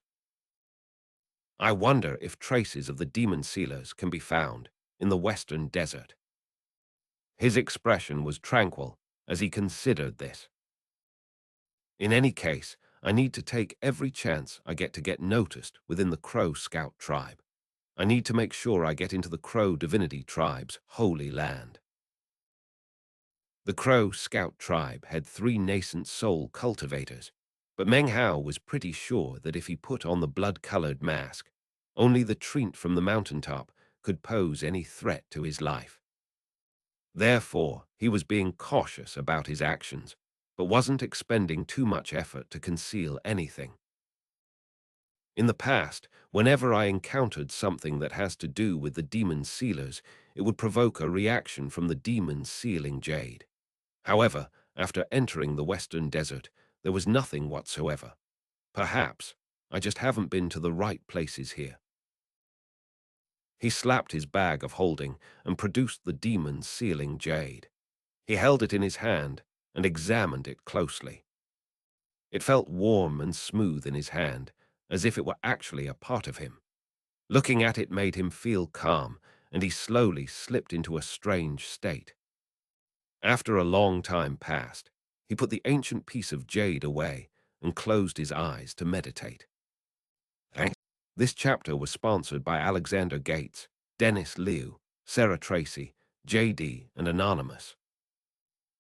I wonder if traces of the demon sealers can be found in the Western Desert. His expression was tranquil as he considered this. In any case, I need to take every chance I get to get noticed within the Crow Scout tribe. I need to make sure I get into the Crow Divinity tribe's holy land. The Crow Scout tribe had 3 nascent soul cultivators, but Meng Hao was pretty sure that if he put on the blood-colored mask, only the treant from the mountaintop could pose any threat to his life. Therefore, he was being cautious about his actions, but wasn't expending too much effort to conceal anything. In the past, whenever I encountered something that has to do with the demon sealers, it would provoke a reaction from the demons sealing jade. However, after entering the Western Desert, there was nothing whatsoever. Perhaps I just haven't been to the right places here. He slapped his bag of holding and produced the demon sealing jade. He held it in his hand and examined it closely. It felt warm and smooth in his hand, as if it were actually a part of him. Looking at it made him feel calm, and he slowly slipped into a strange state. After a long time passed, he put the ancient piece of jade away and closed his eyes to meditate. This chapter was sponsored by Alexander Gates, Dennis Liu, Sarah Tracy, J.D., and Anonymous.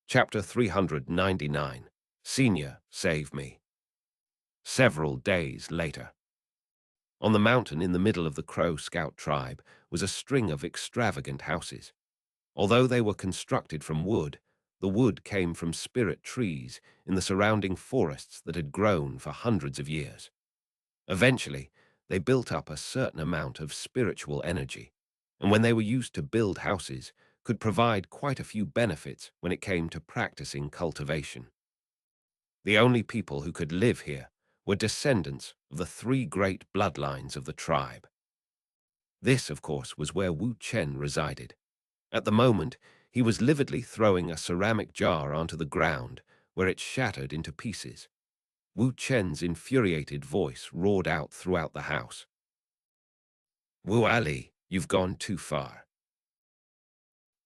Chapter 399, Senior, Save Me. Several days later. On the mountain in the middle of the Crow Scout tribe was a string of extravagant houses. Although they were constructed from wood, the wood came from spirit trees in the surrounding forests that had grown for hundreds of years. Eventually, they built up a certain amount of spiritual energy, and when they were used to build houses, could provide quite a few benefits when it came to practicing cultivation. The only people who could live here were descendants of the 3 great bloodlines of the tribe. This, of course, was where Wu Chen resided. At the moment, he was lividly throwing a ceramic jar onto the ground, where it shattered into pieces. Wu Chen's infuriated voice roared out throughout the house. "Wu Ali, you've gone too far."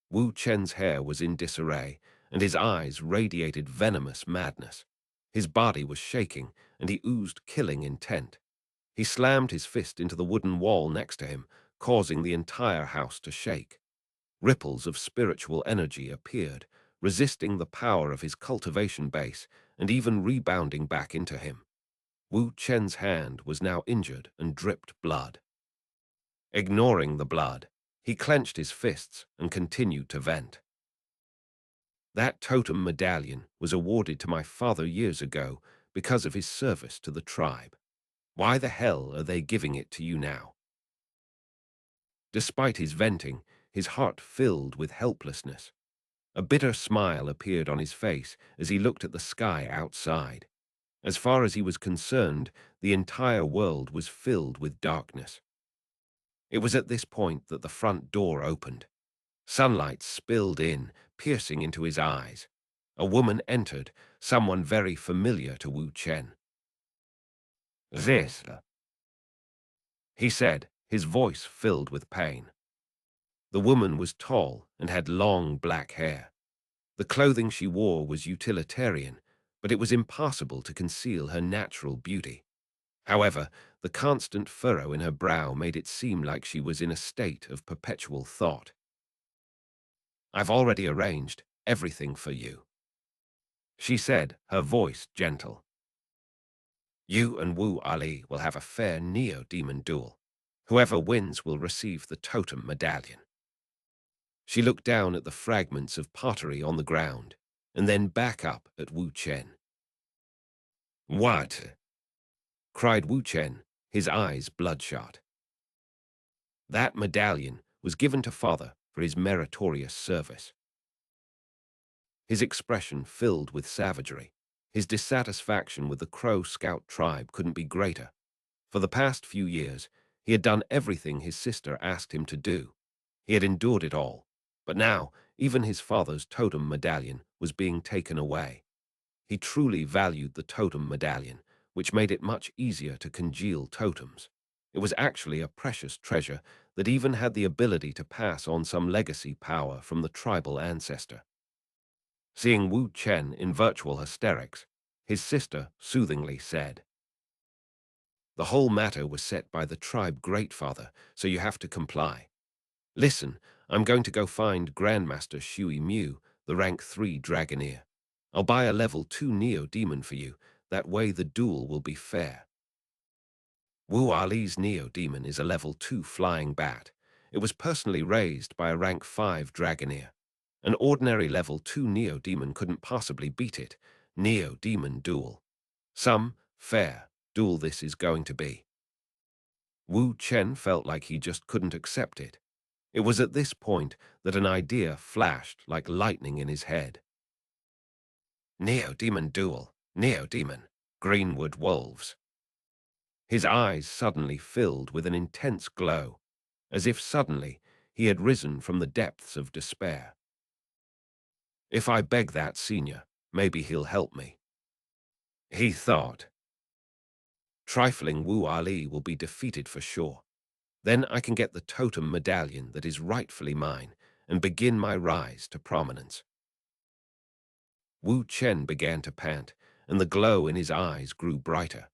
Wu Chen's hair was in disarray, and his eyes radiated venomous madness. His body was shaking, and he oozed killing intent. He slammed his fist into the wooden wall next to him, causing the entire house to shake. Ripples of spiritual energy appeared, resisting the power of his cultivation base and even rebounding back into him. Wu Chen's hand was now injured and dripped blood. Ignoring the blood, he clenched his fists and continued to vent. "That totem medallion was awarded to my father years ago because of his service to the tribe. Why the hell are they giving it to you now?" Despite his venting, his heart filled with helplessness. A bitter smile appeared on his face as he looked at the sky outside. As far as he was concerned, the entire world was filled with darkness. It was at this point that the front door opened. Sunlight spilled in, piercing into his eyes. A woman entered, someone very familiar to Wu Chen. "This," he said, his voice filled with pain. The woman was tall and had long black hair. The clothing she wore was utilitarian, but it was impossible to conceal her natural beauty. However, the constant furrow in her brow made it seem like she was in a state of perpetual thought. "I've already arranged everything for you." she said, her voice gentle. You and Wu Ali will have a fair neo-demon duel. Whoever wins will receive the totem medallion. She looked down at the fragments of pottery on the ground, and then back up at Wu Chen. What? Cried Wu Chen, his eyes bloodshot. That medallion was given to father for his meritorious service. His expression filled with savagery. His dissatisfaction with the Crow Scout tribe couldn't be greater. For the past few years, he had done everything his sister asked him to do. He had endured it all. But now, even his father's totem medallion was being taken away. He truly valued the totem medallion, which made it much easier to congeal totems. It was actually a precious treasure that even had the ability to pass on some legacy power from the tribal ancestor. Seeing Wu Chen in virtual hysterics, his sister soothingly said, "The whole matter was set by the tribe greatfather, so you have to comply. Listen, I'm going to go find Grandmaster Shui Mu, the rank 3 Dragoneer. I'll buy a level 2 Neo-Demon for you, that way the duel will be fair." Wu Ali's Neo-Demon is a level 2 Flying Bat. It was personally raised by a rank 5 Dragoneer. An ordinary level 2 Neo-Demon couldn't possibly beat it. Neo-Demon duel. Some fair duel this is going to be. Wu Chen felt like he just couldn't accept it. It was at this point that an idea flashed like lightning in his head. Neo-Demon duel. Neo-Demon. Greenwood Wolves. His eyes suddenly filled with an intense glow, as if suddenly he had risen from the depths of despair. If I beg that senior, maybe he'll help me. He thought. Trifling Wu Ali will be defeated for sure. Then I can get the totem medallion that is rightfully mine and begin my rise to prominence. Wu Chen began to pant, and the glow in his eyes grew brighter.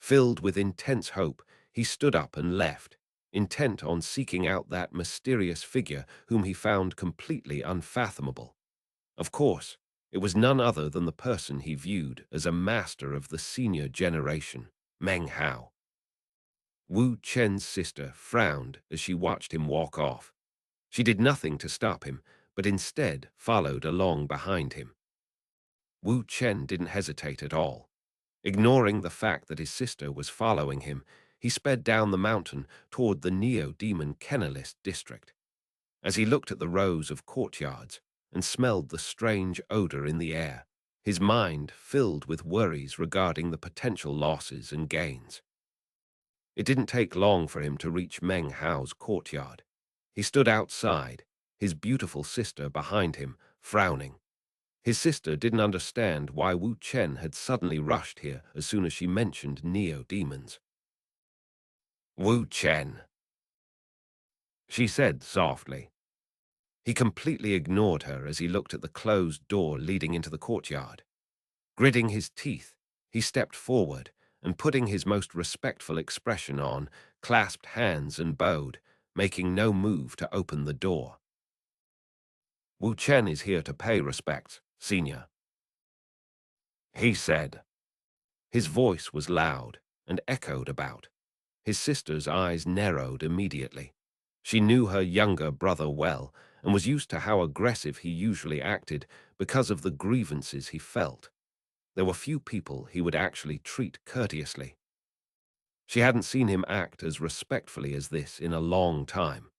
Filled with intense hope, he stood up and left, intent on seeking out that mysterious figure whom he found completely unfathomable. Of course, it was none other than the person he viewed as a master of the senior generation, Meng Hao. Wu Chen's sister frowned as she watched him walk off. She did nothing to stop him, but instead followed along behind him. Wu Chen didn't hesitate at all. Ignoring the fact that his sister was following him, he sped down the mountain toward the Neo-Demon Kennelist district. As he looked at the rows of courtyards and smelled the strange odor in the air, his mind filled with worries regarding the potential losses and gains. It didn't take long for him to reach Meng Hao's courtyard. He stood outside, his beautiful sister behind him, frowning. His sister didn't understand why Wu Chen had suddenly rushed here as soon as she mentioned neo-demons. "Wu Chen," she said softly. He completely ignored her as he looked at the closed door leading into the courtyard. Gritting his teeth, he stepped forward and, putting his most respectful expression on, clasped hands and bowed, making no move to open the door. "Wu Chen is here to pay respects, senior," he said. His voice was loud and echoed about. His sister's eyes narrowed immediately. She knew her younger brother well and was used to how aggressive he usually acted because of the grievances he felt. There were few people he would actually treat courteously. She hadn't seen him act as respectfully as this in a long time.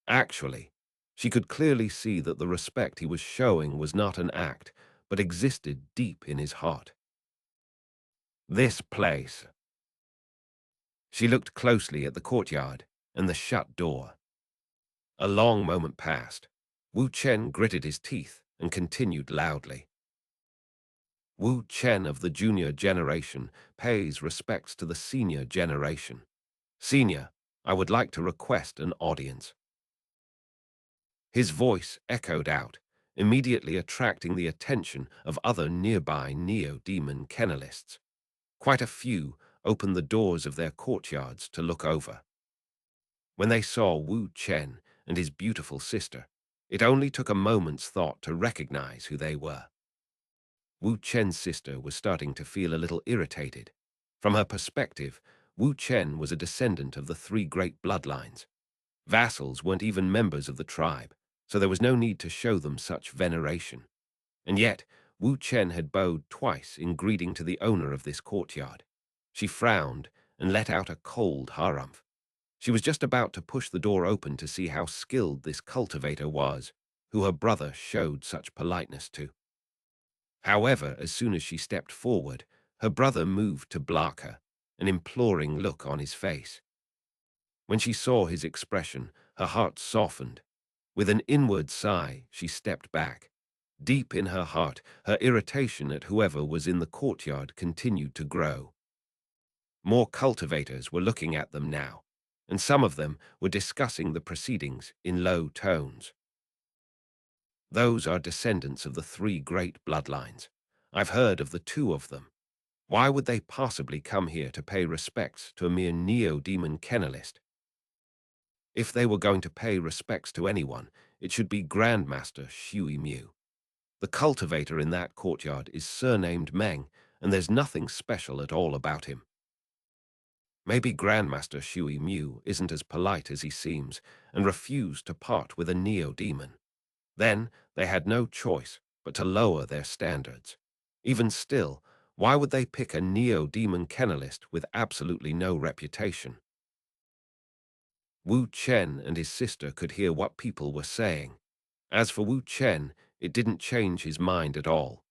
Actually, she could clearly see that the respect he was showing was not an act, but existed deep in his heart. This place. She looked closely at the courtyard and the shut door. A long moment passed. Wu Chen gritted his teeth and continued loudly. "Wu Chen of the junior generation pays respects to the senior generation. Senior, I would like to request an audience." His voice echoed out, immediately attracting the attention of other nearby neo-demon kennelists. Quite a few opened the doors of their courtyards to look over. When they saw Wu Chen and his beautiful sister, it only took a moment's thought to recognize who they were. Wu Chen's sister was starting to feel a little irritated. From her perspective, Wu Chen was a descendant of the three great bloodlines. Vassals weren't even members of the tribe, so there was no need to show them such veneration. And yet, Wu Chen had bowed twice in greeting to the owner of this courtyard. She frowned and let out a cold harumph. She was just about to push the door open to see how skilled this cultivator was, who her brother showed such politeness to. However, as soon as she stepped forward, her brother moved to block her, an imploring look on his face. When she saw his expression, her heart softened. With an inward sigh, she stepped back. Deep in her heart, her irritation at whoever was in the courtyard continued to grow. More cultivators were looking at them now, and some of them were discussing the proceedings in low tones. Those are descendants of the three great bloodlines. I've heard of the two of them. Why would they possibly come here to pay respects to a mere neo-demon kennelist? If they were going to pay respects to anyone, it should be Grandmaster xianxia. The cultivator in that courtyard is surnamed Meng, and there's nothing special at all about him. Maybe Grandmaster xianxia isn't as polite as he seems and refused to part with a neo-demon. Then they had no choice but to lower their standards. Even still, why would they pick a neo-demon kennelist with absolutely no reputation? Wu Chen and his sister could hear what people were saying. As for Wu Chen, it didn't change his mind at all.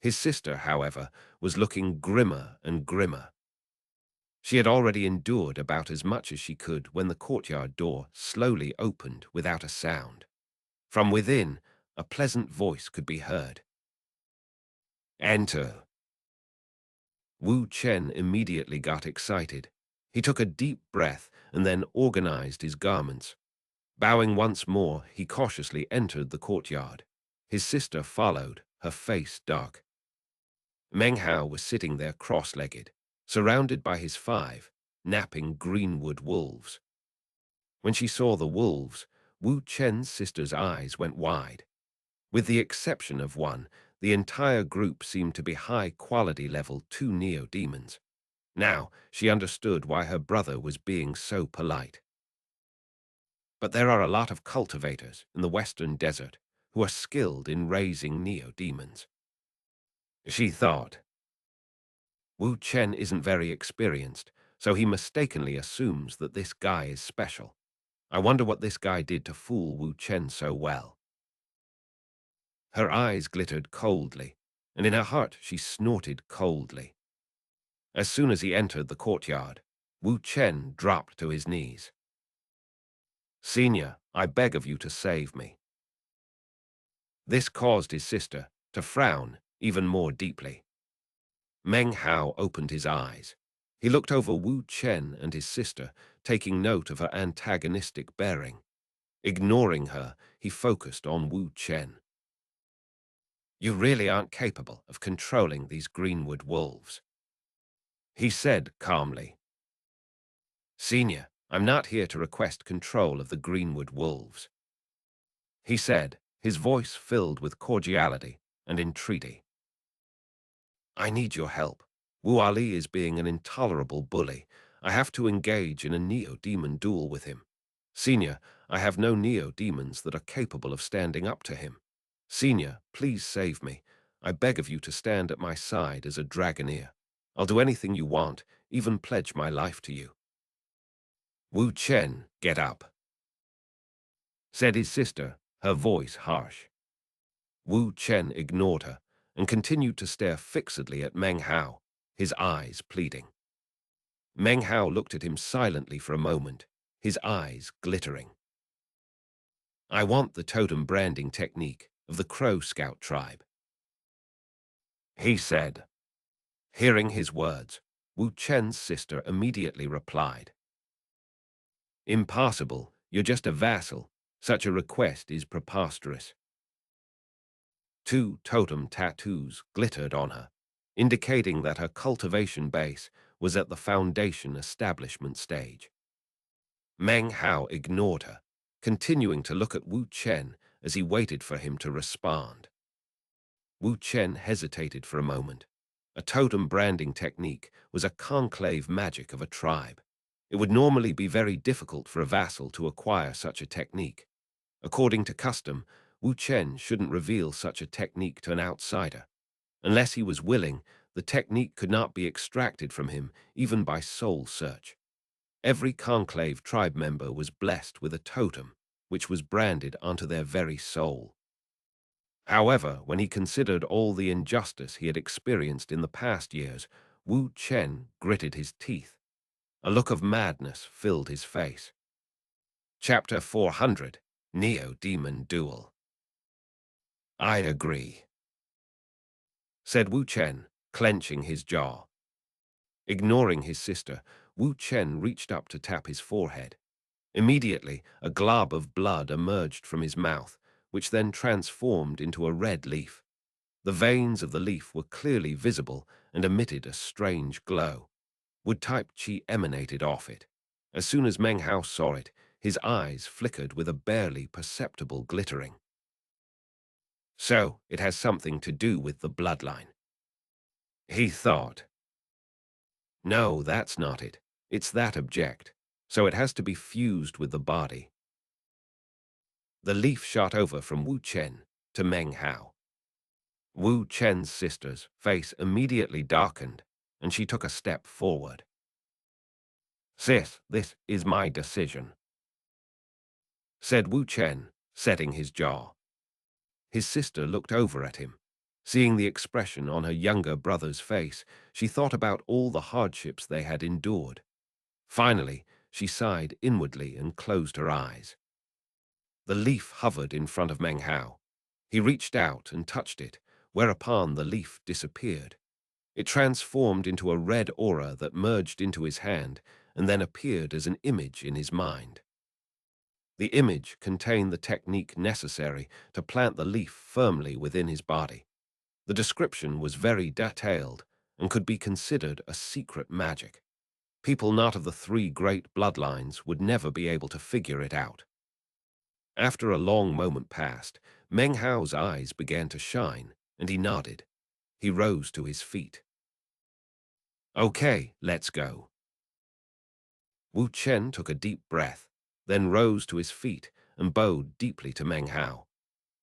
His sister, however, was looking grimmer and grimmer. She had already endured about as much as she could when the courtyard door slowly opened without a sound. From within, a pleasant voice could be heard. "Enter." Wu Chen immediately got excited. He took a deep breath and then organized his garments. Bowing once more, he cautiously entered the courtyard. His sister followed, her face dark. Meng Hao was sitting there cross-legged, surrounded by his 5 napping greenwood wolves. When she saw the wolves, Wu Chen's sister's eyes went wide. With the exception of one, the entire group seemed to be high-quality level 2 neo-demons. Now she understood why her brother was being so polite. But there are a lot of cultivators in the Western Desert who are skilled in raising neo-demons. She thought. Wu Chen isn't very experienced, so he mistakenly assumes that this guy is special. I wonder what this guy did to fool Wu Chen so well. Her eyes glittered coldly, and in her heart she snorted coldly. As soon as he entered the courtyard, Wu Chen dropped to his knees. "Senior, I beg of you to save me." This caused his sister to frown even more deeply. Meng Hao opened his eyes. He looked over Wu Chen and his sister, taking note of her antagonistic bearing. Ignoring her, he focused on Wu Chen. "You really aren't capable of controlling these greenwood wolves," he said calmly. "Senior, I'm not here to request control of the greenwood wolves," he said, his voice filled with cordiality and entreaty. "I need your help. Wu Ali is being an intolerable bully. I have to engage in a neo-demon duel with him. Senior, I have no neo-demons that are capable of standing up to him. Senior, please save me. I beg of you to stand at my side as a dragoneer. I'll do anything you want, even pledge my life to you." "Wu Chen, get up," said his sister, her voice harsh. Wu Chen ignored her and continued to stare fixedly at Meng Hao, his eyes pleading. Meng Hao looked at him silently for a moment, his eyes glittering. "I want the totem branding technique of the Crow Scout tribe," he said. Hearing his words, Wu Chen's sister immediately replied, "Impossible, you're just a vassal. Such a request is preposterous." 2 totem tattoos glittered on her, indicating that her cultivation base was at the foundation establishment stage. Meng Hao ignored her, continuing to look at Wu Chen as he waited for him to respond. Wu Chen hesitated for a moment. A totem branding technique was a conclave magic of a tribe. It would normally be very difficult for a vassal to acquire such a technique. According to custom, Wu Chen shouldn't reveal such a technique to an outsider. Unless he was willing, the technique could not be extracted from him, even by soul search. Every conclave tribe member was blessed with a totem, which was branded onto their very soul. However, when he considered all the injustice he had experienced in the past years, Wu Chen gritted his teeth. A look of madness filled his face. Chapter 400, Neo-Demon Duel. I agree, said Wu Chen, clenching his jaw. Ignoring his sister, Wu Chen reached up to tap his forehead. Immediately, a glob of blood emerged from his mouth, which then transformed into a red leaf. The veins of the leaf were clearly visible and emitted a strange glow. Wood-type qi emanated off it. As soon as Meng Hao saw it, his eyes flickered with a barely perceptible glittering. So, it has something to do with the bloodline, he thought. No, that's not it. It's that object. So it has to be fused with the body. The leaf shot over from Wu Chen to Meng Hao. Wu Chen's sister's face immediately darkened, and she took a step forward. Sis, this is my decision, said Wu Chen, setting his jaw. His sister looked over at him. Seeing the expression on her younger brother's face, she thought about all the hardships they had endured. Finally, she sighed inwardly and closed her eyes. The leaf hovered in front of Meng Hao. He reached out and touched it, whereupon the leaf disappeared. It transformed into a red aura that merged into his hand and then appeared as an image in his mind. The image contained the technique necessary to plant the leaf firmly within his body. The description was very detailed and could be considered a secret magic. People not of the three great bloodlines would never be able to figure it out. After a long moment passed, Meng Hao's eyes began to shine, and he nodded. He rose to his feet. Okay, let's go. Wu Chen took a deep breath, then rose to his feet and bowed deeply to Meng Hao.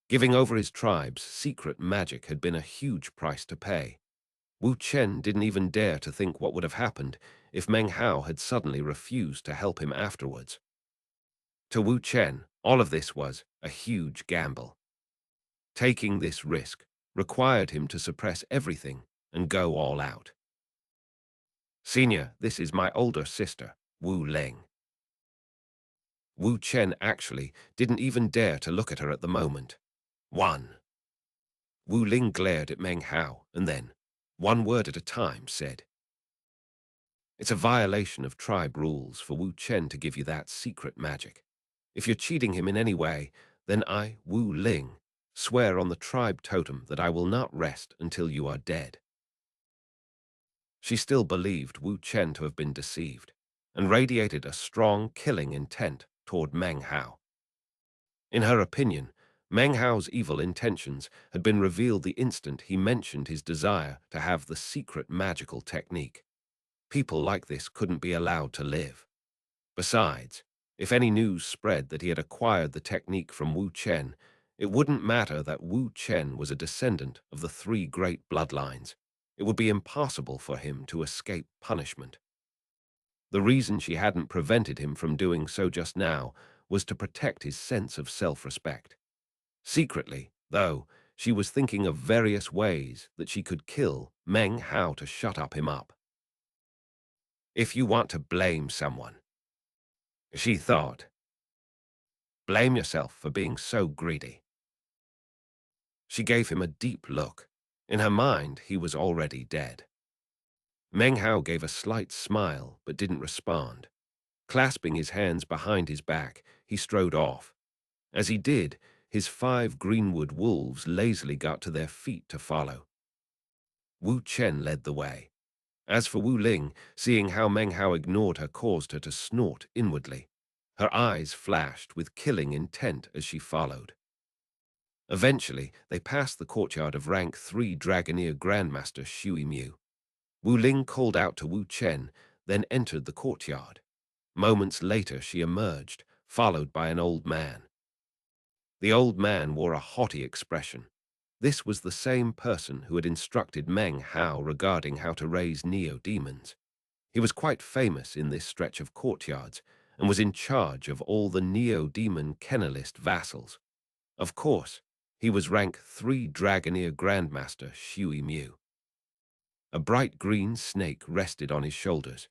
Giving over his tribe's secret magic had been a huge price to pay. Wu Chen didn't even dare to think what would have happened if Meng Hao had suddenly refused to help him afterwards. To Wu Chen, all of this was a huge gamble. Taking this risk required him to suppress everything and go all out. Senior, this is my older sister, Wu Ling. Wu Chen actually didn't even dare to look at her at the moment. 1. Wu Ling glared at Meng Hao and then, one word at a time, said, It's a violation of tribe rules for Wu Chen to give you that secret magic. If you're cheating him in any way, then I, Wu Ling, swear on the tribe totem that I will not rest until you are dead. She still believed Wu Chen to have been deceived, and radiated a strong killing intent toward Meng Hao. In her opinion, Meng Hao's evil intentions had been revealed the instant he mentioned his desire to have the secret magical technique. People like this couldn't be allowed to live. Besides, if any news spread that he had acquired the technique from Wu Chen, it wouldn't matter that Wu Chen was a descendant of the three great bloodlines. It would be impossible for him to escape punishment. The reason she hadn't prevented him from doing so just now was to protect his sense of self-respect. Secretly, though, she was thinking of various ways that she could kill Meng Hao to shut him up. If you want to blame someone, she thought, blame yourself for being so greedy. She gave him a deep look. In her mind, he was already dead. Meng Hao gave a slight smile but didn't respond. Clasping his hands behind his back, he strode off. As he did, his 5 greenwood wolves lazily got to their feet to follow. Wu Chen led the way. As for Wu Ling, seeing how Meng Hao ignored her caused her to snort inwardly. Her eyes flashed with killing intent as she followed. Eventually, they passed the courtyard of rank 3 Dragoneer Grandmaster xianxia. Wu Ling called out to Wu Chen, then entered the courtyard. Moments later, she emerged, followed by an old man. The old man wore a haughty expression. This was the same person who had instructed Meng Hao regarding how to raise neo-demons. He was quite famous in this stretch of courtyards and was in charge of all the neo-demon kennelist vassals. Of course, he was rank 3 Dragoneer Grandmaster xianxia. A bright green snake rested on his shoulders.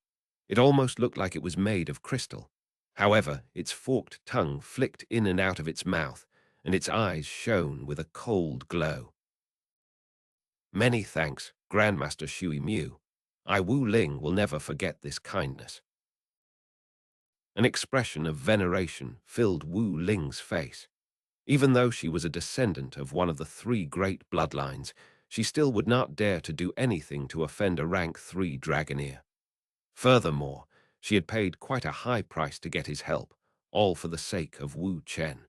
It almost looked like it was made of crystal. However, its forked tongue flicked in and out of its mouth, and its eyes shone with a cold glow. Many thanks, Grandmaster xianxia. I, Wu Ling, will never forget this kindness. An expression of veneration filled Wu Ling's face. Even though she was a descendant of one of the 3 great bloodlines, she still would not dare to do anything to offend a rank 3 Dragoneer. Furthermore, she had paid quite a high price to get his help, all for the sake of Wu Chen.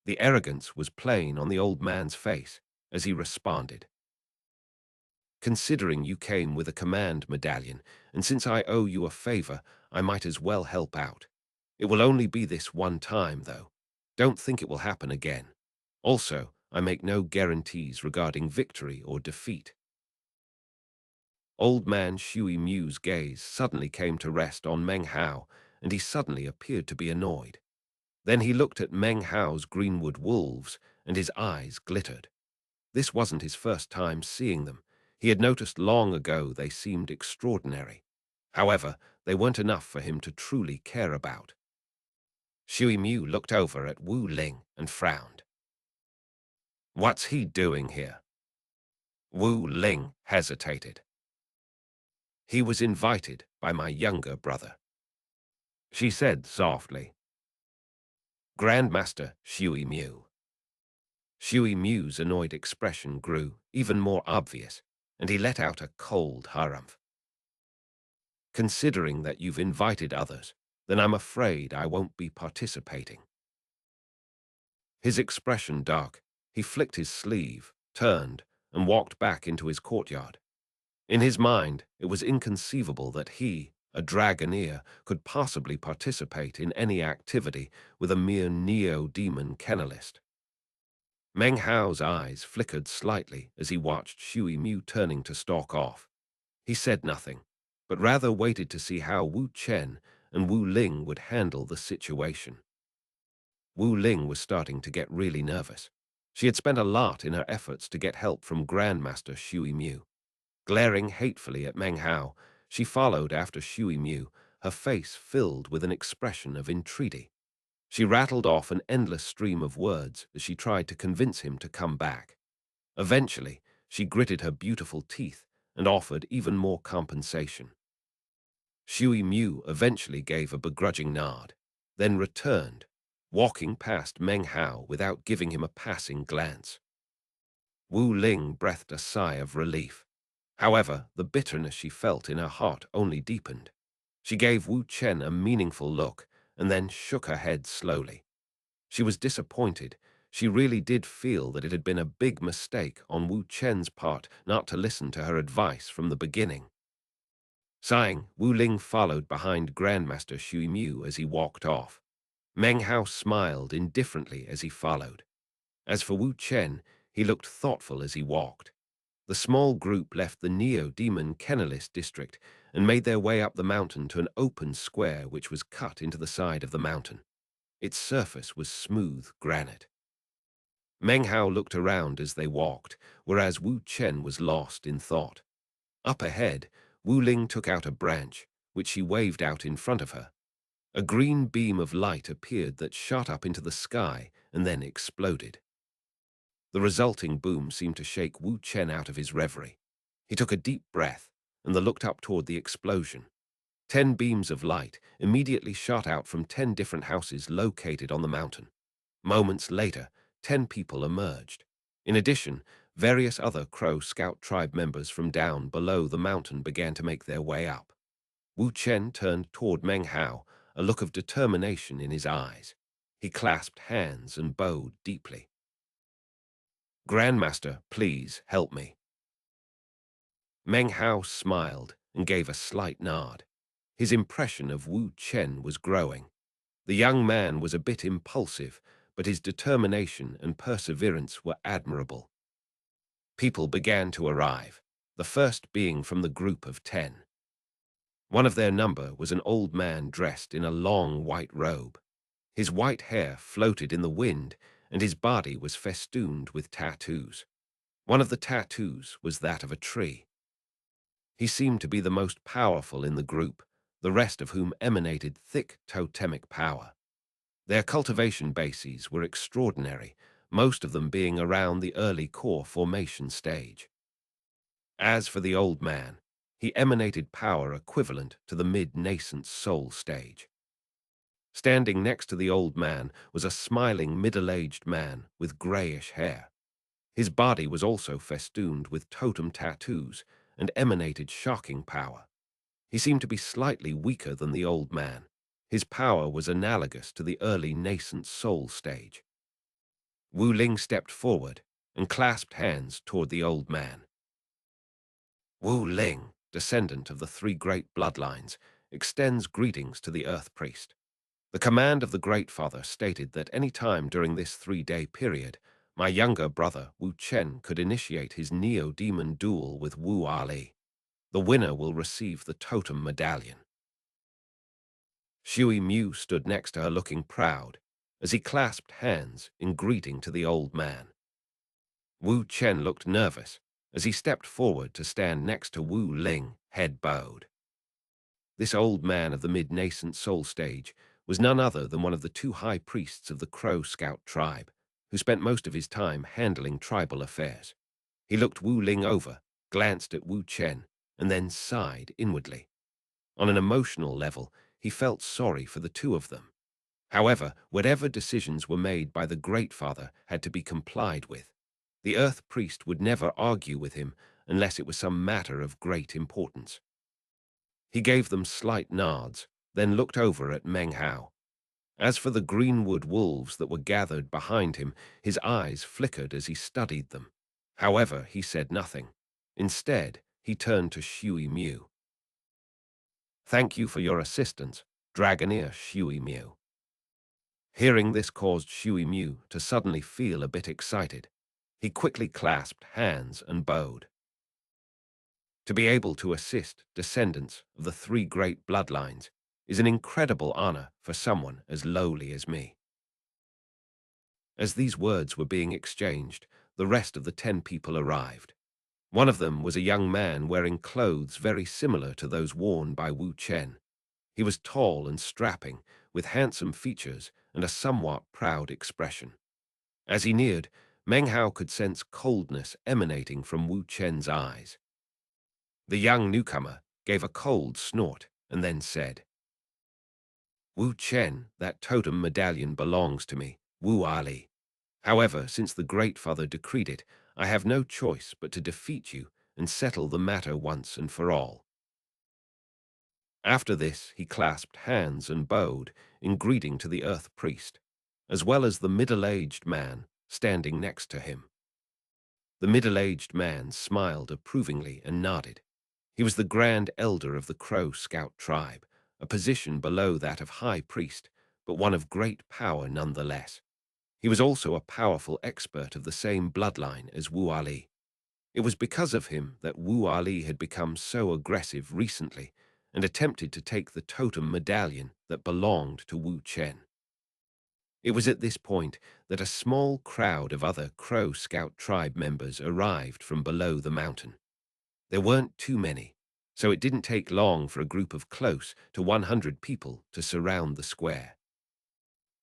The arrogance was plain on the old man's face as he responded. Considering you came with a command medallion, and since I owe you a favor, I might as well help out. It will only be this one time, though. Don't think it will happen again. Also, I make no guarantees regarding victory or defeat. Old man xianxia's gaze suddenly came to rest on Meng Hao, and he suddenly appeared to be annoyed. Then he looked at Meng Hao's greenwood wolves, and his eyes glittered. This wasn't his first time seeing them. He had noticed long ago they seemed extraordinary. However, they weren't enough for him to truly care about. xianxia looked over at Wu Ling and frowned. What's he doing here? Wu Ling hesitated. He was invited by my younger brother. She said softly. Grandmaster xianxia. Xianxia's annoyed expression grew even more obvious, and he let out a cold harumph. Considering that you've invited others, then I'm afraid I won't be participating. His expression dark, he flicked his sleeve, turned, and walked back into his courtyard. In his mind, it was inconceivable that he, a Dragoneer, could possibly participate in any activity with a mere neo-demon kennelist. Meng Hao's eyes flickered slightly as he watched xianxia turning to stalk off. He said nothing, but rather waited to see how Wu Chen and Wu Ling would handle the situation. Wu Ling was starting to get really nervous. She had spent a lot in her efforts to get help from Grandmaster xianxia. Glaring hatefully at Meng Hao, she followed after xianxia, her face filled with an expression of entreaty. She rattled off an endless stream of words as she tried to convince him to come back. Eventually, she gritted her beautiful teeth and offered even more compensation. xianxia eventually gave a begrudging nod, then returned, walking past Meng Hao without giving him a passing glance. Wu Ling breathed a sigh of relief. However, the bitterness she felt in her heart only deepened. She gave Wu Chen a meaningful look and then shook her head slowly. She was disappointed. She really did feel that it had been a big mistake on Wu Chen's part not to listen to her advice from the beginning. Sighing, Wu Ling followed behind Grandmaster xianxia as he walked off. Meng Hao smiled indifferently as he followed. As for Wu Chen, he looked thoughtful as he walked. The small group left the Neo-Demon Kennelist district and made their way up the mountain to an open square which was cut into the side of the mountain. Its surface was smooth granite. Meng Hao looked around as they walked, whereas Wu Chen was lost in thought. Up ahead, Wu Ling took out a branch, which she waved out in front of her. A green beam of light appeared that shot up into the sky and then exploded. The resulting boom seemed to shake Wu Chen out of his reverie. He took a deep breath and looked up toward the explosion. 10 beams of light immediately shot out from 10 different houses located on the mountain. Moments later, 10 people emerged. In addition, various other Crow Scout tribe members from down below the mountain began to make their way up. Wu Chen turned toward Meng Hao, a look of determination in his eyes. He clasped hands and bowed deeply. Grandmaster, please help me. Meng Hao smiled and gave a slight nod. His impression of Wu Chen was growing. The young man was a bit impulsive, but his determination and perseverance were admirable. People began to arrive, the first being from the group of 10. One of their number was an old man dressed in a long white robe. His white hair floated in the wind, and his body was festooned with tattoos. One of the tattoos was that of a tree. He seemed to be the most powerful in the group, the rest of whom emanated thick totemic power. Their cultivation bases were extraordinary, most of them being around the early core formation stage. As for the old man, he emanated power equivalent to the mid-nascent soul stage. Standing next to the old man was a smiling middle-aged man with grayish hair. His body was also festooned with totem tattoos and emanated shocking power. He seemed to be slightly weaker than the old man. His power was analogous to the early nascent soul stage. Wu Ling stepped forward and clasped hands toward the old man. Wu Ling, descendant of the three great bloodlines, extends greetings to the Earth Priest. The command of the Great Father stated that any time during this 3-day period, my younger brother Wu Chen could initiate his neo-demon duel with Wu Ali. The winner will receive the totem medallion. Shui Mu stood next to her looking proud, as he clasped hands in greeting to the old man. Wu Chen looked nervous as he stepped forward to stand next to Wu Ling, head bowed. This old man of the mid-nascent soul stage was none other than one of the 2 high priests of the Crow Scout tribe, who spent most of his time handling tribal affairs. He looked Wu Ling over, glanced at Wu Chen, and then sighed inwardly. On an emotional level, he felt sorry for the 2 of them. However, whatever decisions were made by the Great Father had to be complied with. The Earth Priest would never argue with him unless it was some matter of great importance. He gave them slight nods, then looked over at Meng Hao. As for the greenwood wolves that were gathered behind him, his eyes flickered as he studied them. However, he said nothing. Instead, he turned to Shui Mu. Thank you for your assistance, Dragoneer Shui Mu. Hearing this caused Shui Mu to suddenly feel a bit excited. He quickly clasped hands and bowed. To be able to assist descendants of the 3 great bloodlines is an incredible honor for someone as lowly as me. As these words were being exchanged, the rest of the 10 people arrived. One of them was a young man wearing clothes very similar to those worn by Wu Chen. He was tall and strapping, with handsome features and a somewhat proud expression. As he neared, Meng Hao could sense coldness emanating from Wu Chen's eyes. The young newcomer gave a cold snort and then said, Wu Chen, that totem medallion belongs to me, Wu Ali. However, since the Great Father decreed it, I have no choice but to defeat you and settle the matter once and for all. After this, he clasped hands and bowed in greeting to the Earth Priest, as well as the middle-aged man standing next to him. The middle-aged man smiled approvingly and nodded. He was the Grand Elder of the Crow Scout tribe, a position below that of High Priest, but one of great power nonetheless. He was also a powerful expert of the same bloodline as Wu Ali. It was because of him that Wu Ali had become so aggressive recently and attempted to take the totem medallion that belonged to Wu Chen. It was at this point that a small crowd of other Crow Scout tribe members arrived from below the mountain. There weren't too many, so it didn't take long for a group of close to 100 people to surround the square.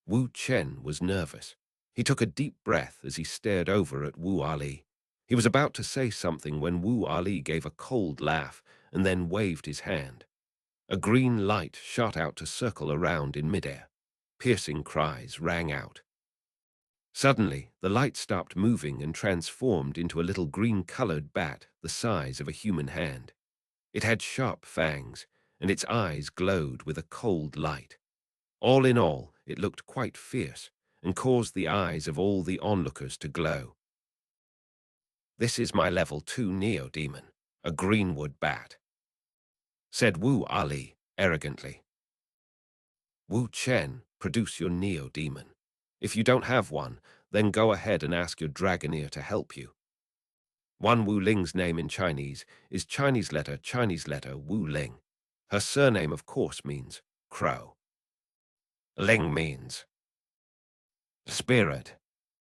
Wu Chen was nervous. He took a deep breath as he stared over at Wu Ali. He was about to say something when Wu Ali gave a cold laugh and then waved his hand. A green light shot out to circle around in midair. Piercing cries rang out. Suddenly, the light stopped moving and transformed into a little green-colored bat the size of a human hand. It had sharp fangs, and its eyes glowed with a cold light. All in all, it looked quite fierce and caused the eyes of all the onlookers to glow. This is my level 2 neo-demon, a greenwood bat, said Wu Ali arrogantly. Wu Chen, produce your neo-demon. If you don't have one, then go ahead and ask your dragoneer to help you. Wan Wu Ling's name in Chinese is Chinese letter Wu Ling. Her surname, of course, means crow. Ling means spirit.